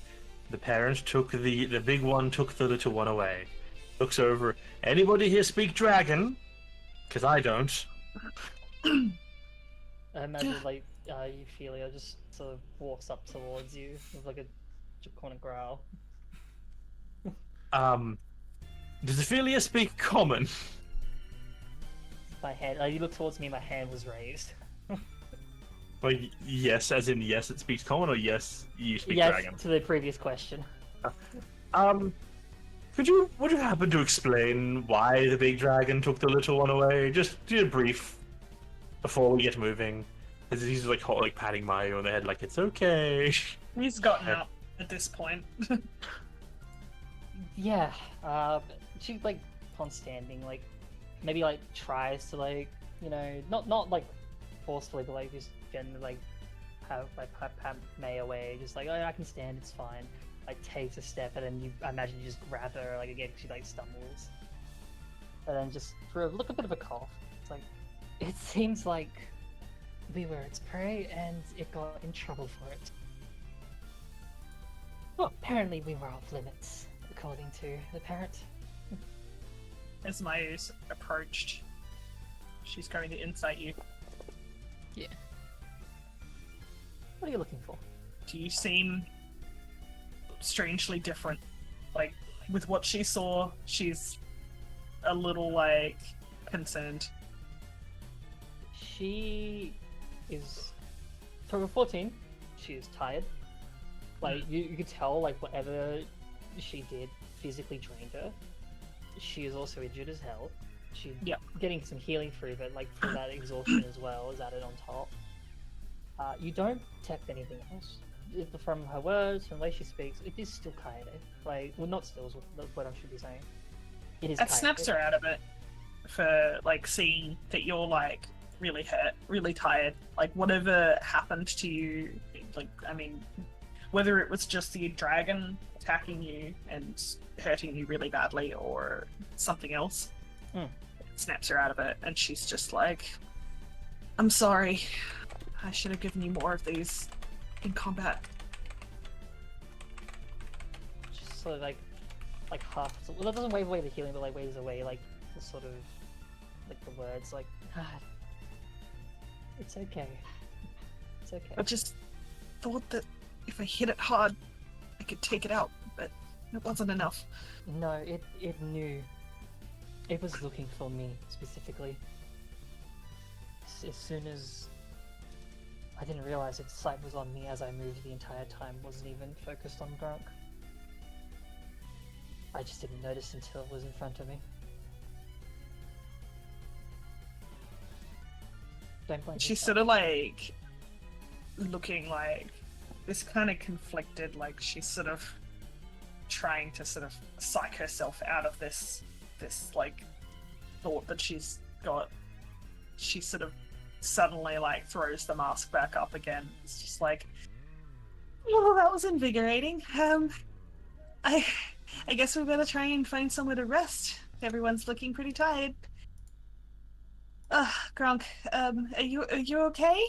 The parents took the big one took the little one away." Looks over. Anybody here speak dragon? Because I don't. I imagine like Euphelia just sort of walks up towards you with like a draconic growl. Does Ophelia speak common? My hand, you look towards me, my hand was raised. Like yes, as in yes, it speaks common, or yes, you speak Yes, dragon. to the previous question. Would you happen to explain why the big dragon took the little one away? Just do a brief before we get moving. As he's like patting Mayu on the head, like it's okay. He's gotten up at this point. Yeah. She like upon standing, like maybe like tries to like not like forcefully, but like just gently like have like pat May away, just like, oh, I can stand, it's fine. Like takes a step, and then I imagine you just grab her like again. She like stumbles, and then just for a bit of a cough. It's like, it seems like we were its prey, and it got in trouble for it. Well, apparently we were off limits, according to the parent. As Maya's approached, she's going to insight you. What are you looking for? Do you seem strangely different? Like, with what she saw, she's a little, like, concerned. She is, for 14, she is tired. Like, you could tell, like, whatever she did physically drained her. She is also injured as hell. She's getting some healing through, but, like, for that exhaustion as well is added on top. You don't detect anything else. From her words, from the way she speaks, it is still Kaede. Like, well, not still is what I should be saying. It is That Kaede. snaps her out of it for, like, seeing that you're, like, really hurt, really tired. Like, whatever happened to you, like, I mean, whether it was just the dragon attacking you and hurting you really badly or something else, it snaps her out of it, and she's just like, I'm sorry. I should have given you more of these in combat. Just sort of like half. Well, that doesn't wave away the healing, but like waves away like the sort of like the words like, it's okay. It's okay. I just thought that if I hit it hard, I could take it out, but it wasn't enough. No, it knew. It was looking for me specifically. As soon as I didn't realize its sight was on me as I moved the entire time, wasn't even focused on Grunk. I just didn't notice until it was in front of me. Don't blame She's yourself. sort of like looking like this kind of conflicted, like she's sort of trying to sort of psych herself out of this like thought that she's got. She sort of suddenly like throws the mask back up again. It's just like, oh, that was invigorating. I guess we better try and find somewhere to rest. Everyone's looking pretty tired. Gronk, are you okay?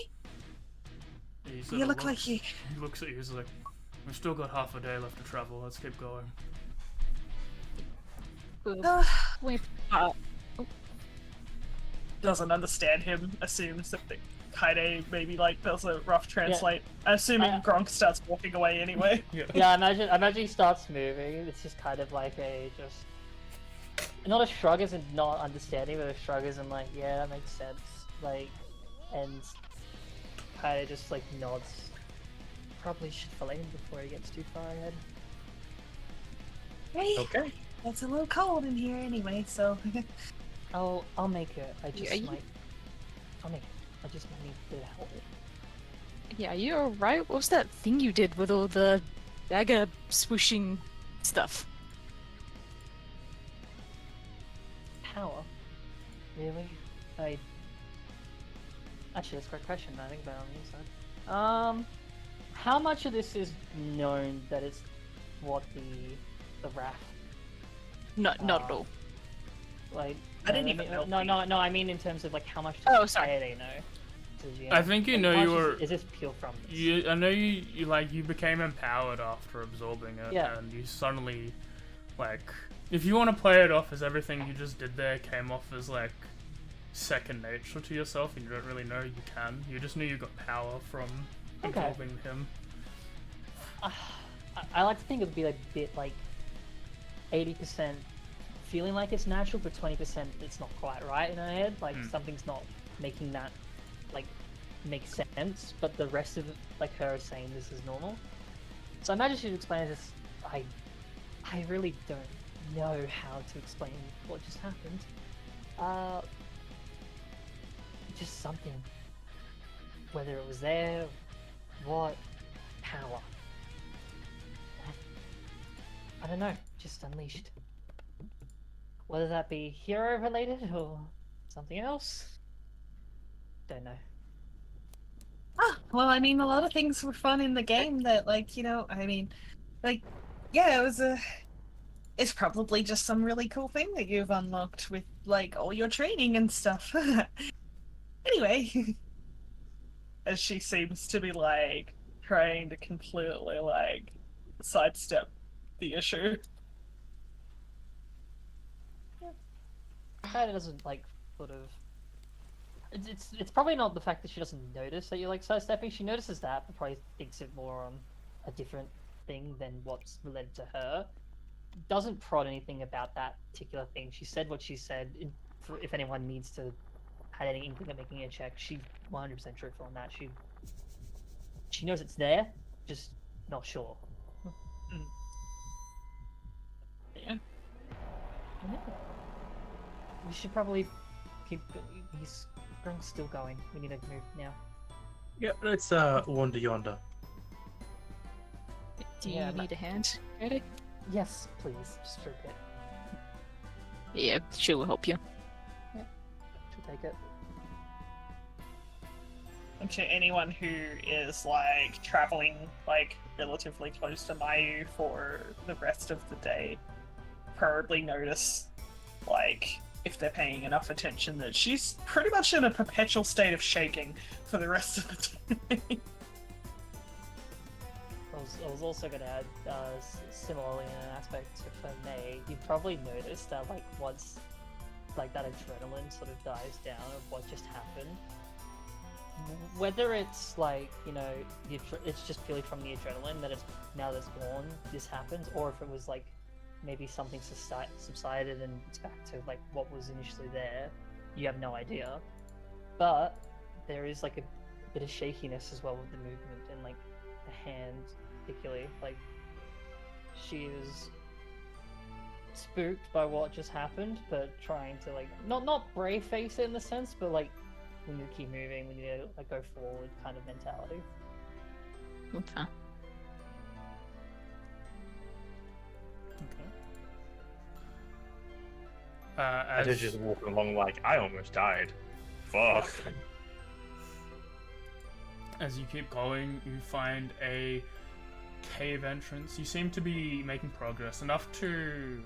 You look like you. He looks at you. He's like, "We've still got half a day left to travel. Let's keep going." Wait, Doesn't understand him. Assumes that Kaide maybe like does a rough translate. Assuming Gronk starts walking away anyway. Yeah, imagine he starts moving. It's just kind of like a not a shrug as in not understanding, but a shrug as in like, yeah, that makes sense. Like, and kind of just like nods. Probably should fillet him before he gets too far ahead. Hey, Okay. it's a little cold in here anyway, so. I'll make it. I just Are you- might. I'll make it. I just might need a bit of help. yeah, are you alright? What was that thing you did with all the dagger swooshing stuff? Power? Really? Actually, that's a great question. I think about it on the inside. How much of this is known that it's what the Wrath? Not at all. Like, I didn't even know. No. I mean in terms of like how much. Oh, sorry. They know. I think you know How you much were. Is this pure from this? I know you became empowered after absorbing it, Yeah. and you suddenly, like, if you want to play it off as everything you just did there came off as like second nature to yourself, and you don't really know you can. You just knew you got power from Okay. absorbing him. I like to think it would be a bit like 80% feeling like it's natural, but 20% it's not quite right in her head. Like something's not making that like make sense. But the rest of it, like her is saying this is normal. So I imagine she'd explain this. I really don't know how to explain what just happened. Just something. Whether it was there, what, power. I don't know, just unleashed. Whether that be hero related or something else, don't know. Ah, well, I mean, a lot of things were fun in the game that, like, I mean, like, yeah, it's probably just some really cool thing that you've unlocked with, like, all your training and stuff. Anyway, as she seems to be, like, trying to completely, like, sidestep the issue. Kinda doesn't like sort of. It's probably not the fact that she doesn't notice that you're like sidestepping. She notices that, but probably thinks it more on a different thing than what's related to her. Doesn't prod anything about that particular thing. She said what she said. If anyone needs to had any inkling of making a check, she's 100% truthful on that. She knows it's there, just not sure. Yeah. We should probably keep. He's still going. We need to move now. Yeah, let's wander yonder. Do you Yeah, need a hand, Ready? Yes, please. Just for a bit. Yeah, she will help you. She'll take it. And to anyone who is, like, traveling, like, relatively close to Mayu for the rest of the day, probably notice, like, if they're paying enough attention, that she's pretty much in a perpetual state of shaking for the rest of the day. I was also going to add, similarly in an aspect, if I may, you've probably noticed that, like, once, like, that adrenaline sort of dies down of what just happened, whether it's, like, it's just purely from the adrenaline that it's, now that it's gone, this happens, or if it was, like, maybe something subsided and it's back to, like, what was initially there, you have no idea. But there is, like, a bit of shakiness as well with the movement and, like, the hand particularly. Like, she is spooked by what just happened, but trying to, like, not brave face it in the sense, but, like, we need to keep moving, we need to, like, go forward kind of mentality. Okay. I was just walking along like, I almost died. Fuck. As you keep going, you find a cave entrance. You seem to be making progress, enough to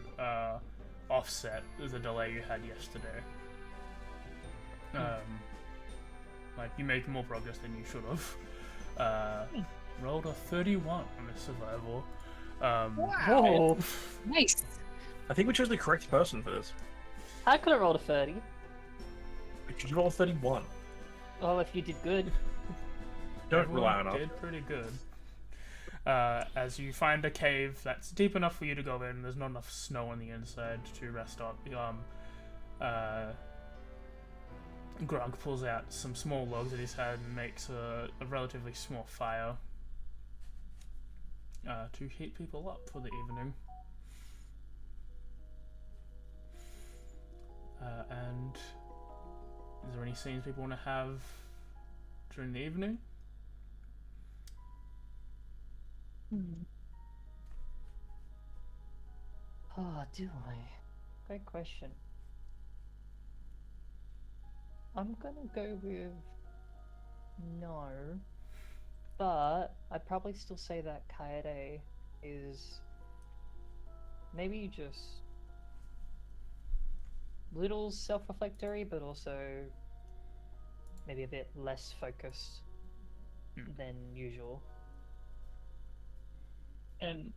offset the delay you had yesterday. Like, you make more progress than you should have. Rolled a 31 on the survival. Wow. Nice. I think we chose the correct person for this. I could have rolled a 30. We should roll 31. Well, if you did good. Don't Everyone rely on us. did pretty good. As you find a cave that's deep enough for you to go in, there's not enough snow on the inside to rest up. Grog pulls out some small logs in his hand and makes a relatively small fire to heat people up for the evening. And is there any scenes people want to have during the evening? Oh, do I? Great question. I'm gonna go with no, but I'd probably still say that Kaede is maybe just little self-reflectory, but also maybe a bit less focused than usual. And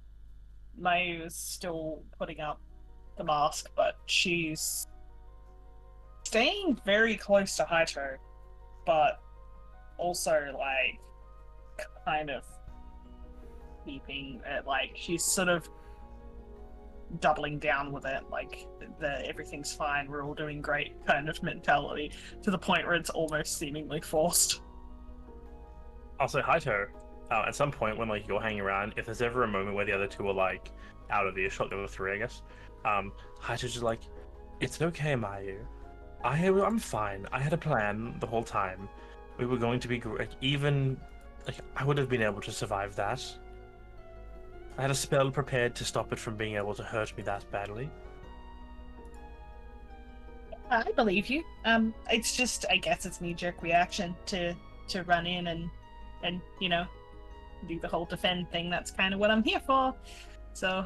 Mayu is still putting up the mask, but she's staying very close to Haito, but also, like, kind of keeping it, like, she's sort of doubling down with it, like, everything's fine, we're all doing great kind of mentality, to the point where it's almost seemingly forced. Also, Haito, at some point when, like, you're hanging around, if there's ever a moment where the other two are, like, out of earshot, the other three, I guess, Haito's just like, it's okay, Mayu. I'm fine. I had a plan the whole time. We were going to be great. Even, like, I would have been able to survive that. I had a spell prepared to stop it from being able to hurt me that badly. I believe you. It's just, I guess it's knee-jerk reaction to run in and do the whole defend thing. That's kind of what I'm here for. So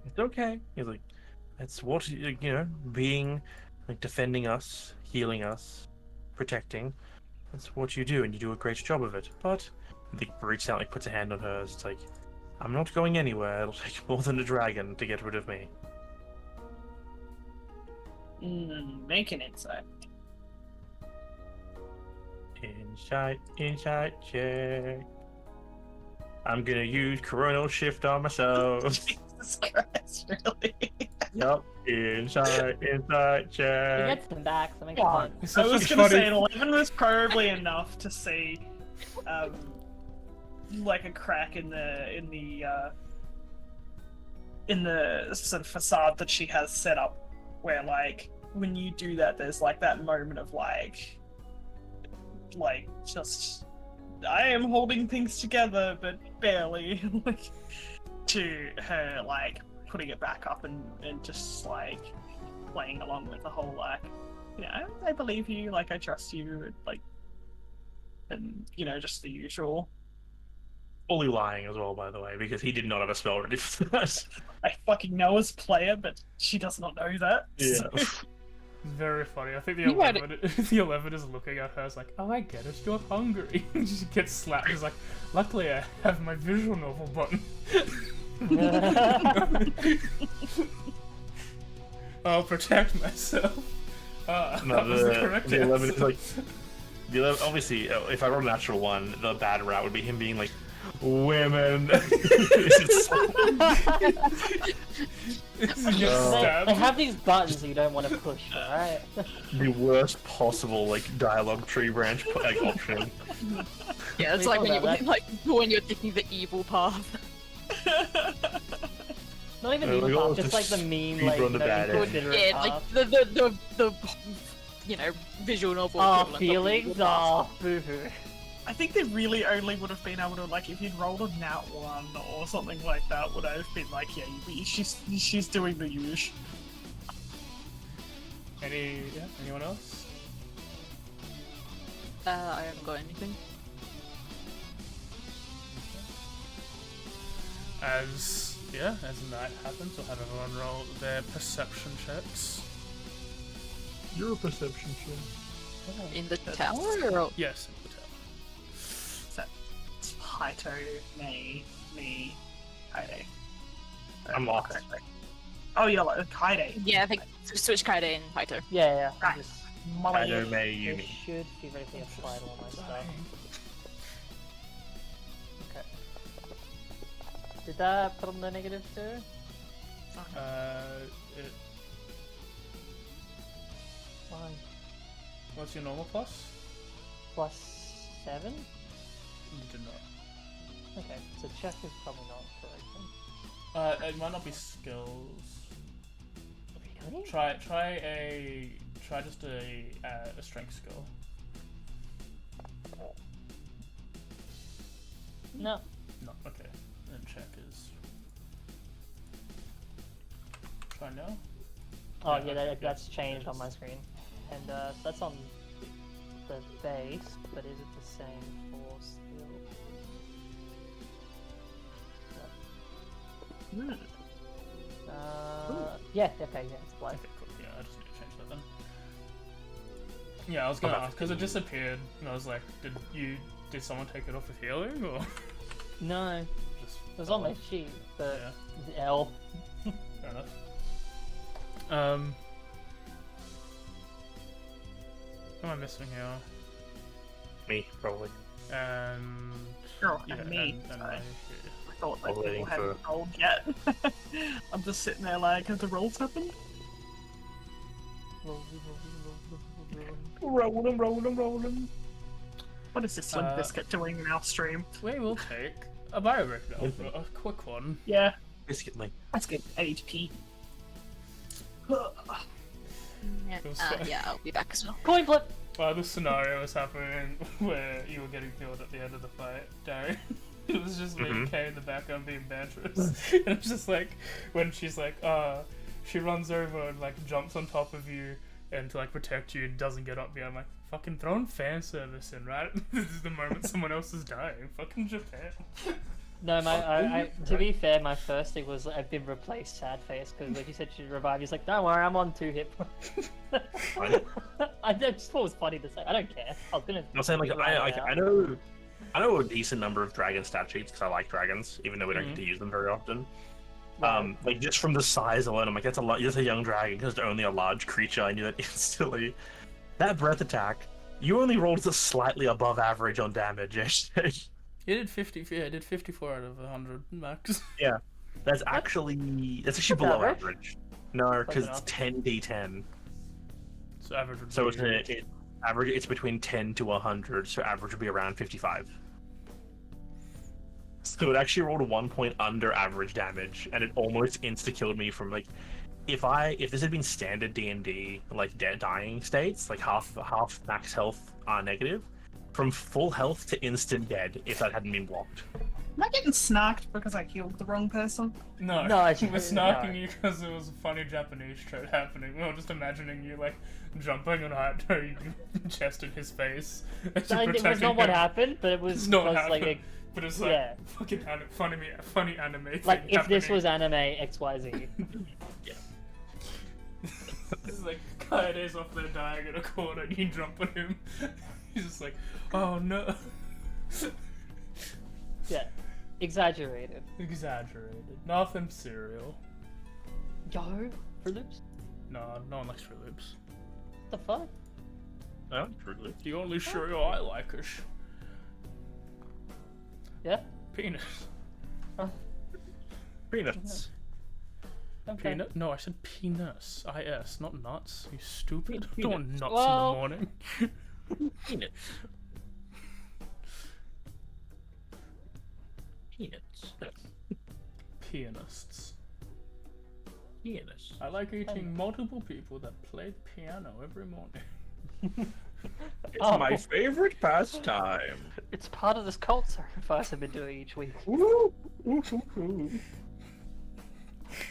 It's okay. He's like, that's what being like defending us, healing us, protecting. That's what you do, and you do a great job of it. But he reaches out, like puts a hand on hers. It's like, I'm not going anywhere. It'll take more than a dragon to get rid of me. make an insight. Insight check. I'm gonna use coronal shift on myself. Jesus Christ, really? Yup. Insight He check. gets them back, so it makes God. sense. I was gonna say an 11 was probably enough to see, like a crack in the sort of facade that she has set up, where like when you do that, there's like that moment of like just I am holding things together, but barely, like to her like putting it back up and just like playing along with the whole like, I believe you, like I trust you, like, and just the usual. Fully lying as well, by the way, because he did not have a spell ready for that. I fucking know as a player, but she does not know that. Yeah. So. Very funny. I think the You had 11, the 11 is looking at her. It's like, oh, I get it. You're hungry. She gets slapped. She's like, luckily I have my visual novel button. I'll protect myself. That was the correct the 11 is answer. like the 11, obviously, if I roll a natural one, the bad route would be him being like, women. They get Oh. stabbed. They have these buttons you don't want to push, alright? The worst possible like dialogue tree branch option. Yeah, it's We like thought about when you're taking the evil path. Not even No, evil we all path, just like just the meme, speed like, run the bad end. inconsiderate Yeah, path. like the visual novel. Oh, equivalent of the feelings? evil path. Oh, boo-hoo. I think they really only would have been able to, like, if you'd rolled a nat 1 or something like that, would have been like, yeah, she's doing the usual. Anyone else? I haven't got anything. As night happens, we'll have everyone roll their perception checks. You're a perception check. In the tower or Yes, in the tower. It's Haito, me, Kaide. I'm lost. Correctly. Oh, you're like Kaide. yeah, I think switch Kaide and Haito. Yeah, Right. just... I know May I Yumi. should be ready to apply all my stuff. Okay. Did that put on the negative too? It, Fine. what's your normal plus? Plus 7? You did not. Okay, so check is probably not correct then. It might not be skills. Really? Try just a strength skill. No. No, okay. Then check is. Try now. Oh Yeah, yeah, okay, that's yeah, changed it on is. my screen. And that's on the base, but is it the same for skill? Hmm. Yeah, okay, yeah, it's black. Okay, cool. Yeah, I just need to change that then. Yeah, I was gonna ask because it disappeared, and I was like, did someone take it off with healing or No, just? it was on my sheet, but Yeah, L. fair enough. Who am I missing here? Me, probably. And Oh, yeah, and me. and Sorry. my- I thought like I'm waiting people hadn't for- rolled yet. I'm just sitting there like, have the rolls happened? Rolling. What is this Slim Uh, Biscuit doing in our stream? we will take a bio breakdown, a quick one. Yeah, Biscuit me. that's good. 8p. Yeah, It was fine. yeah, I'll be back as well. Coin flip! This scenario was happening where you were getting killed at the end of the fight, Darren. It was just me and Mhm. Kay in the background being banterous. And it's just like, when she's like, she runs over and like jumps on top of you and to like protect you and doesn't get up there. I'm like, fucking throwing fan service in, right? This is the moment someone else is dying. Fucking Japan. No, I to be fair, my first thing was I've been replaced, sad face, because like you said she'd revive. He's like, don't worry, I'm on 2 hit points. I just thought it was funny to say. I don't care. I was gonna. I'm saying like ride it out. I know a decent number of dragon stat sheets because I like dragons, even though we don't get to use them very often. Like just from the size alone, I'm like, that's a lot. That's a young dragon because they're only a large creature. I knew that instantly. That breath attack, you only rolled just slightly above average on damage. You did 50. Yeah, I did 54 out of 100 max. Yeah, that's actually below average? average. No, because Close it's enough. 10d10. So average would So be... average. It's between 10 to 100. So average would be around 55. So it actually rolled 1 point under average damage, and it almost insta killed me from like, if this had been standard D&D like dying states, like half max health are negative, from full health to instant dead if that hadn't been blocked. Am I getting snarked because I killed the wrong person? No, No, I she- was no. snarking you because it was a funny Japanese trait happening. We were just imagining you like jumping on Hayato, chest in his face. And you It was protecting not what him. happened, but it was It's not because like happened. But it's like yeah. fucking funny anime thing like if this happening. was anime XYZ. This is like Kaede's off there dying in a corner and you jump on him. He's just like, oh no. Yeah, exaggerated. Exaggerated. Nothing serial. Yo, Fruit Loops? No, no one likes Fruit Loops. What the fuck? Oh, truly. The only cereal I like is Yeah. penis. Peanuts. Okay. Peanut? No, I said penis. I-S, not nuts. You stupid. Peanuts. Don't want nuts Well- in the morning. Peanuts. Peanuts. Pianists. Peanuts. I like eating multiple people that play the piano every morning. It's Oh. my favorite pastime. It's part of this cult sacrifice I've been doing each week. Ooh, ooh, ooh, ooh.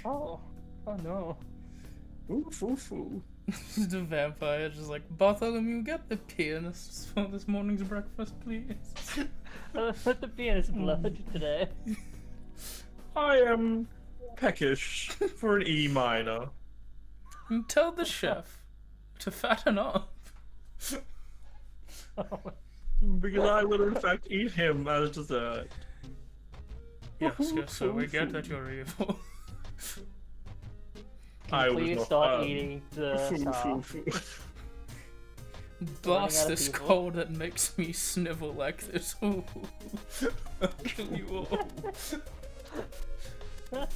Oh. Oh no. Ooh, foo, foo. The vampire just like, Bartholomew, get the pianists for this morning's breakfast, please. Let the pianist blood today. I am peckish for an E minor. And tell the chef to fatten up. Because I will in fact eat him as dessert. Yes, yes, so we get that you're evil. I Can was please not stop fun. eating the Foo, star? foo, foo. Boss, out of this people. cold that makes me snivel like this. Ooh. I'll kill you all. I'll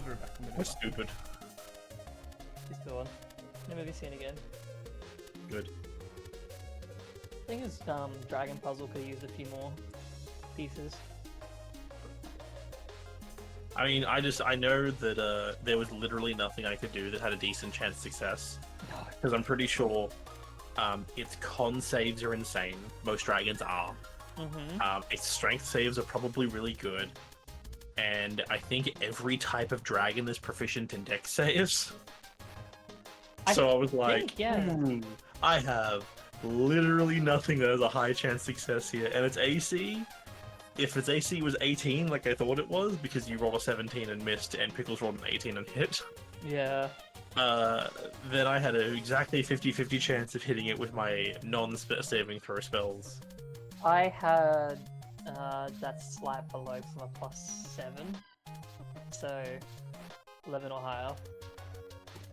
be back in a We're minute. stupid. He's gone. Never be seen again. Good. I think his dragon puzzle could use a few more pieces. I mean, I know that there was literally nothing I could do that had a decent chance of success. Because I'm pretty sure its con saves are insane. Most dragons are. Mm-hmm. Its strength saves are probably really good. And I think every type of dragon is proficient in dex saves. So I was like, yeah. "Ooh, I have literally nothing that has a high chance success here. And its AC, if its AC was 18 like I thought it was, because you rolled a 17 and missed, and Pickles rolled an 18 and hit, Yeah. then I had an exactly 50-50 chance of hitting it with my non-saving throw spells. I had that slight below from a +7, so 11 or higher.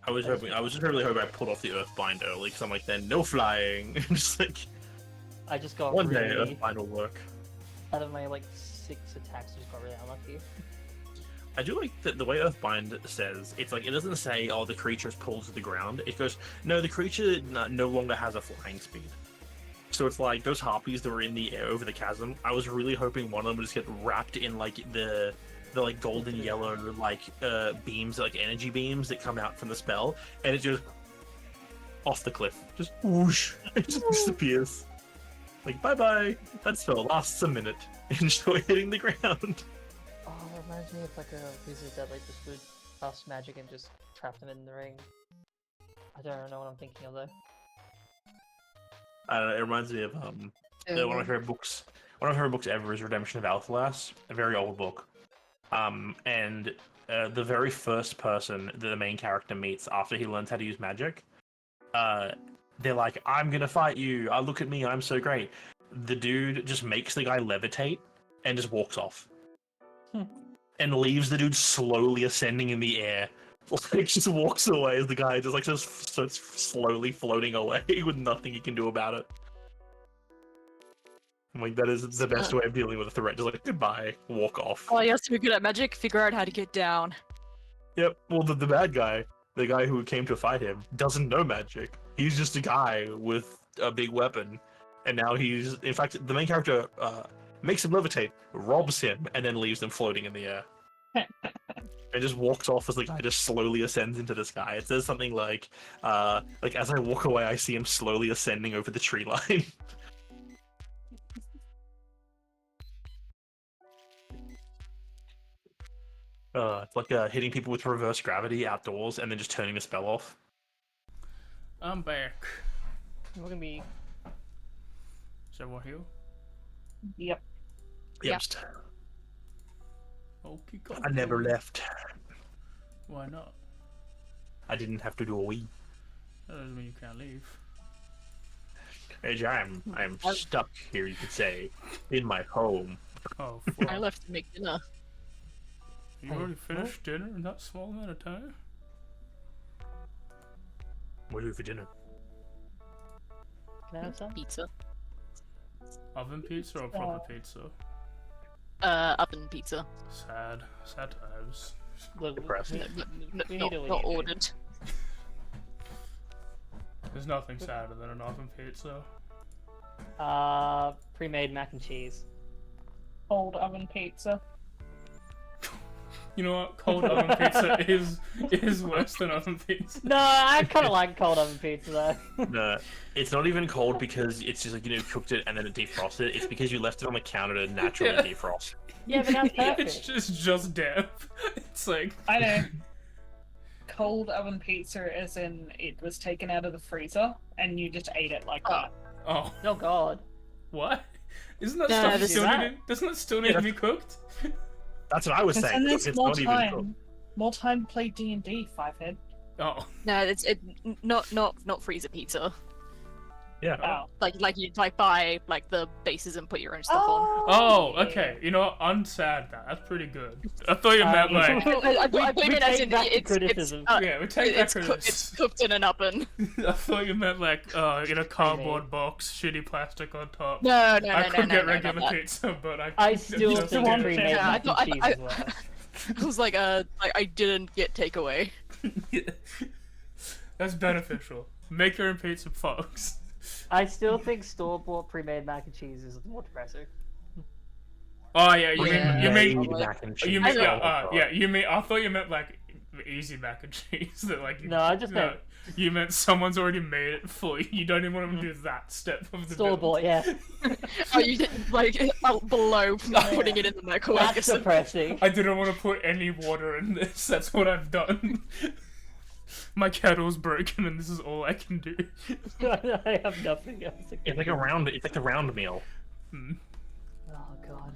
I was just really hoping I pulled off the Earthbind early, because I'm like, then no flying. Just like, I just got one day really, Earthbind will work. out of my like 6 attacks, just got really unlucky. I do like that the way Earthbind says, it's like, it doesn't say, oh, the creature is pulled to the ground. It goes, no, the creature no longer has a flying speed. So it's like, those harpies that were in the air over the chasm, I was really hoping one of them would just get wrapped in like the like golden yellow like beams, like energy beams that come out from the spell, and it just off the cliff, just whoosh, it just disappears. Like, bye-bye. That spell lasts a minute. Enjoy hitting the ground. Oh, it reminds me of like a wizard that like just would cast magic and just trap them in the ring. I don't know what I'm thinking of though. I don't know, it reminds me of one of my favorite books. One of my favorite books ever is Redemption of Alphalas, a very old book. And the very first person that the main character meets after he learns how to use magic, they're like, "I'm gonna fight you. Look at me, I'm so great." The dude just makes the guy levitate and just walks off, and leaves the dude slowly ascending in the air. Like, just walks away as the guy just like starts slowly floating away with nothing he can do about it. I'm like, that is the best way of dealing with a threat. Just like, goodbye, walk off. Oh, he has to be good at magic. Figure out how to get down. Yep. Well, the bad guy, the guy who came to fight him, doesn't know magic. He's just a guy with a big weapon, and now he's, in fact, the main character makes him levitate, robs him, and then leaves him floating in the air. And just walks off as the guy just slowly ascends into the sky. It says something like as I walk away, I see him slowly ascending over the tree line. It's like hitting people with reverse gravity outdoors and then just turning the spell off. I'm back. Look at me. Is everyone here? Yep. Yep. Okay, I never left. Why not? I didn't have to do a wee. That doesn't mean you can't leave. Age, I'm stuck here, you could say, in my home. Oh, I fuck. left to make dinner. You already finished dinner in that small amount of time? What do you do for dinner? Can I have some? Pizza. Oven pizza or proper pizza? Oven pizza. Sad times. Look, Depressing. we Not need to leave. ordered. There's nothing sadder than an oven pizza. Pre-made mac and cheese. Cold oven pizza. You know what? Cold oven pizza is worse than oven pizza. No, I kind of like cold oven pizza though. No, it's not even cold because it's just like, cooked it and then it defrosted. It's because you left it on the counter to naturally Yeah. defrost. Yeah, but that's It's perfect. just damp. It's like I know. Cold oven pizza as in it was taken out of the freezer and you just ate it like that. oh Oh god. what? Isn't that No, stuff this still is- needing? Doesn't that still need to be cooked? That's what I was Because saying. then there's It's more not even cooked. more time to play D&D, Fivehead. Oh No, it's not freezer pizza. Yeah. Oh. Like you buy like the bases and put your own stuff on. oh yeah. okay. You know what? Unsad that. That's pretty good. I thought you meant like I we mean, as take in back the it's criticism. yeah. We take that it's cooked in an oven. I thought you meant like in a cardboard box, shitty plastic on top. No, I no, could get no, regular not that. pizza, but I still just think did it. pre-made Yeah, I mac thought- and cheese I- as well. I was like, I didn't get takeaway. That's beneficial. Make your own pizza, folks. I still think store-bought pre-made mac and cheese is more depressing. Oh yeah, you Yeah. mean Made mac and cheese. you mean I yeah, you mean I thought you meant like easy mac and cheese that like you, No, I just meant you meant someone's already made it for you. You don't even want them to do that step of the store-bought, yeah. Oh, you didn't like below putting it in the microwave. That's depressing. I didn't want to put any water in this. That's what I've done. My kettle's broken, and this is all I can do. I have nothing else. It's like a round. It's like the round meal. Hmm. Oh god.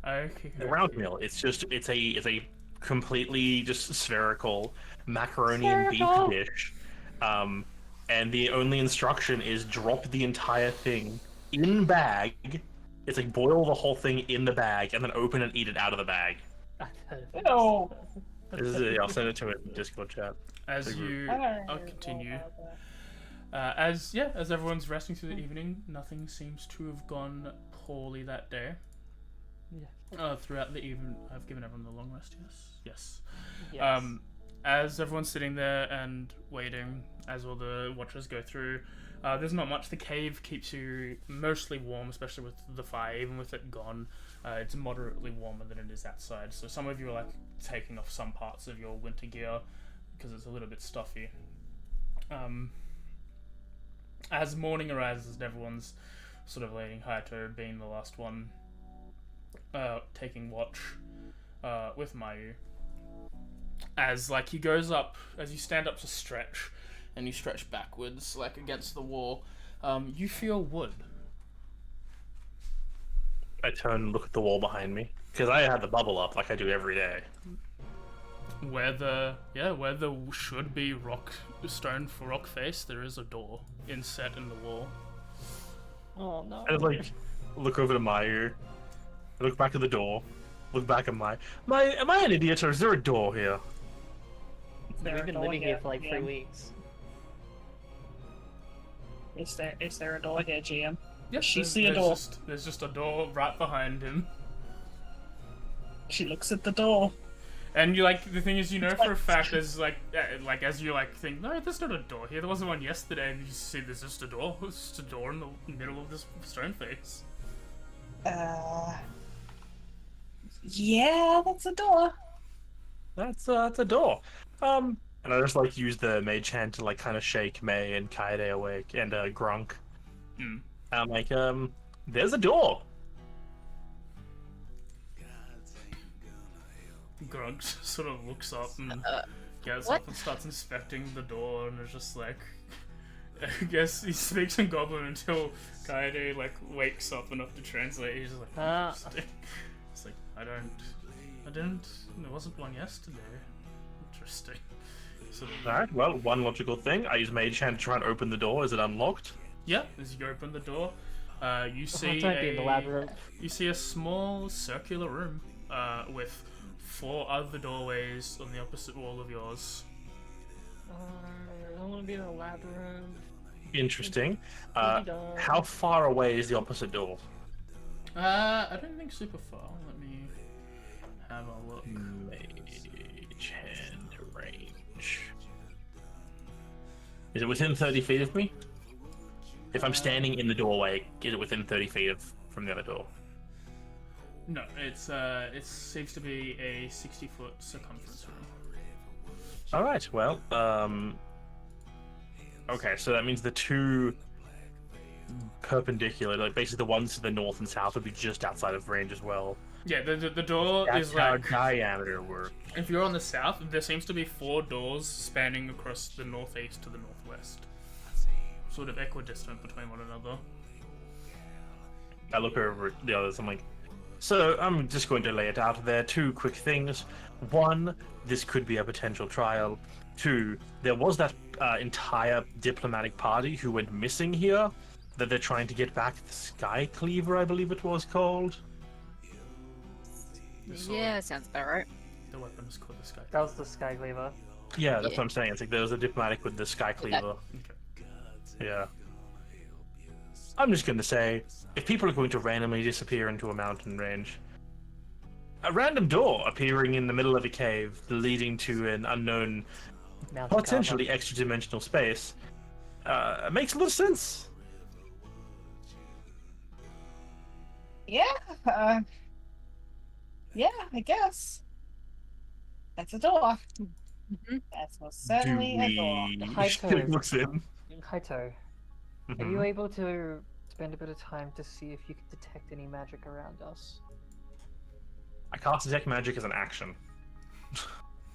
Okay. The round meal. It's a completely just spherical macaroni and Spherical. beef dish. And the only instruction is drop the entire thing in bag. It's like boil the whole thing in the bag and then open and eat it out of the bag. No. This is it. I'll send it to it in Discord chat. As you, I'll continue. As everyone's resting through the evening, nothing seems to have gone poorly that day. Yeah. Throughout the evening, I've given everyone the long rest. Yes. Yes. As everyone's sitting there and waiting, as all the watchers go through, there's not much. The cave keeps you mostly warm, especially with the fire. Even with it gone, it's moderately warmer than it is outside. So some of you are like taking off some parts of your winter gear because it's a little bit stuffy. As morning arises and everyone's sort of leading Hayato being the last one, taking watch with Mayu. As like he goes up, as you stand up to stretch, and you stretch backwards like against the wall, you feel wood. I turn and look at the wall behind me because I had the bubble up like I do every day. Where there should be stone for rock face, there is a door inset in the wall. Oh no. I like look over to Mayu, I look back at the door, look back at Mayu. Am I an idiot or is there a door here? We've been living here for like 3 weeks. Is there a door here, GM? Yes, She see a door. There's just a door right behind him. She looks at the door. And you like the thing is, you know for a fact there's like as you like think, no, there's not a door here. There wasn't one yesterday, and you see there's just a door. There's just a door in the middle of this stone face. Yeah, that's a door. That's a door. And I just like use the mage hand to like kind of shake May and Kaede awake and Grunk. Mm. I'm like, there's a door. Grunk sort of looks up and gets what? up and starts inspecting the door, and is just like, I guess he speaks in Goblin until Kaede like wakes up enough to translate. He's just like, it's like I didn't. There wasn't one yesterday. Interesting. Sort of, Alright, well, one logical thing. I use mage hand to try and open the door. Is it unlocked? yeah, as you open the door, you see Don't be in the labyrinth. you see a small circular room with 4 other doorways on the opposite wall of yours. I don't want to be in a labyrinth. Interesting. How far away is the opposite door? I don't think super far. Let me have a look. Mage hand range. Is it within 30 feet of me? If I'm standing in the doorway, is it within 30 feet from the other door? No, it seems to be a 60-foot circumference room. Alright, well, okay, so that means the 2 perpendicular, like basically the ones to the north and south would be just outside of range as well. Yeah, the door That's is how like, diameter works. if you're on the south, there seems to be 4 doors spanning across the northeast to the northwest. Sort of equidistant between one another. I look over at the others, I'm like, so I'm just going to lay it out there. 2 quick things. 1, this could be a potential trial. 2, there was that entire diplomatic party who went missing here that they're trying to get back. The Sky Cleaver, I believe it was called. Yeah, sounds about right. The weapon is called the Sky. That was the Sky Cleaver. Yeah, that's Yeah. what I'm saying. It's like there was a diplomatic with the Sky Cleaver. Okay. Yeah. I'm just gonna say, if people are going to randomly disappear into a mountain range, a random door appearing in the middle of a cave leading to an unknown, Mountain potentially extra-dimensional space, makes a lot of sense. Yeah, yeah, I guess. That's a door. Mhm. That's most certainly a door. Hi, Toad. looks in. Kaito, are Mhm. you able to spend a bit of time to see if you can detect any magic around us? I cast Detect Magic as an action.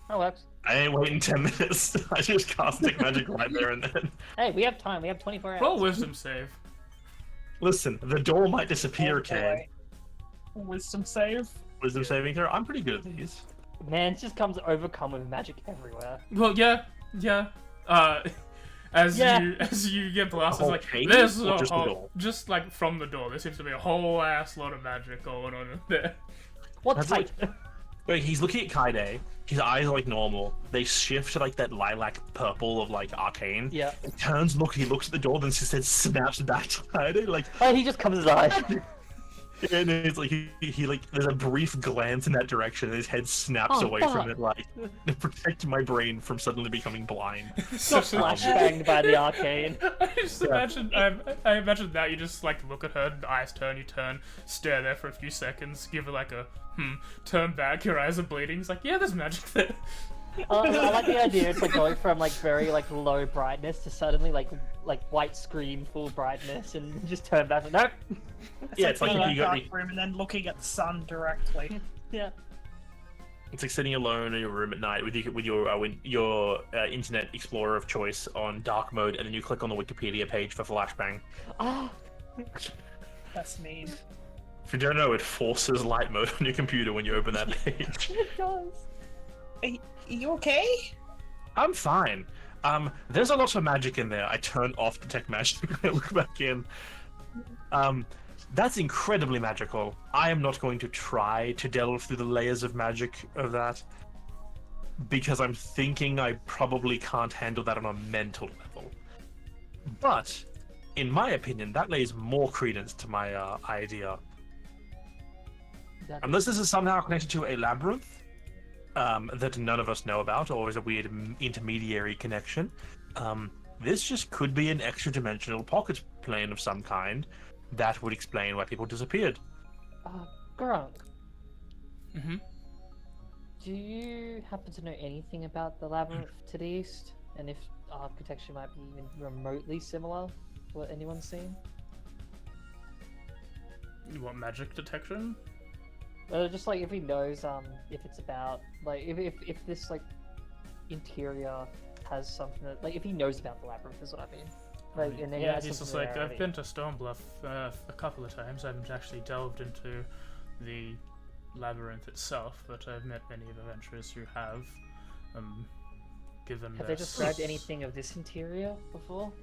That works. I ain't waiting 10 minutes. I just cast Detect Magic right there and then. Hey, we have time. We have 24 hours. Roll wisdom save. Listen, the door might disappear, Oh, Kay. boy. Wisdom save. Wisdom saving throw. I'm pretty good at these. Man, it just comes overcome with magic everywhere. Well, yeah. As Yeah. you get blasted, whole it's like cave there's or a just the whole, door? just like from the door. There seems to be a whole ass lot of magic going on in there. What That's type? Wait, he's looking at Kaide. His eyes are like normal. They shift to like that lilac purple of like arcane. Yeah. He turns, he looks at the door, then snaps back to Kaide. Like, Oh, he just covers his eyes. and it's like he like there's a brief glance in that direction, and his head snaps Oh, away fuck. from it, like to protect my brain from suddenly becoming blind. Got flashbanged by the arcane. I just imagine, I imagine that you just like look at her, the eyes turn, you turn, stare there for a few seconds, give her like a turn back, your eyes are bleeding. It's like, yeah, there's magic there. I like the idea. It's like going from like very like low brightness to suddenly like white screen, full brightness, and just turn back. Nope. Yeah, it's like sitting if in you a got dark room and then looking at the sun directly. Yeah. It's like sitting alone in your room at night with your Internet Explorer of choice on dark mode, and then you click on the Wikipedia page for flashbang. Oh. That's mean. If you don't know, it forces light mode on your computer when you open that page. It does. Are you okay? I'm fine. There's a lot of magic in there. I turn off detect magic and I look back in. That's incredibly magical. I am not going to try to delve through the layers of magic of that, because I'm thinking I probably can't handle that on a mental level. But, in my opinion, that lays more credence to my idea. Unless this is somehow connected to a labyrinth that none of us know about, or is a weird intermediary connection, this just could be an extra-dimensional pocket plane of some kind that would explain why people disappeared. Grunk, Mm-hmm. do you happen to know anything about the labyrinth to the east? And if architecture might be even remotely similar to what anyone's seen? You want magic detection? Just like if he knows, if it's about like if this like interior has something that like if he knows about the labyrinth is what I mean. Like, and then he Yeah, has he's some just like, I've familiarity. been to Stonebluff a couple of times. I haven't actually delved into the labyrinth itself, but I've met many of the adventurers who have. Given Have their they described anything of this interior before?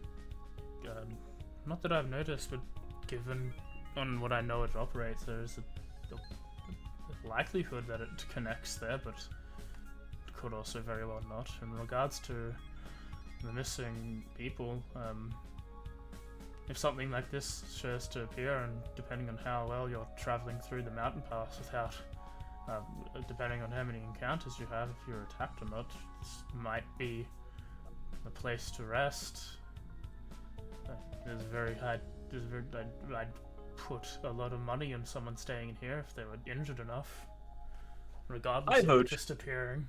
Not that I've noticed, but given on what I know it operates, there is a likelihood that it connects there, but it could also very well not. In regards to the missing people, if something like this shows to appear, and depending on how well you're traveling through the mountain pass without, depending on how many encounters you have, if you're attacked or not, this might be a place to rest. I'd put a lot of money on someone staying in here if they were injured enough, regardless I of vote. disappearing.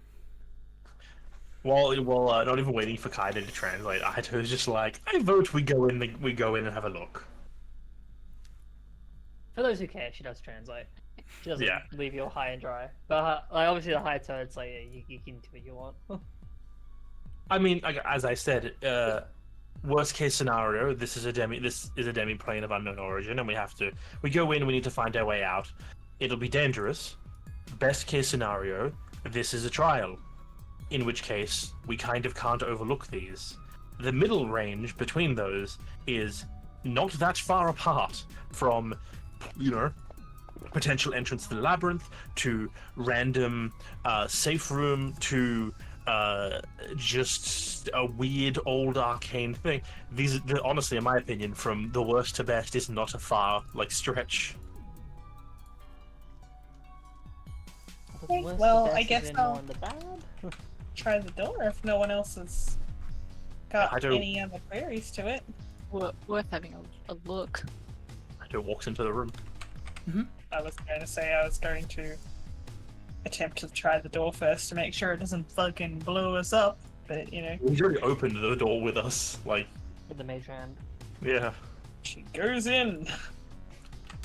Well, not even waiting for Kaida to translate, I was just like, I vote we go in and have a look. For those who care, she does translate. She doesn't Yeah. leave you high and dry. But like obviously the high tone, it's like yeah, you can do what you want. I mean, as I said, worst case scenario, this is a demi plane of unknown origin, and we go in, we need to find our way out. It'll be dangerous. Best case scenario, this is a trial, in which case we kind of can't overlook these. The middle range between those is not that far apart from, potential entrance to the labyrinth, to random safe room, to just a weird old arcane thing. Honestly, in my opinion, from the worst to best is not a far stretch. The Okay, worst, well, the I best, guess and then I'll- more in the bad. Try the door if no one else has got I don't- any other queries to it. Worth having a look. Hato walks into the room. I was going to say I was going to attempt to try the door first to make sure it doesn't fucking blow us up, but He's already opened the door with us. With the mage hand. Yeah. she goes in.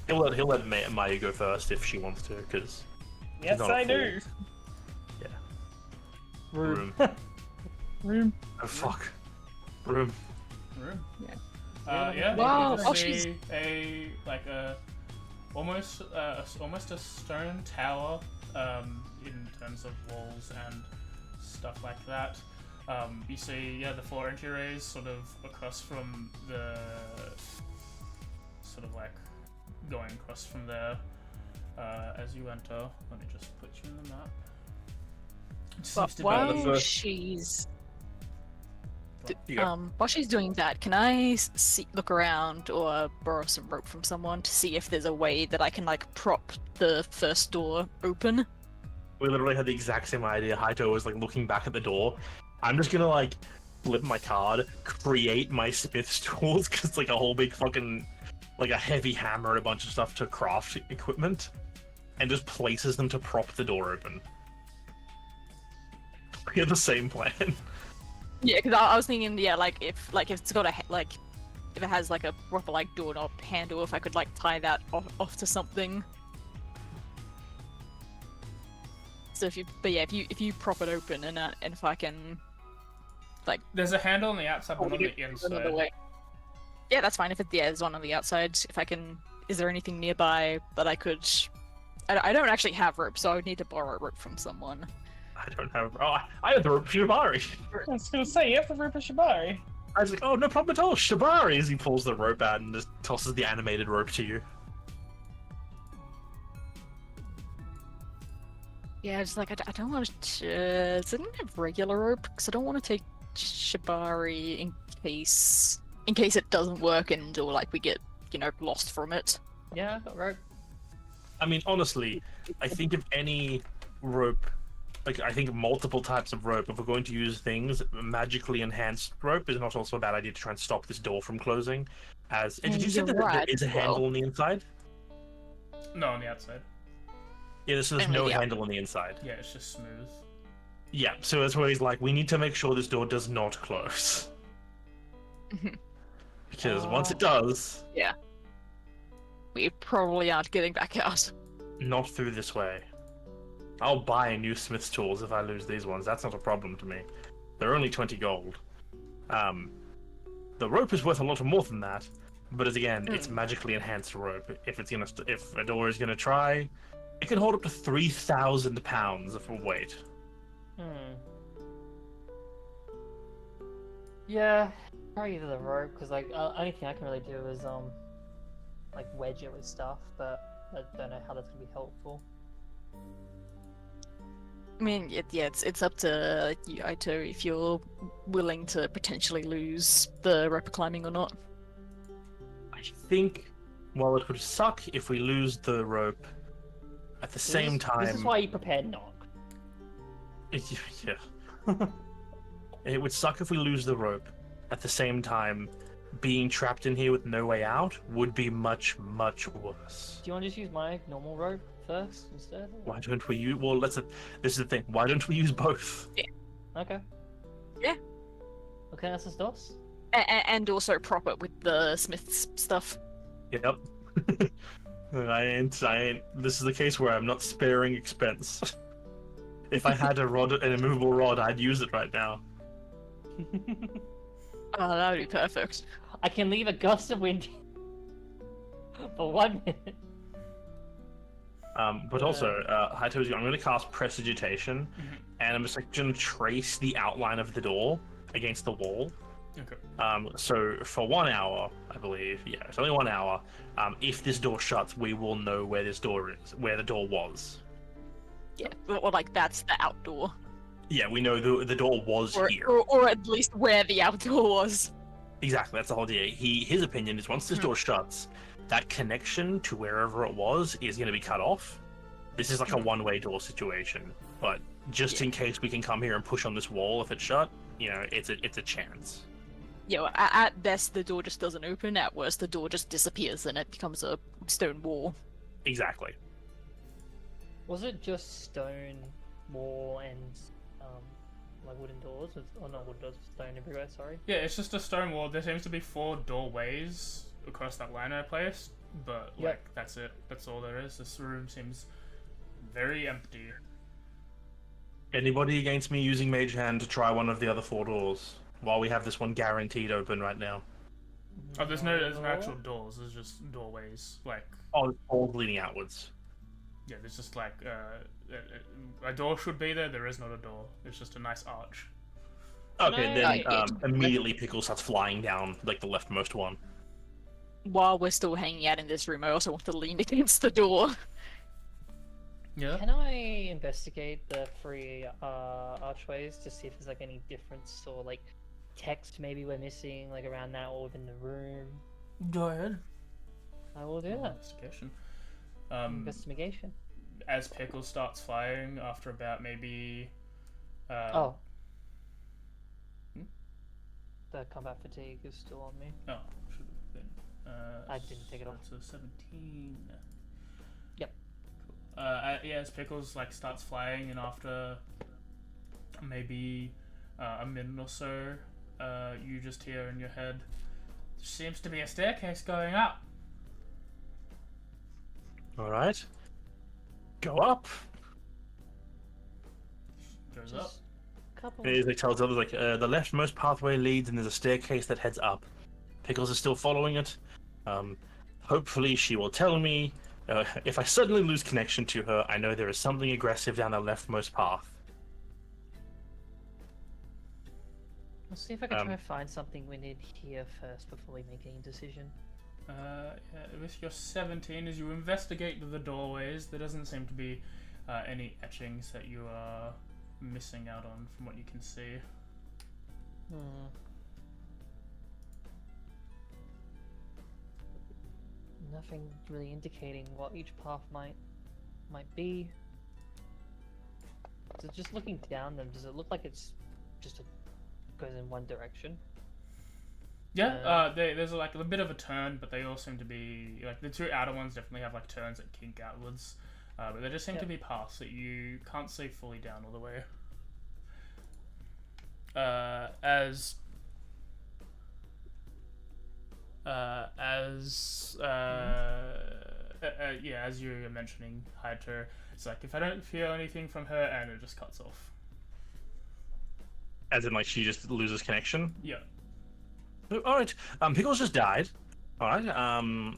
He'll let Maya go first if she wants to, because Yes, not a I fool. do. room. Room. Oh fuck. Room. Room. Yeah. Yeah. Wow, You can oh, see almost a stone tower, in terms of walls and stuff like that. You see, the 4 entry rays sort of across from the, going across from there, as you enter. Let me just put you in the map. It seems But to be while first- she's Yeah. while she's doing that, can I look around or borrow some rope from someone to see if there's a way that I can prop the first door open? We literally had the exact same idea. Haito was looking back at the door. I'm just gonna flip my card, create my smith's tools, because it's a whole big fucking a heavy hammer and a bunch of stuff to craft equipment, and just places them to prop the door open. We have the same plan. Yeah, because I was thinking, yeah, if it's got if it has like a proper like doorknob handle, if I could like tie that off to something. So if you prop it open and if I can, like, There's a handle on the outside, but not on the another inside. way. Yeah, that's fine. If there's one on the outside, if I can, is there anything nearby that I could? I don't actually have rope, so I would need to borrow rope from someone. I don't have. Oh, I have the rope Shibari. I was gonna say, you have the rope of Shibari. I was like, oh, no problem at all. Shibari, as he pulls the rope out and just tosses the animated rope to you. Yeah, just like I don't want to. I don't have regular rope because I don't want to take Shibari in case it doesn't work and or like we get lost from it. Yeah, I got rope. I mean, honestly, I think if any rope, like, I think multiple types of rope, if we're going to use things, magically enhanced rope is not also a bad idea to try and stop this door from closing. And did you say that there is a handle on the inside? No, on the outside. Yeah, so there's no handle on the inside. Yeah, it's just smooth. Yeah, so that's where he's like, we need to make sure this door does not close. Because once it does... Yeah. We probably aren't getting back out. Not through this way. I'll buy new smith's tools if I lose these ones. That's not a problem to me. They're only 20 gold. The rope is worth a lot more than that, but it's magically enhanced rope. If a door is gonna try, it can hold up to 3,000 pounds of weight. Yeah, probably either the rope, because like only thing I can really do is like wedge it with stuff, but I don't know how that's gonna be helpful. I mean, it's up to you, Aito, if you're willing to potentially lose the rope climbing or not. I think, while it would suck if we lose the rope, at the same time... This is why you prepared knock. Yeah. It would suck if we lose the rope. At the same time, being trapped in here with no way out would be much, much worse. Do you want to just use my normal rope first instead? Why don't we use... Well, this is the thing. Why don't we use both? Yeah. Okay. Yeah. Okay, that's just us. And also prop it with the smith's stuff. Yep. I ain't. This is the case where I'm not sparing expense. If I had an immovable rod, I'd use it right now. Oh, that would be perfect. I can leave a gust of wind for 1 minute. But also, I told you, I'm going to cast Prestidigitation, and I'm just like going to trace the outline of the door against the wall. Okay. So for 1 hour, I believe, yeah, it's only 1 hour. If this door shuts, we will know where this door is, where the door was. Yeah, or like that's the outdoor. Yeah, we know the door was here. Or at least where the outdoor was. Exactly, that's the whole idea. His opinion is once this door shuts, that connection to wherever it was is going to be cut off. This is like a one-way door situation, but just in case we can come here and push on this wall if it's shut, it's a chance. Yeah, well, at best the door just doesn't open. At worst, the door just disappears and it becomes a stone wall. Exactly. Was it just stone wall and like wooden doors? Or not wooden doors, stone everywhere, sorry. Yeah, it's just a stone wall. There seems to be 4 doorways across that line I placed, but like that's it. That's all there is. This room seems very empty. Anybody against me using Mage Hand to try one of the other 4 doors while we have this one guaranteed open right now? Oh, there's no actual doors. There's just doorways. Oh, all leading outwards. Yeah, there's just like a door should be there. There is not a door. It's just a nice arch. Okay, then immediately Pickle starts flying down like the leftmost one. While we're still hanging out in this room, I also want to lean against the door. Yeah. Can I investigate the 3 archways to see if there's like any difference or like text maybe we're missing like around that or within the room? Go ahead. I will do that. Investigation. Investigation. As Pickle starts flying, after about maybe. The combat fatigue is still on me. Oh, should have been. I didn't take it off. So 17. Yep. Cool. Yeah, as Pickles starts flying, and after maybe a minute or so, you just hear in your head, there seems to be a staircase going up. All right. Go up. Goes up. Just couple. And he tells others the leftmost pathway leads, and there's a staircase that heads up. Pickles is still following it. Hopefully, she will tell me. If I suddenly lose connection to her, I know there is something aggressive down the leftmost path. I'll see if I can try and find something we need here first before we make any decision. With your 17, as you investigate the doorways, there doesn't seem to be any etchings that you are missing out on from what you can see. Nothing really indicating what each path might be. So just looking down them, does it look like it's just goes in one direction? Yeah, there's like a bit of a turn, but they all seem to be like the two outer ones definitely have like turns that kink outwards, but there just seem to be paths that you can't see fully down all the way. As you were mentioning, Hyder, it's like if I don't feel anything from her, and it just cuts off. As in, like, she just loses connection? Yeah. Alright, Pickles just died. Alright,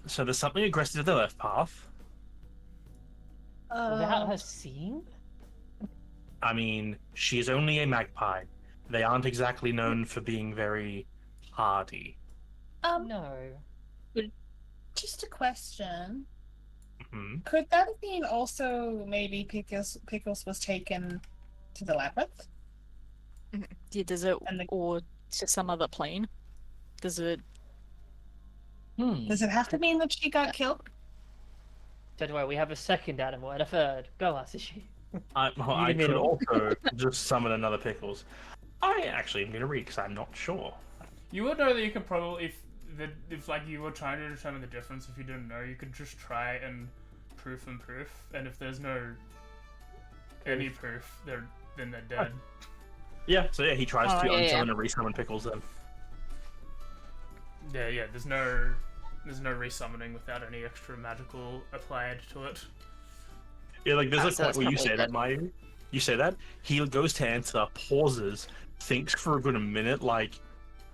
so there's something aggressive at the left path. Without her seeing? I mean, she is only a magpie. They aren't exactly known for being very hardy. No. Just a question. Hmm. Could that have been also maybe Pickles was taken to the labyrinth? Yeah, does it, And the- or to some other plane? Does it? Does it have to mean that she got killed? Don't worry, we have a second animal and a third. Go, Asushi. I could middle. also just summon another Pickles. I actually am going to read because I'm not sure. You would know that you could probably, if like you were trying to determine the difference, if you didn't know, you could just try and proof, and if there's no any proof, then they're dead. Yeah, so yeah, he tries to yeah, unsummon yeah. and resummon Pickles then. Yeah, there's no resummoning without any extra magical applied to it. Yeah, like there's a So point that's where you probably say that, good. Maya. You say that, he goes to answer, pauses, thinks for a good minute, like,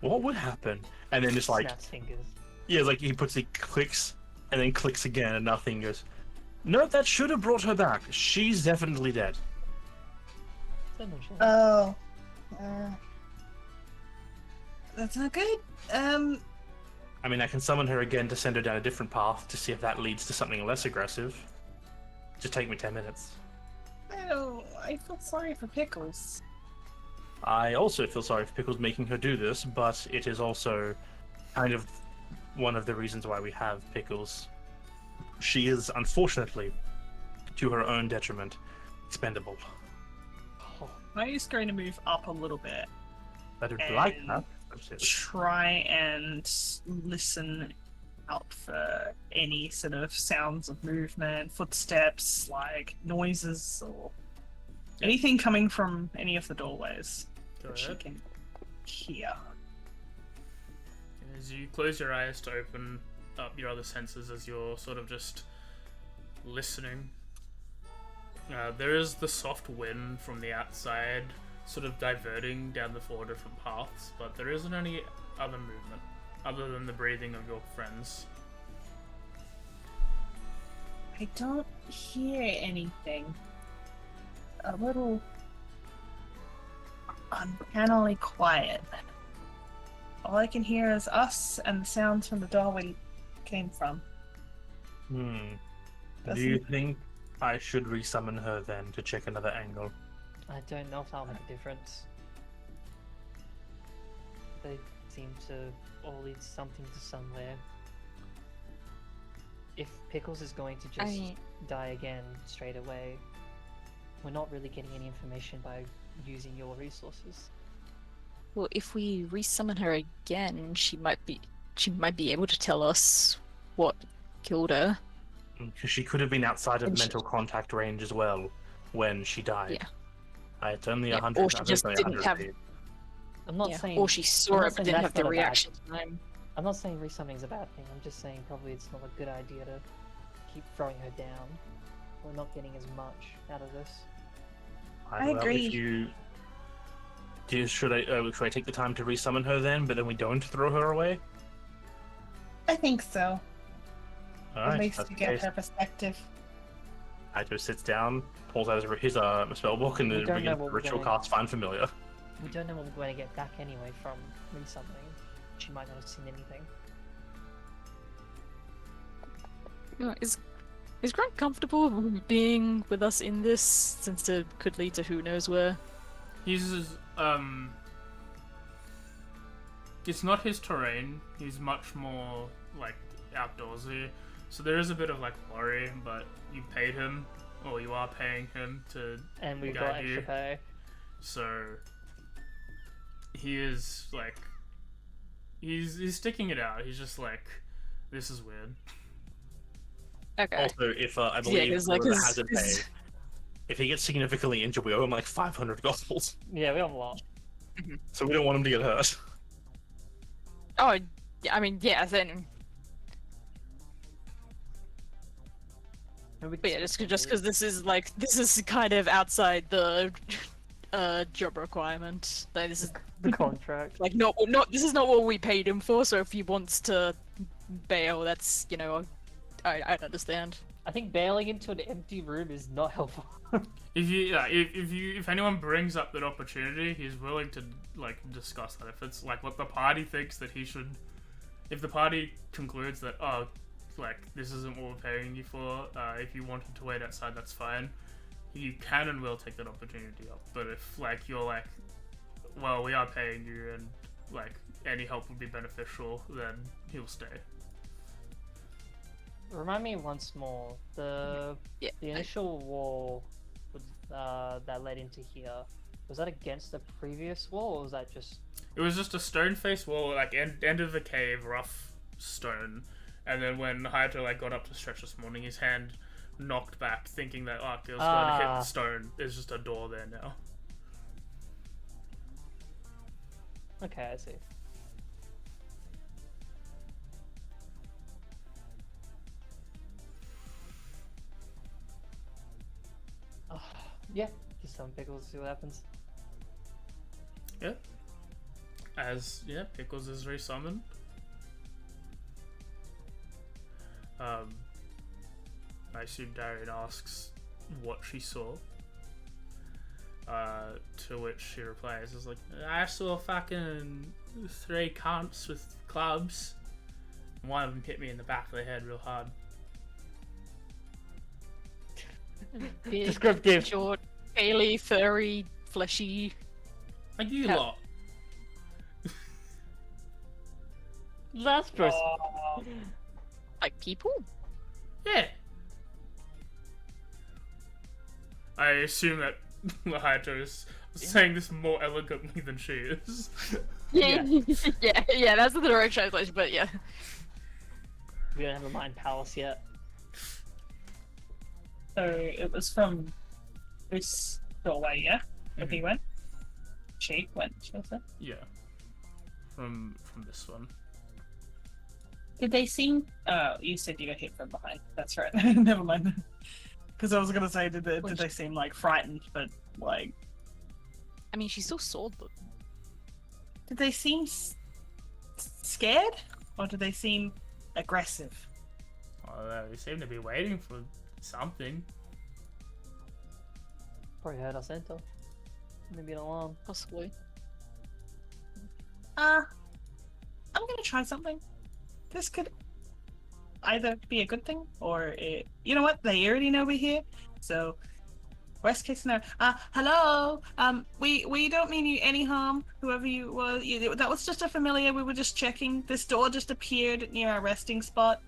what would happen? And then just like, Snaps fingers. yeah, like he clicks, and then clicks again, and nothing goes. No, that should have brought her back. She's definitely dead. Oh. That's not good. I mean, I can summon her again to send her down a different path to see if that leads to something less aggressive. Just take me 10 minutes. I feel sorry for Pickles. I also feel sorry for Pickles making her do this, but it is also kind of one of the reasons why we have Pickles. She is, unfortunately, to her own detriment, expendable. Maya's going to move up a little bit. Better like And that. Try and listen out for any sort of sounds of movement, footsteps, like noises, or anything coming from any of the doorways Go that she ahead. can hear. As you close your eyes to open up your other senses as you're sort of just listening, there is the soft wind from the outside sort of diverting down the 4 different paths, but there isn't any other movement other than the breathing of your friends. I don't hear anything. A little uncannily quiet. All I can hear is us and the sounds from the doorway came from. Do you think I should resummon her then to check another angle? I don't know if that'll make a difference. They seem to all lead something to somewhere. If Pickles is going to just die again straight away, we're not really getting any information by using your resources. Well, if we resummon her again, she might be able to tell us what killed her. Because she could have been outside of And she- mental contact range as well when she died. Yeah. It's only Yeah, 100. or she just didn't have. I'm not Yeah, saying. or she saw not it but saying didn't that's have the not a bad reaction time. I'm not saying resummoning's a bad thing. I'm just saying probably it's not a good idea to keep throwing her down. We're not getting as much out of this. I agree. If you should I take the time to resummon her then, but then we don't throw her away? I think so. All At right. least That's to the get case. her perspective. Aito sits down, pulls out his spell book, and We then don't know begins what the we're ritual gonna- cast Find Familiar. We don't know what we're going to get back anyway from resummoning. She might not have seen anything. You know, is Grant comfortable being with us in this, since it could lead to who knows where? He's it's not his terrain. He's much more like outdoorsy. So there is a bit of like worry, but you paid him, or you are paying him to And we've guide got you. extra pay. So he is like he's sticking it out. He's just like, this is weird. Okay. Also, if I believe 'cause, like, River his- hasn't his- paid, if he gets significantly injured, we owe him like 500 gold. Yeah, we have a lot. So we don't want him to get hurt. Oh, yeah, I mean, yeah, then. And we can But yeah, skip just the because this is kind of outside the job requirement. Like, this is the contract. like not this is not what we paid him for. So if he wants to bail, that's I understand. I think bailing into an empty room is not helpful. If anyone brings up that opportunity, he's willing to like discuss that. If it's like what the party thinks that he should, if the party concludes that like this isn't what we're paying you for, if you wanted to wait outside, that's fine. You can and will take that opportunity up. But if like you're like, well, we are paying you and like any help would be beneficial, then he'll stay. Remind me once more, the initial wall that led into here, was that against the previous wall, or was that just... It was just a stone face wall, like end of the cave, rough stone. And then when Hayato like got up to stretch this morning, his hand knocked back, thinking that it was going to hit the stone. There's just a door there now. Okay, I see. Yeah, just some pickles, see what happens. Yeah. Pickles is resummoned. I assume Darian asks what she saw. To which she replies, "Is like, I saw fucking 3 cunts with clubs. One of them hit me in the back of the head real hard." Big, Descriptive. short, scaly, furry, fleshy. Like you Yeah. lot. Last person. Like people? Yeah. I assume that Hayato is saying this more elegantly than she is. Yeah. yeah, that's the direct translation, but yeah. We don't have a mind palace yet. So it was from this doorway, yeah? Where he went? She went, she said. Yeah. From this one. Did they seem... you said you got hit from behind. That's right. Never mind. Because I was going to say, did they seem, like, frightened, but, like... I mean, she still sold them. Did they seem scared? Or did they seem aggressive? Well, they seem to be waiting for something. Probably heard us enter. Maybe an alarm. Possibly. I'm going to try something. This could either be a good thing, or you know what? They already know we're here, so worst case scenario. Hello. We don't mean you any harm. Whoever you were, that was just a familiar. We were just checking. This door just appeared near our resting spot.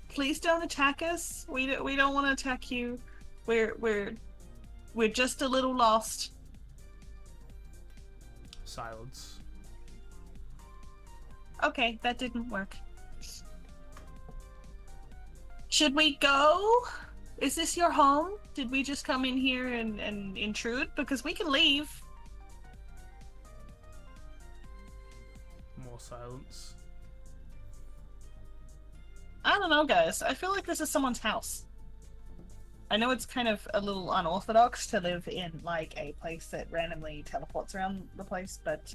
Please don't attack us. We don't want to attack you. We're just a little lost. Silence. Okay, that didn't work. Should we go? Is this your home? Did we just come in here and intrude? Because we can leave. More silence. I don't know, guys. I feel like this is someone's house. I know it's kind of a little unorthodox to live in, like, a place that randomly teleports around the place, but,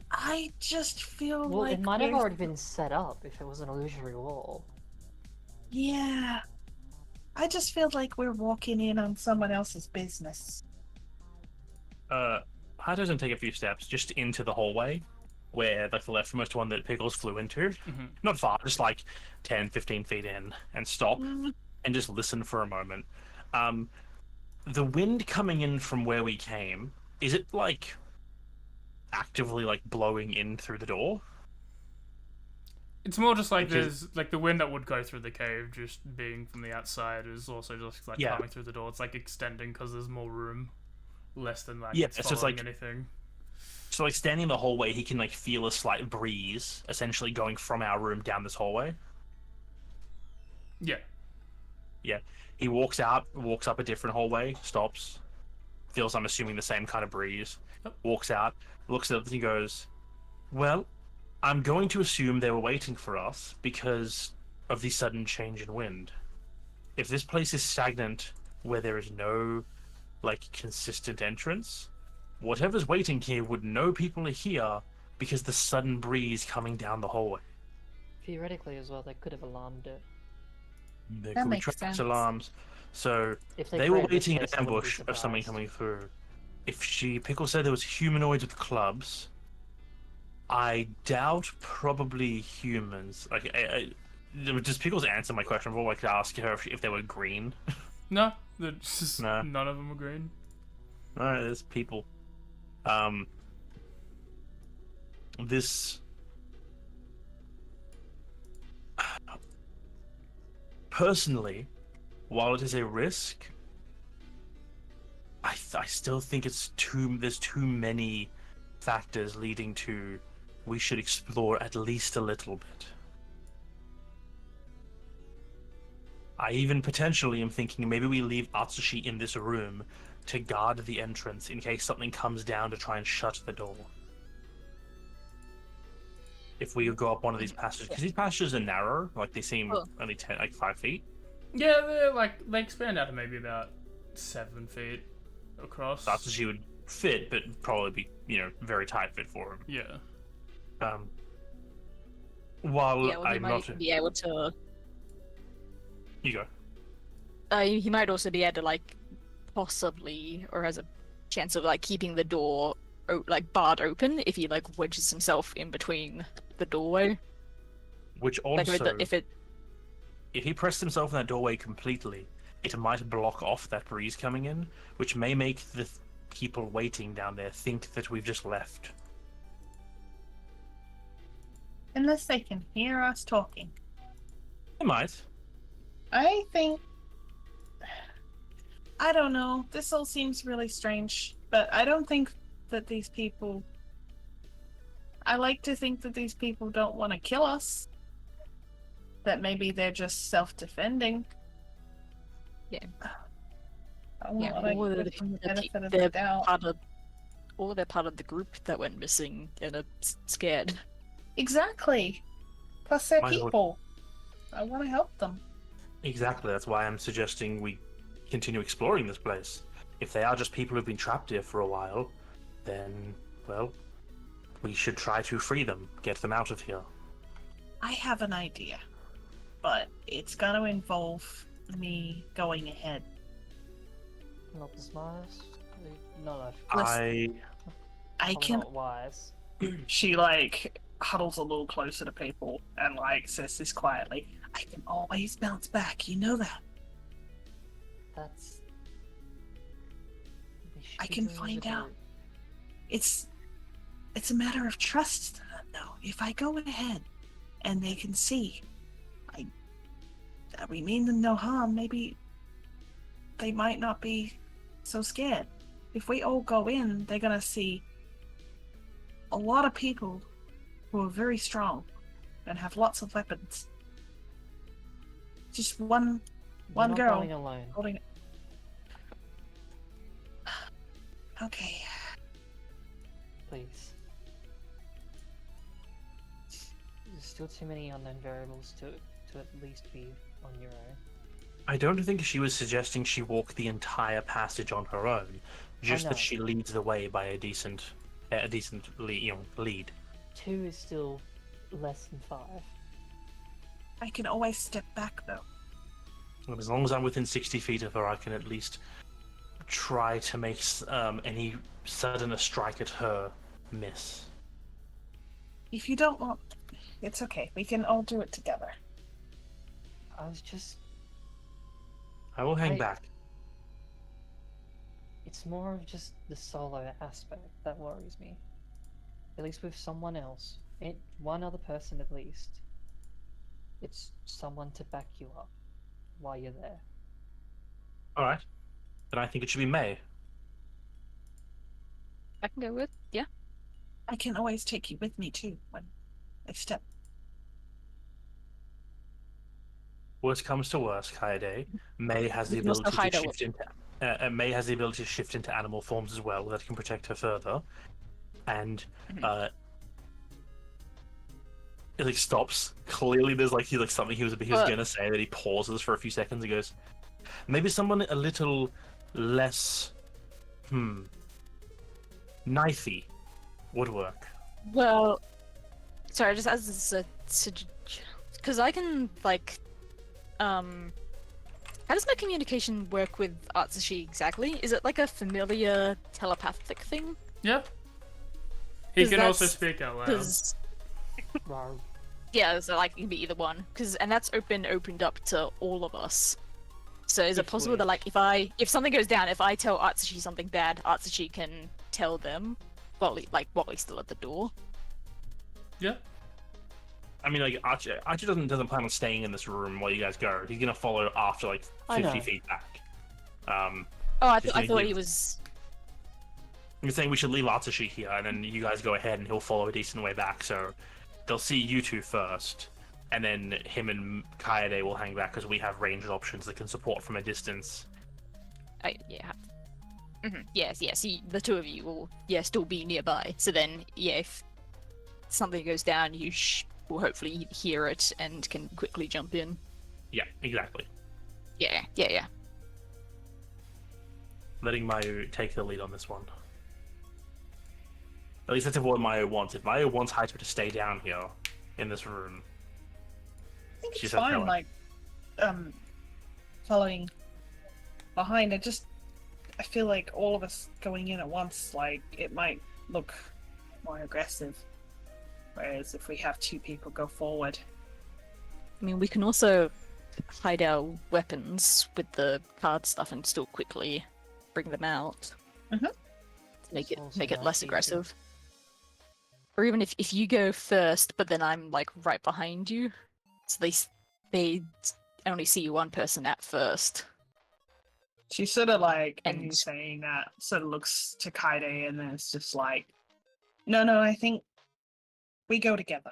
I just feel Well, like it might have we're- already been set up if it was an illusory wall. Yeah. I just feel like we're walking in on someone else's business. Hatters take a few steps just into the hallway, where like the leftmost one that Pickles flew into. Mhm. Not far, just like 10, 15 feet in, and stop Mm, and just listen for a moment. The wind coming in from where we came, is it like actively like blowing in through the door? It's more just like Because- there's like the wind that would go through the cave, just being from the outside, is also just like Yeah. coming through the door. It's like extending because there's more room, less than like Yeah, it's so it's following like- anything. So like standing in the hallway, he can like feel a slight breeze, essentially going from our room down this hallway. Yeah. He walks out, walks up a different hallway, stops, feels, I'm assuming, the same kind of breeze, Yep. walks out, looks at it, and he goes, well, I'm going to assume they were waiting for us because of the sudden change in wind. If this place is stagnant, where there is no, like, consistent entrance, whatever's waiting here would know people are here because the sudden breeze coming down the hallway. Theoretically, as well, they could have alarmed it. There That could be makes traffic sense. alarms. So If they were created this waiting in space, an I wouldn't be ambush of something surprised. coming through. If Pickle said there was humanoids with clubs, I doubt probably humans. Like, does Pickles answer my question before I could ask her if they were green? No, just No. none of them are green. Alright, there's people. This... Personally, while it is a risk, I still think there's too many factors leading to we should explore at least a little bit. I even potentially am thinking maybe we leave Atsushi in this room to guard the entrance in case something comes down to try and shut the door. If we go up one of these passages, because these passages are narrow, like they seem Oh. only 5 feet. Yeah, they expand out to maybe about 7 feet across. So Atsushi would fit, but probably be, very tight fit for him. Yeah. While Yeah, well, he I'm might not... be able to. You go. He might also be able to like, possibly, or has a chance of like keeping the door like barred open if he like wedges himself in between the doorway. Which Like also, if it. if he pressed himself in that doorway completely, it might block off that breeze coming in, which may make the people waiting down there think that we've just left. Unless they can hear us talking. They might. I think... I don't know. This all seems really strange, but I don't think that these people... I like to think that these people don't want to kill us. That maybe they're just self-defending. Yeah. I Yeah, want to or give them the the benefit of they're the doubt. part of, or they're part of the group that went missing and are scared. Exactly. Plus they're Might as well- people. I want to help them. Exactly, that's why I'm suggesting we continue exploring this place. If they are just people who've been trapped here for a while, then, well, we should try to free them, get them out of here. I have an idea, but it's going to involve me going ahead. Not the smartest. Not I can. not wise. She like huddles a little closer to people and like says this quietly. I can always bounce back. You know that. That's. we should I be can doing find the out. group. It's a matter of trust. No, if I go ahead and they can see, we mean them no harm. Maybe they might not be so scared. If we all go in, they're gonna see a lot of people who are very strong and have lots of weapons. Just one One not girl. going alone. Holding. Okay. Please. There's still too many unknown variables to at least be on your own. I don't think she was suggesting she walk the entire passage on her own, just know. that she leads the way by a decent lead. 2 is still less than 5. I can always step back though. And as long as I'm within 60 feet of her, I can at least try to make any sudden a strike at her miss. If you don't want, it's okay. We can all do it together. I was just... I will hang back. It's more of just the solo aspect that worries me. At least with someone else. One other person at least. It's someone to back you up while you're there. Alright. Then I think it should be May. I can go with, yeah. I can always take you with me too when I step. Worst comes to worst, Kaede. May has the We can also ability hide to our shift into May has the ability to shift into animal forms as well, that can protect her further. And it like stops. Clearly, there's like something he was gonna say that he pauses for a few seconds. He goes, maybe someone a little less, knifey would work. Well, sorry, just as a because I can like, how does my communication work with Atsushi exactly? Is it like a familiar telepathic thing? Yeah. He 'Cause can also that's- speak out loud. 'Cause Rar. yeah, so like it can be either one. And that's opened up to all of us. So is it If possible that we- like if something goes down, if I tell Atsushi something bad, Atsushi can tell them while he's still at the door? Yeah. I mean, like Archie doesn't plan on staying in this room while you guys go. He's gonna follow after like I 50 know. feet back. Oh, I He's thought gonna he give- was. I'm saying we should leave Atsushi here, and then you guys go ahead, and he'll follow a decent way back. So they'll see you two first, and then him and Kaede will hang back because we have ranged options that can support from a distance. Yeah. Yes. The two of you will still be nearby. So then if something goes down, you will hopefully hear it and can quickly jump in. Yeah, exactly. Yeah. Letting Mayu take the lead on this one. At least that's what Mayu wants. If Mayu wants Haito to stay down here in this room, I think She's it's a fine, killer. like, following behind. I feel like all of us going in at once, like, it might look more aggressive. Whereas if we have 2 people go forward, I mean, we can also hide our weapons with the card stuff and still quickly bring them out. Mhm. To make it Also less nice, easy. aggressive. Or even if you go first, but then I'm like right behind you, so they only see one person at first. she's sort of like, and you And- saying that, sort of looks to Kaide, and then it's just like, no, I think we go together.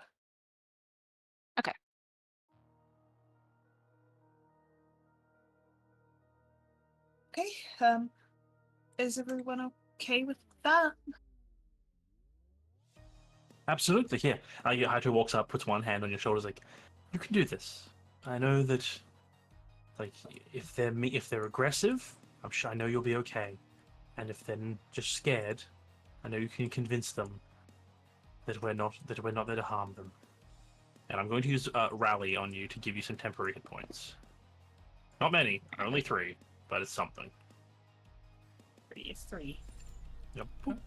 Okay. Okay, is everyone okay with that? absolutely, yeah. Haito walks up, puts one hand on your shoulders, like, you can do this. I know that, like, if they're aggressive, I know you'll be okay. And if they're just scared, I know you can convince them that we're not there to harm them. And I'm going to use Rally on you to give you some temporary hit points. Not many, only 3, but it's something. 3 is 3. Yep. Boop.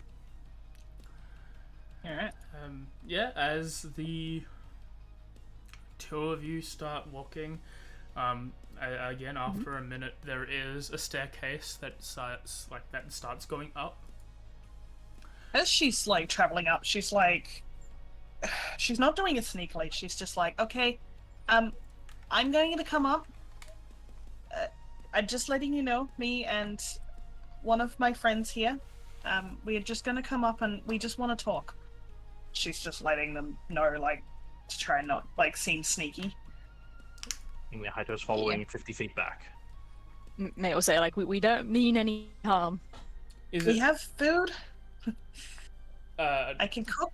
Alright. Yeah, as the 2 of you start walking, again after a minute, there is a staircase that starts going up. As she's like traveling up, she's like, she's not doing it sneakily. She's just like, okay, I'm going to come up. I'm just letting you know, me and one of my friends here, we're just going to come up and we just want to talk. She's just letting them know, like, to try and not like seem sneaky. And Haito's following 50 feet back. May I say, like, we don't mean any harm. Is We it? have food. Uh, I can cook.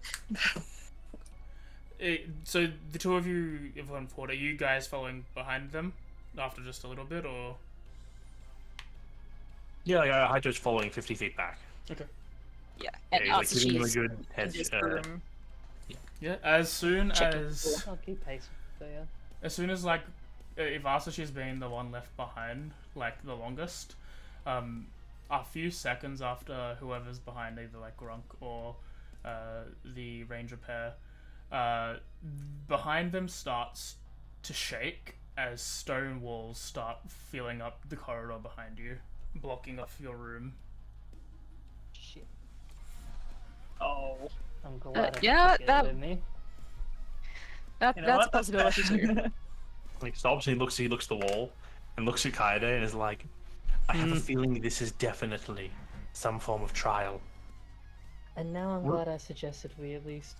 so the two of you, Yvonne Ford, are you guys following behind them after just a little bit, or? Yeah, like, Hydro's following 50 feet back. Okay. Yeah, and Yeah, like Artsy, giving him a she's good in head. this room. Yeah. As soon Checking as I'll keep pace. So yeah. like, if Arsaci's been the one left behind, like the longest, a few seconds after whoever's behind, either like Grunk or the Ranger pair, behind them starts to shake as stone walls start filling up the corridor behind you, blocking off your room. Shit. Oh. I'm glad I yeah, took it that- with me. That, You know that's what? a possibility too. Like stops and he looks at the wall and looks at Kaede and is like, I have a feeling this is definitely some form of trial. And now I'm What- glad I suggested we at least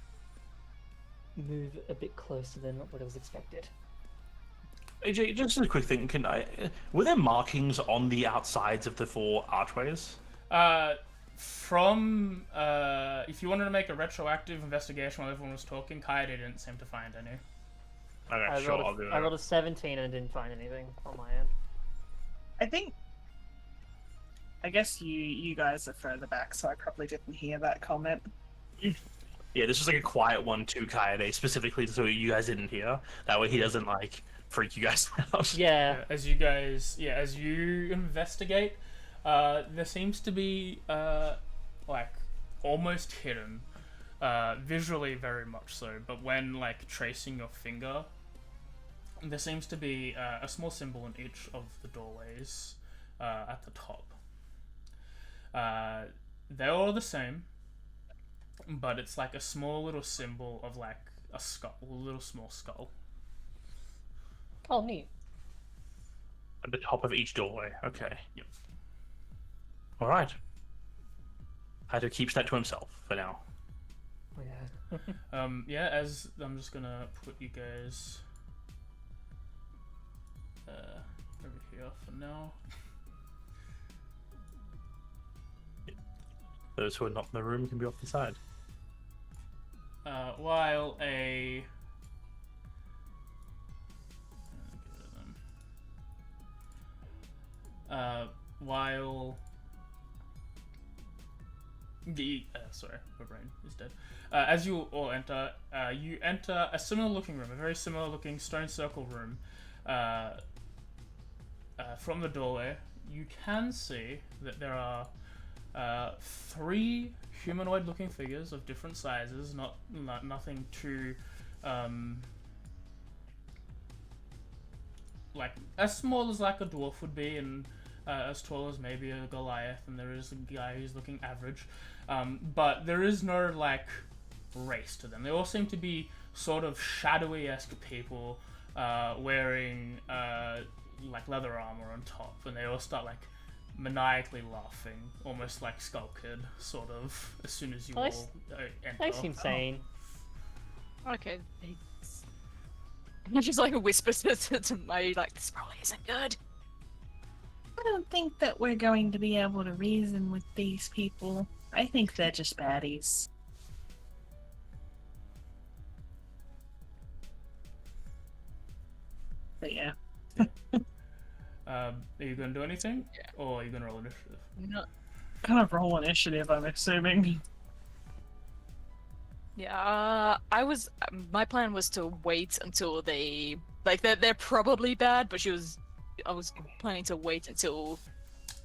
move a bit closer than what was expected. AJ, just a quick thing, were there markings on the outsides of the 4 archways? From if you wanted to make a retroactive investigation while everyone was talking, Kaede didn't seem to find any. Okay, I sure, rolled, I'll do I that. rolled a 17 and didn't find anything on my end. I think. I guess you guys are further back, so I probably didn't hear that comment. Yeah, this was like a quiet one to Kaede, specifically so you guys didn't hear. That way he doesn't like freak you guys out. Yeah. As you investigate, there seems to be like almost hidden, visually very much so. But when like tracing your finger, there seems to be a small symbol in each of the doorways at the top. They're all the same, but it's like a small little symbol of like a skull, a little small skull. Oh, neat. At the top of each doorway. Okay. Yep. All right. Hydro keeps that to himself for now. Yeah. Yeah, as I'm just gonna put you guys over here for now. Those who are not in the room can be off the side. While a while the sorry, my brain is dead. As you all enter, you enter a similar looking room, a very similar looking stone circle room. From the doorway, you can see that there are 3 humanoid-looking figures of different sizes, nothing too like as small as like a dwarf would be, and as tall as maybe a Goliath, and there is a guy who's looking average, but there is no like race to them. They all seem to be sort of shadowy-esque people wearing like leather armor on top, and they all start like maniacally laughing, almost like Skull Kid, sort of, as soon as you all enter. They seem sane. Okay, thanks. I just like whisper to May, like, this probably isn't good. I don't think that we're going to be able to reason with these people. I think they're just baddies. But yeah. Are you going to do anything? Yeah. Or are you going to roll initiative? No. Kind of roll initiative, I'm assuming. Yeah, my plan was to wait until they, like, they're probably bad, but I was planning to wait until,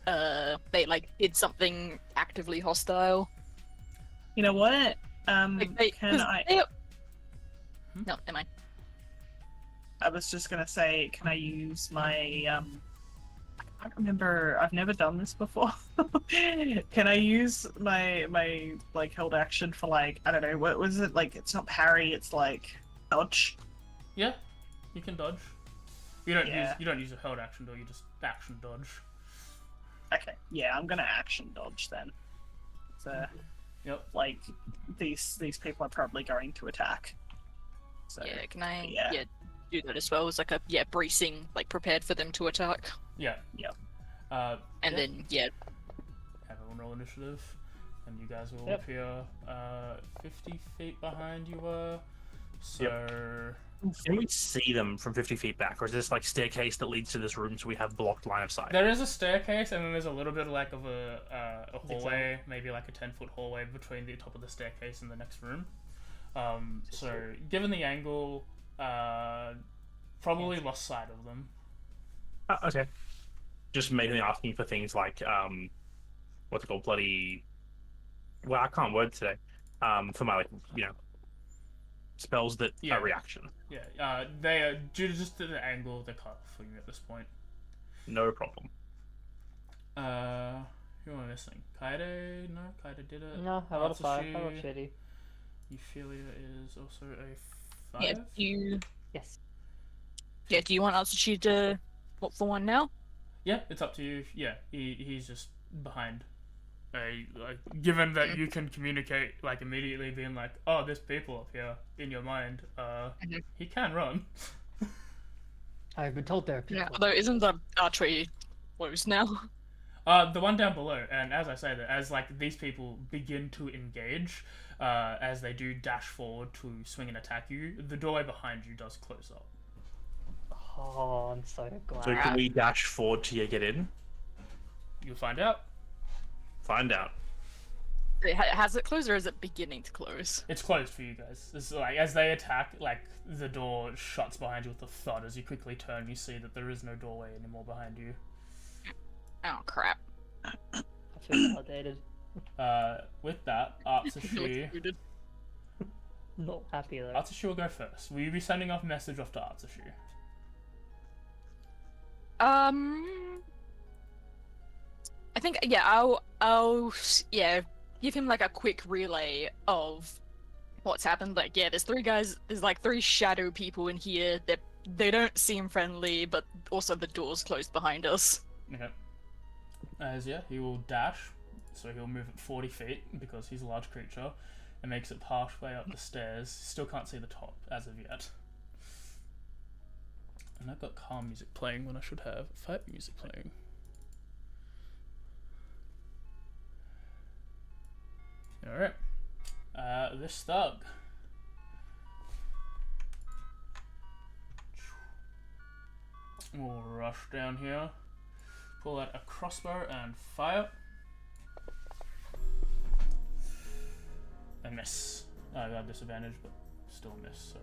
they, like, did something actively hostile. You know what? Like, they, Can 'cause I... they- No, never mind. I was just gonna say, can I use my, I can't remember, I've never done this before. Can I use my, like, held action for, like, I don't know, what was it, like, it's not parry, it's, like, dodge? Yeah, you can dodge. You don't Yeah. use a held action, do you? Just action dodge. Okay, yeah, I'm gonna action dodge then. So, Yep. like, these people are probably going to attack. So, Yeah, can I, yeah. do that as well? As like a, bracing, like, prepared for them to attack. Yeah. Yep. And then, yeah. Everyone roll initiative, and you guys will Yep. appear 50 feet behind you were. So Can we see them from 50 feet back, or is this like staircase that leads to this room so we have blocked line of sight? there is a staircase, and then there's a little bit like of a hallway, maybe like a 10-foot hallway between the top of the staircase and the next room. So given the angle, probably lost sight of them. Okay. Just mainly asking for things like what's it called, bloody. Well, I can't word today. For my spells that Yeah. are reaction. Yeah, they are due to just the angle. They're cut for you at this point. No problem. Who am I missing? Kaede? No, Kaede did it. No, I got a 5. I got Atsushi. shitty. Euphilia is also a 5. Yeah, Yes. do you want Atsushi to look for one now? Yeah, it's up to you. Yeah, he's just behind. Given that you can communicate like immediately, being like, "Oh, there's people up here" in your mind, he can run. I've been told there are people. Yeah. Although isn't the archery closed now? The one down below, and as I say that, as like these people begin to engage, as they do dash forward to swing and attack you, the doorway behind you does close up. Oh, I'm so glad. So can we dash forward to get in? You'll find out. Find out. Has it closed or is it beginning to close? It's closed for you guys. It's like as they attack, like the door shuts behind you with a thud. As you quickly turn, you see that there is no doorway anymore behind you. Oh crap. I feel validated. With that, Atsushi. Not happy though. Atsushi will go first. Will you be sending off a message off to Atsushi? I think I'll give him like a quick relay of what's happened. Like there's 3 guys, there's like 3 shadow people in here. They don't seem friendly, but also the door's closed behind us. Okay. He will dash, so he'll move at 40 feet because he's a large creature, and makes it halfway up the stairs. Still can't see the top as of yet. And I've got calm music playing when I should have fight music playing. Alright. This thug. We'll rush down here. Pull out a crossbow and fire. And miss. I got disadvantage, but still miss, so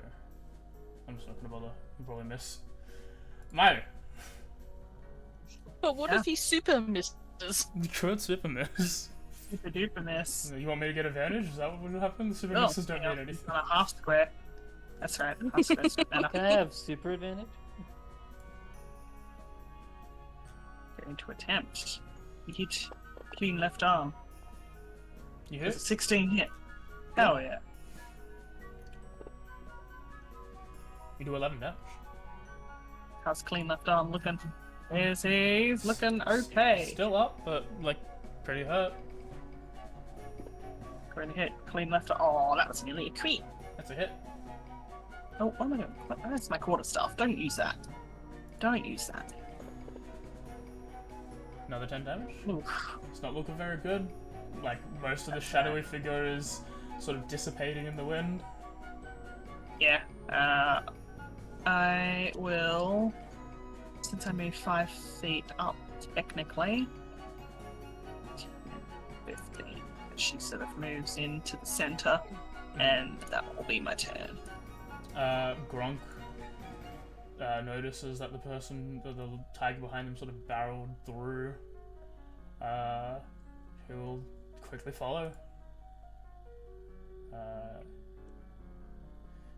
I'm just not gonna bother. You'll probably miss. Mario! But what if he super misses? You could super miss. Super duper miss. You want me to get advantage? Is that what would happen? The super Oh, misses don't yeah, mean anything. on a half square. That's right. Half square's better. Can I have super advantage? Going to attempt. You hit clean left arm. You It's a hit? 16 hit. Hell yeah. You do 11 damage. How's clean left arm looking? He's looking okay. Still up, but like pretty hurt. Going to hit clean left arm. Oh, that was nearly a crit. That's a hit. Oh, what am I doing? That's my quarter staff. Don't use that. Don't use that. Another 10 damage. Oof. It's not looking very good. Like most of the shadowy figure is sort of dissipating in the wind. Yeah. I will. Since I moved 5 feet up, technically. 15. She sort of moves into the center, and that will be my turn. Gronk notices that the tiger behind him sort of barreled through. He will quickly follow.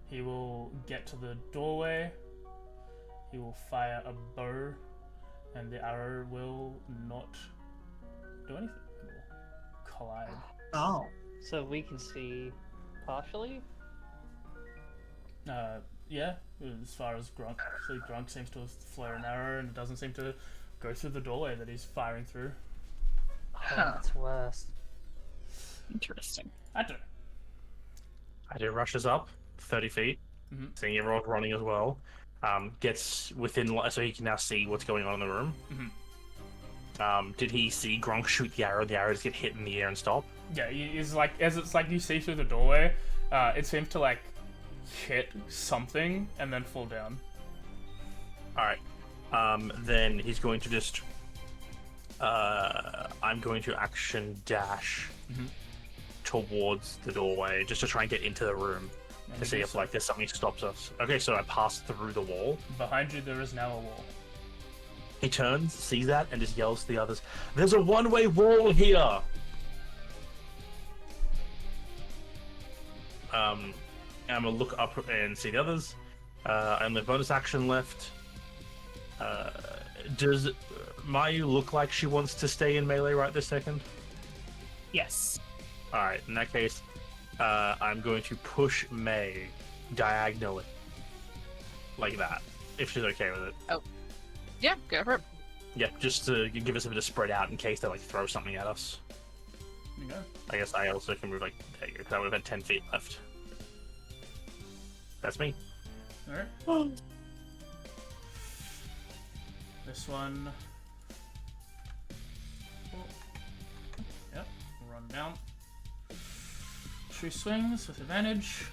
He will get to the doorway. He will fire a bow, and the arrow will not do anything. It will collide. Oh. So we can see partially? Yeah, as far as Grunk. So Grunk seems to have flare an arrow, and it doesn't seem to go through the doorway that he's firing through. Oh, Huh. that's worse. Interesting. I don't know. Idea rushes up 30 feet, seeing everyone running as well. Gets within, so he can now see what's going on in the room. Did he see Gronk shoot the arrow? The arrow just get hit in the air and stop? Yeah, it's like as it's like you see through the doorway, it seems to like hit something and then fall down. All right. Then he's going to just. I'm going to action dash towards the doorway just to try and get into the room to see if like there's something that stops us. Okay, so I pass through the wall. Behind you, there is now a wall. He turns, sees that, and just yells to the others, "There's a one-way wall here!" I'm gonna look up and see the others. I only have bonus action left. Does Mayu look like she wants to stay in melee right this second? Yes. Alright, in that case, I'm going to push May diagonally. Like that, if she's okay with it. Oh. Yeah, go for it. Yeah, just to give us a bit of spread out in case they like throw something at us. There you go. I guess I also can move like, there you go, 'cause I would have had 10 feet left. That's me. Alright. This one. Oh. Yep, run down. She swings with advantage.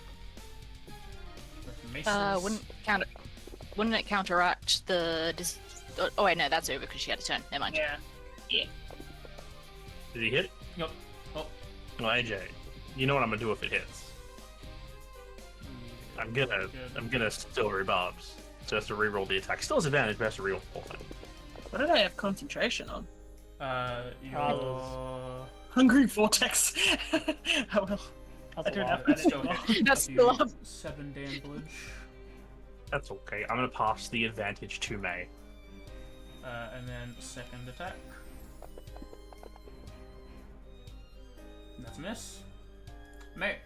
With maces. Wouldn't it counteract the? Oh wait, no, that's over because she had a turn. Never mind. Yeah. Yeah. Did he hit? Yep. Oh. Well, AJ, you know what I'm gonna do if it hits. I'm gonna still rebarbs. So has to reroll the attack. Still has advantage, but has to reroll the whole thing. What did I have concentration on? Your Hungry Vortex. Oh well. I don't have that anymore. That's still up. 7 damage. That's okay. I'm gonna pass the advantage to May. And then second attack. That's a miss. May.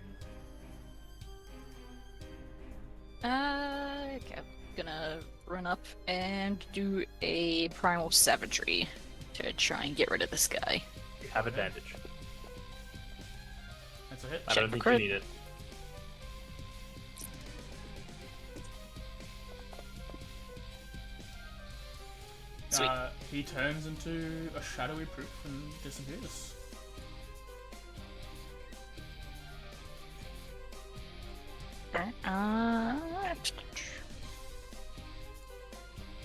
Okay, I'm gonna run up and do a primal savagery to try and get rid of this guy. You have advantage. That's a hit. I Check don't for think crit. you need it. Sweet. He turns into a shadowy proof and disappears.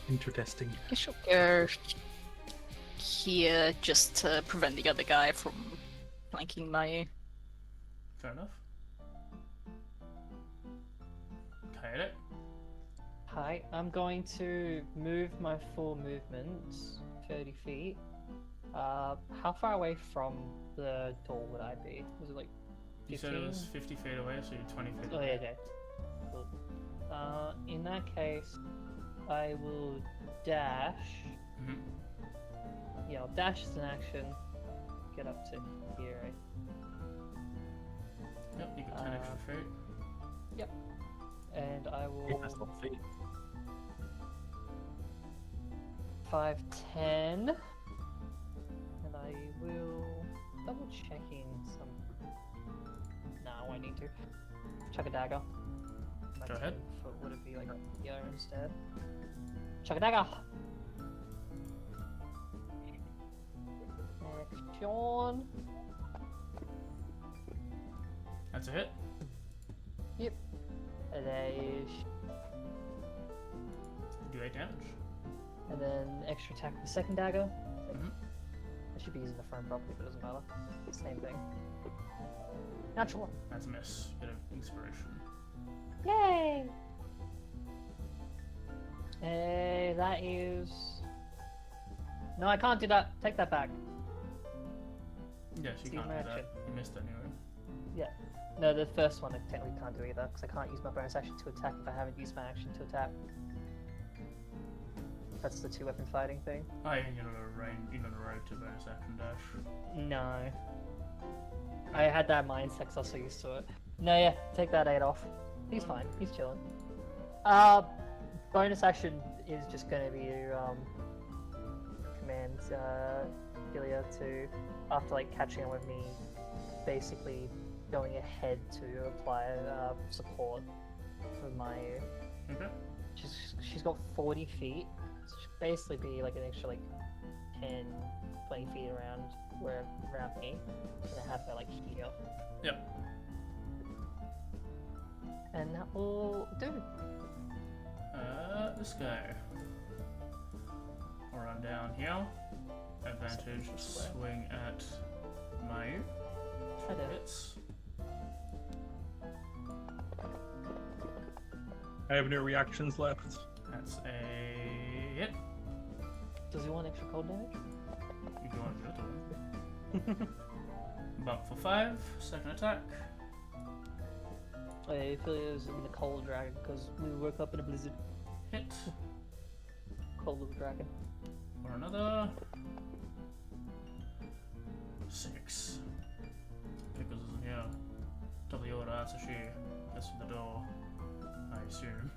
Interesting. I shall go here just to prevent the other guy from flanking my. Fair enough. Kaede. Hi, I'm going to move my full movement 30 feet. How far away from the door would I be? Was it like 15? You said it was 50 feet away, so you're 20 feet Oh, away. yeah, okay. Cool. In that case, I will dash. Mhm. Yeah, I'll dash as an action. Get up to here, right? Yep, you got 10 extra feet. And I will Yeah, that's not feet. 5, 10. And I will double checking some. No, I won't need to. Chuck a dagger. My Go ahead. 10 foot would it be like here instead? Chuck a dagger. Action. That's a hit. Yep. And then, Do 8 damage. and then extra attack with the second dagger. Mhm. I should be using the frame properly, but it doesn't matter. Same thing. Natural. That's a miss. Bit of inspiration. Yay! That is. No, I can't do that. Take that back. Yes, you See can't my do that. action. You missed anyway. No, the first one I technically can't do either, because I can't use my bonus action to attack if I haven't used my action to attack. That's the 2-weapon fighting thing. Oh, yeah, you're not a range. You're not a rogue to bonus action dash. No. I had that mindset because I was so used to it. No, yeah, take that 8 off. He's fine. He's chilling. Bonus action is just going to be to command Gilia to, after like catching up with me, basically going ahead to apply support for Mayu. Okay. She's got 40 feet. So she'll basically be like an extra like 10, 20 feet around me. So I have to like here. Yep. And that will do. This guy. We'll run down here. Advantage, swing at Mayu. I did. Hits. I have no reactions left. That's a hit. Does he want extra cold damage? You go on the other one. Bump for 5. Second attack. I feel it was in the cold dragon because we woke up in a blizzard. Hit. Cold little dragon. For another 6. Pickles isn't here. W.F.T.A. That's the door, I assume.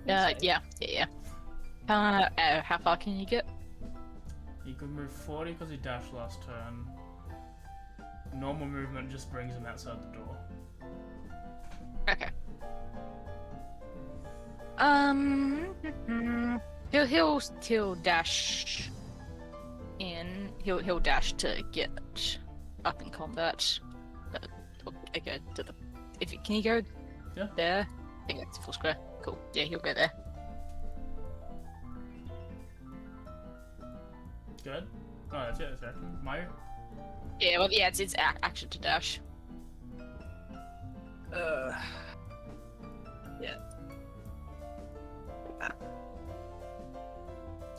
Yeah. How far can you get? He could move 40 because he dashed last turn. Normal movement just brings him outside the door. Okay. He'll dash in. He'll dash to get up in combat. Okay, to the. Can you go? Yeah. There. I think that's full square. Cool. Yeah, he'll go there. Good. Oh, that's it. That's action. Mayu. Yeah. Well, yeah. It's action to dash. Yeah.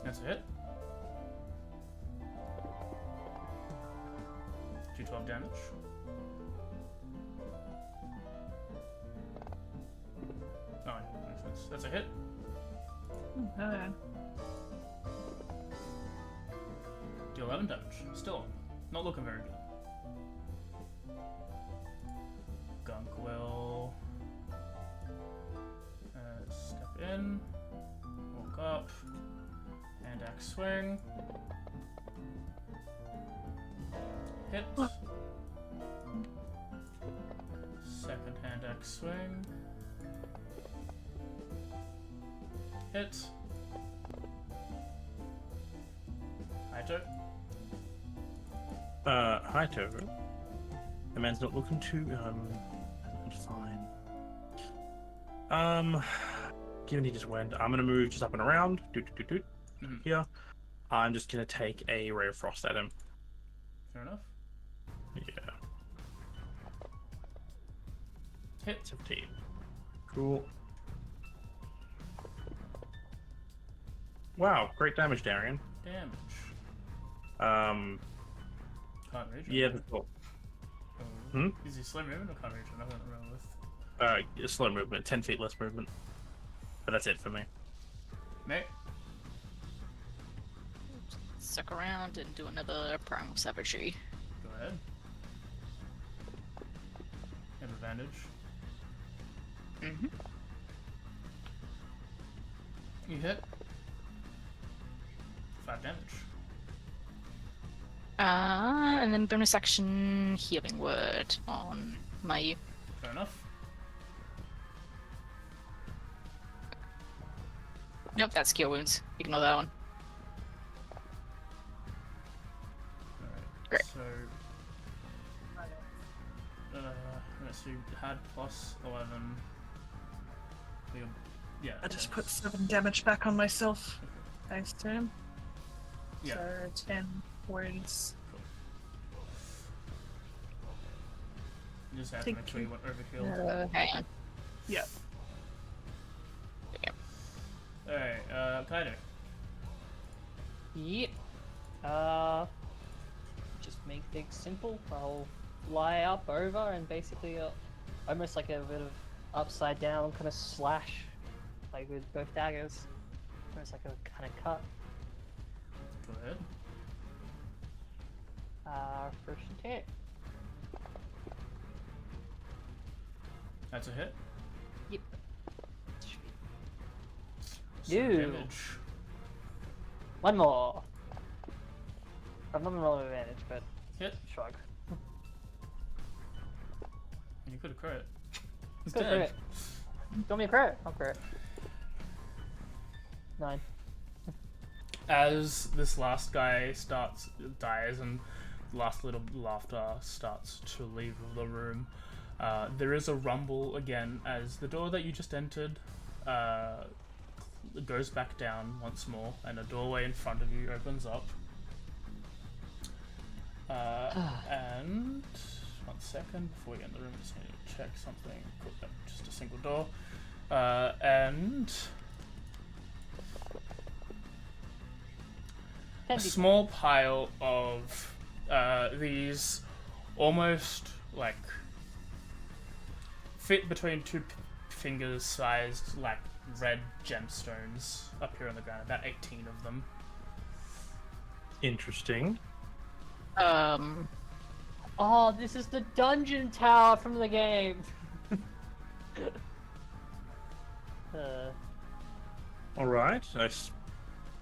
That's a hit. 212 damage. Oh, makes sense. That's a hit. Okay. Deal 11 damage. Still not looking very good. Gunk will step in, walk up, hand axe swing, hit. Second hand axe swing, hit. Haito. Haito. The man's not looking too fine. Given he just went, I'm gonna move just up and around. Mhm. Here. I'm just gonna take a ray of frost at him. Fair enough. Yeah. Hit. 17. Cool. Wow, great damage, Darian. Damage. Can't reach it. Yeah, that's cool. Is he slow movement or can't reach it? I don't remember with. Slow movement, 10 feet less movement. But that's it for me. Mate. Suck around and do another primal savagery. Go ahead. Have advantage. Mm-hmm. You hit. 5 damage. And then bonus action healing word on my. Fair enough. Nope, that's cure wounds. Ignore that one. Alright. Great. So. Let's see. Had plus 11. So yeah. I just put 7 damage back on myself. Thanks to him. Yeah. So 10 wounds. You just have to Thank make sure you. you went overhealed. Hang on. Yeah. Alright, Kaido. Yep. Just make things simple. I'll fly up over and basically almost like a bit of upside down kind of slash, like with both daggers. Almost like a kind of cut. Go ahead. First attack. That's a hit. Yep. Some Ew. damage. One more. I'm not rolling advantage, but Hit. shrug. You could have crit. He's Could've dead. crit. Do you want me to crit? I'll crit. 9. As this last guy dies and last little laughter starts to leave the room, there is a rumble again as the door that you just entered goes back down once more, and a doorway in front of you opens up. And 1 second before we get in the room, just need to check something. Quick, just a single door, and a small pile of these almost like fit between two fingers sized like red gemstones up here on the ground, about 18 of them. Interesting. Oh, this is the dungeon tower from the game. All right.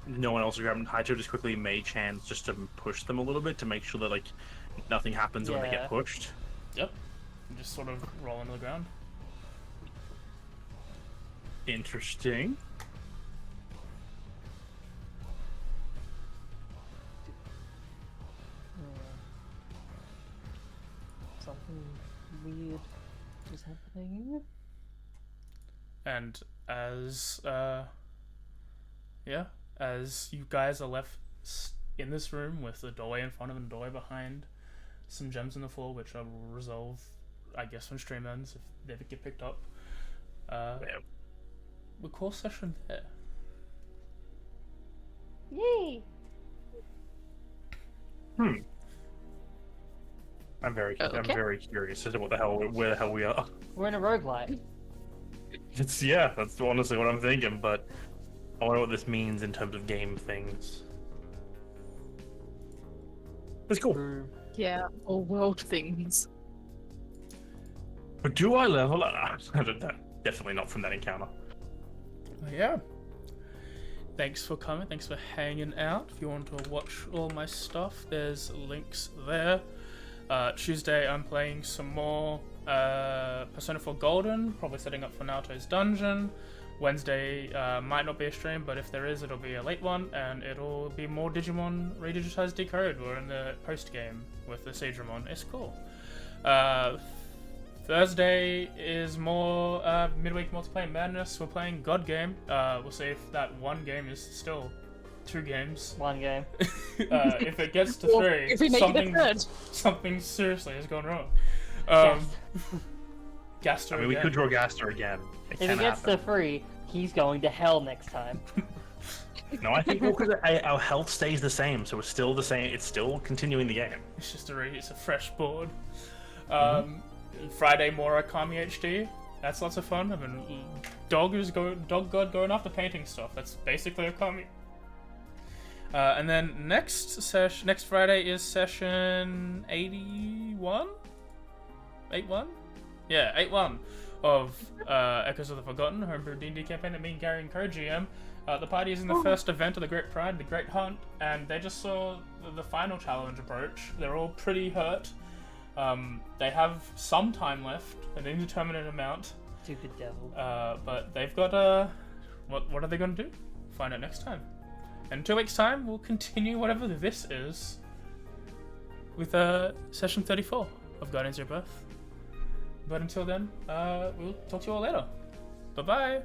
No one else is grabbing Hydro. Just quickly mage hands just to push them a little bit to make sure that like nothing happens when they Yeah. get pushed. Yep. And just sort of roll onto the ground. Interesting. Something weird is happening. And as as you guys are left in this room with the doorway in front of and the doorway behind, some gems on the floor which I will resolve, I guess, when stream ends if they ever get picked up. We'll call session there. Yay! I'm very Okay. curious as to where the hell we are. We're in a roguelike. That's honestly what I'm thinking, but I wonder what this means in terms of game things. That's cool. Yeah, or world things. But do I level up? Definitely not from that encounter. Yeah. Thanks for coming. Thanks for hanging out. If you want to watch all my stuff, there's links there. Tuesday, I'm playing some more Persona 4 Golden, probably setting up for Naoto's Dungeon. Wednesday might not be a stream, but if there is, it'll be a late one, and it'll be more Digimon Redigitized Decode. We're in the post game with the Seigramon. It's cool. Thursday is more midweek multiplayer madness. We're playing God Game. We'll see if that one game is still 2 games. One game. If it gets to Or 3, if we make it a third. something seriously has gone wrong. Gaster I mean, we again. could draw Gaster again. It If can he gets happen. to 3, he's going to hell next time. No, I think because our health stays the same, so it's still the same. It's still continuing the game. It's just it's a fresh board. Friday more Akami HD. That's lots of fun. I mean, Dog God going after painting stuff. That's basically Akami. And then next Friday is session 81? 81? Yeah, 81 of Echoes of the Forgotten, Homebrew D&D campaign that me and Gary and co-GM. The party is in the first event of the Great Pride, the Great Hunt, and they just saw the final challenge approach. They're all pretty hurt. They have some time left, an indeterminate amount. Stupid devil. But they've got what are they going to do? Find out next time. And in 2 weeks' time, we'll continue whatever this is with session 34 of Guardians Rebirth. But until then, we'll talk to you all later. Bye-bye.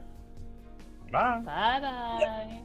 Bye. Bye-bye.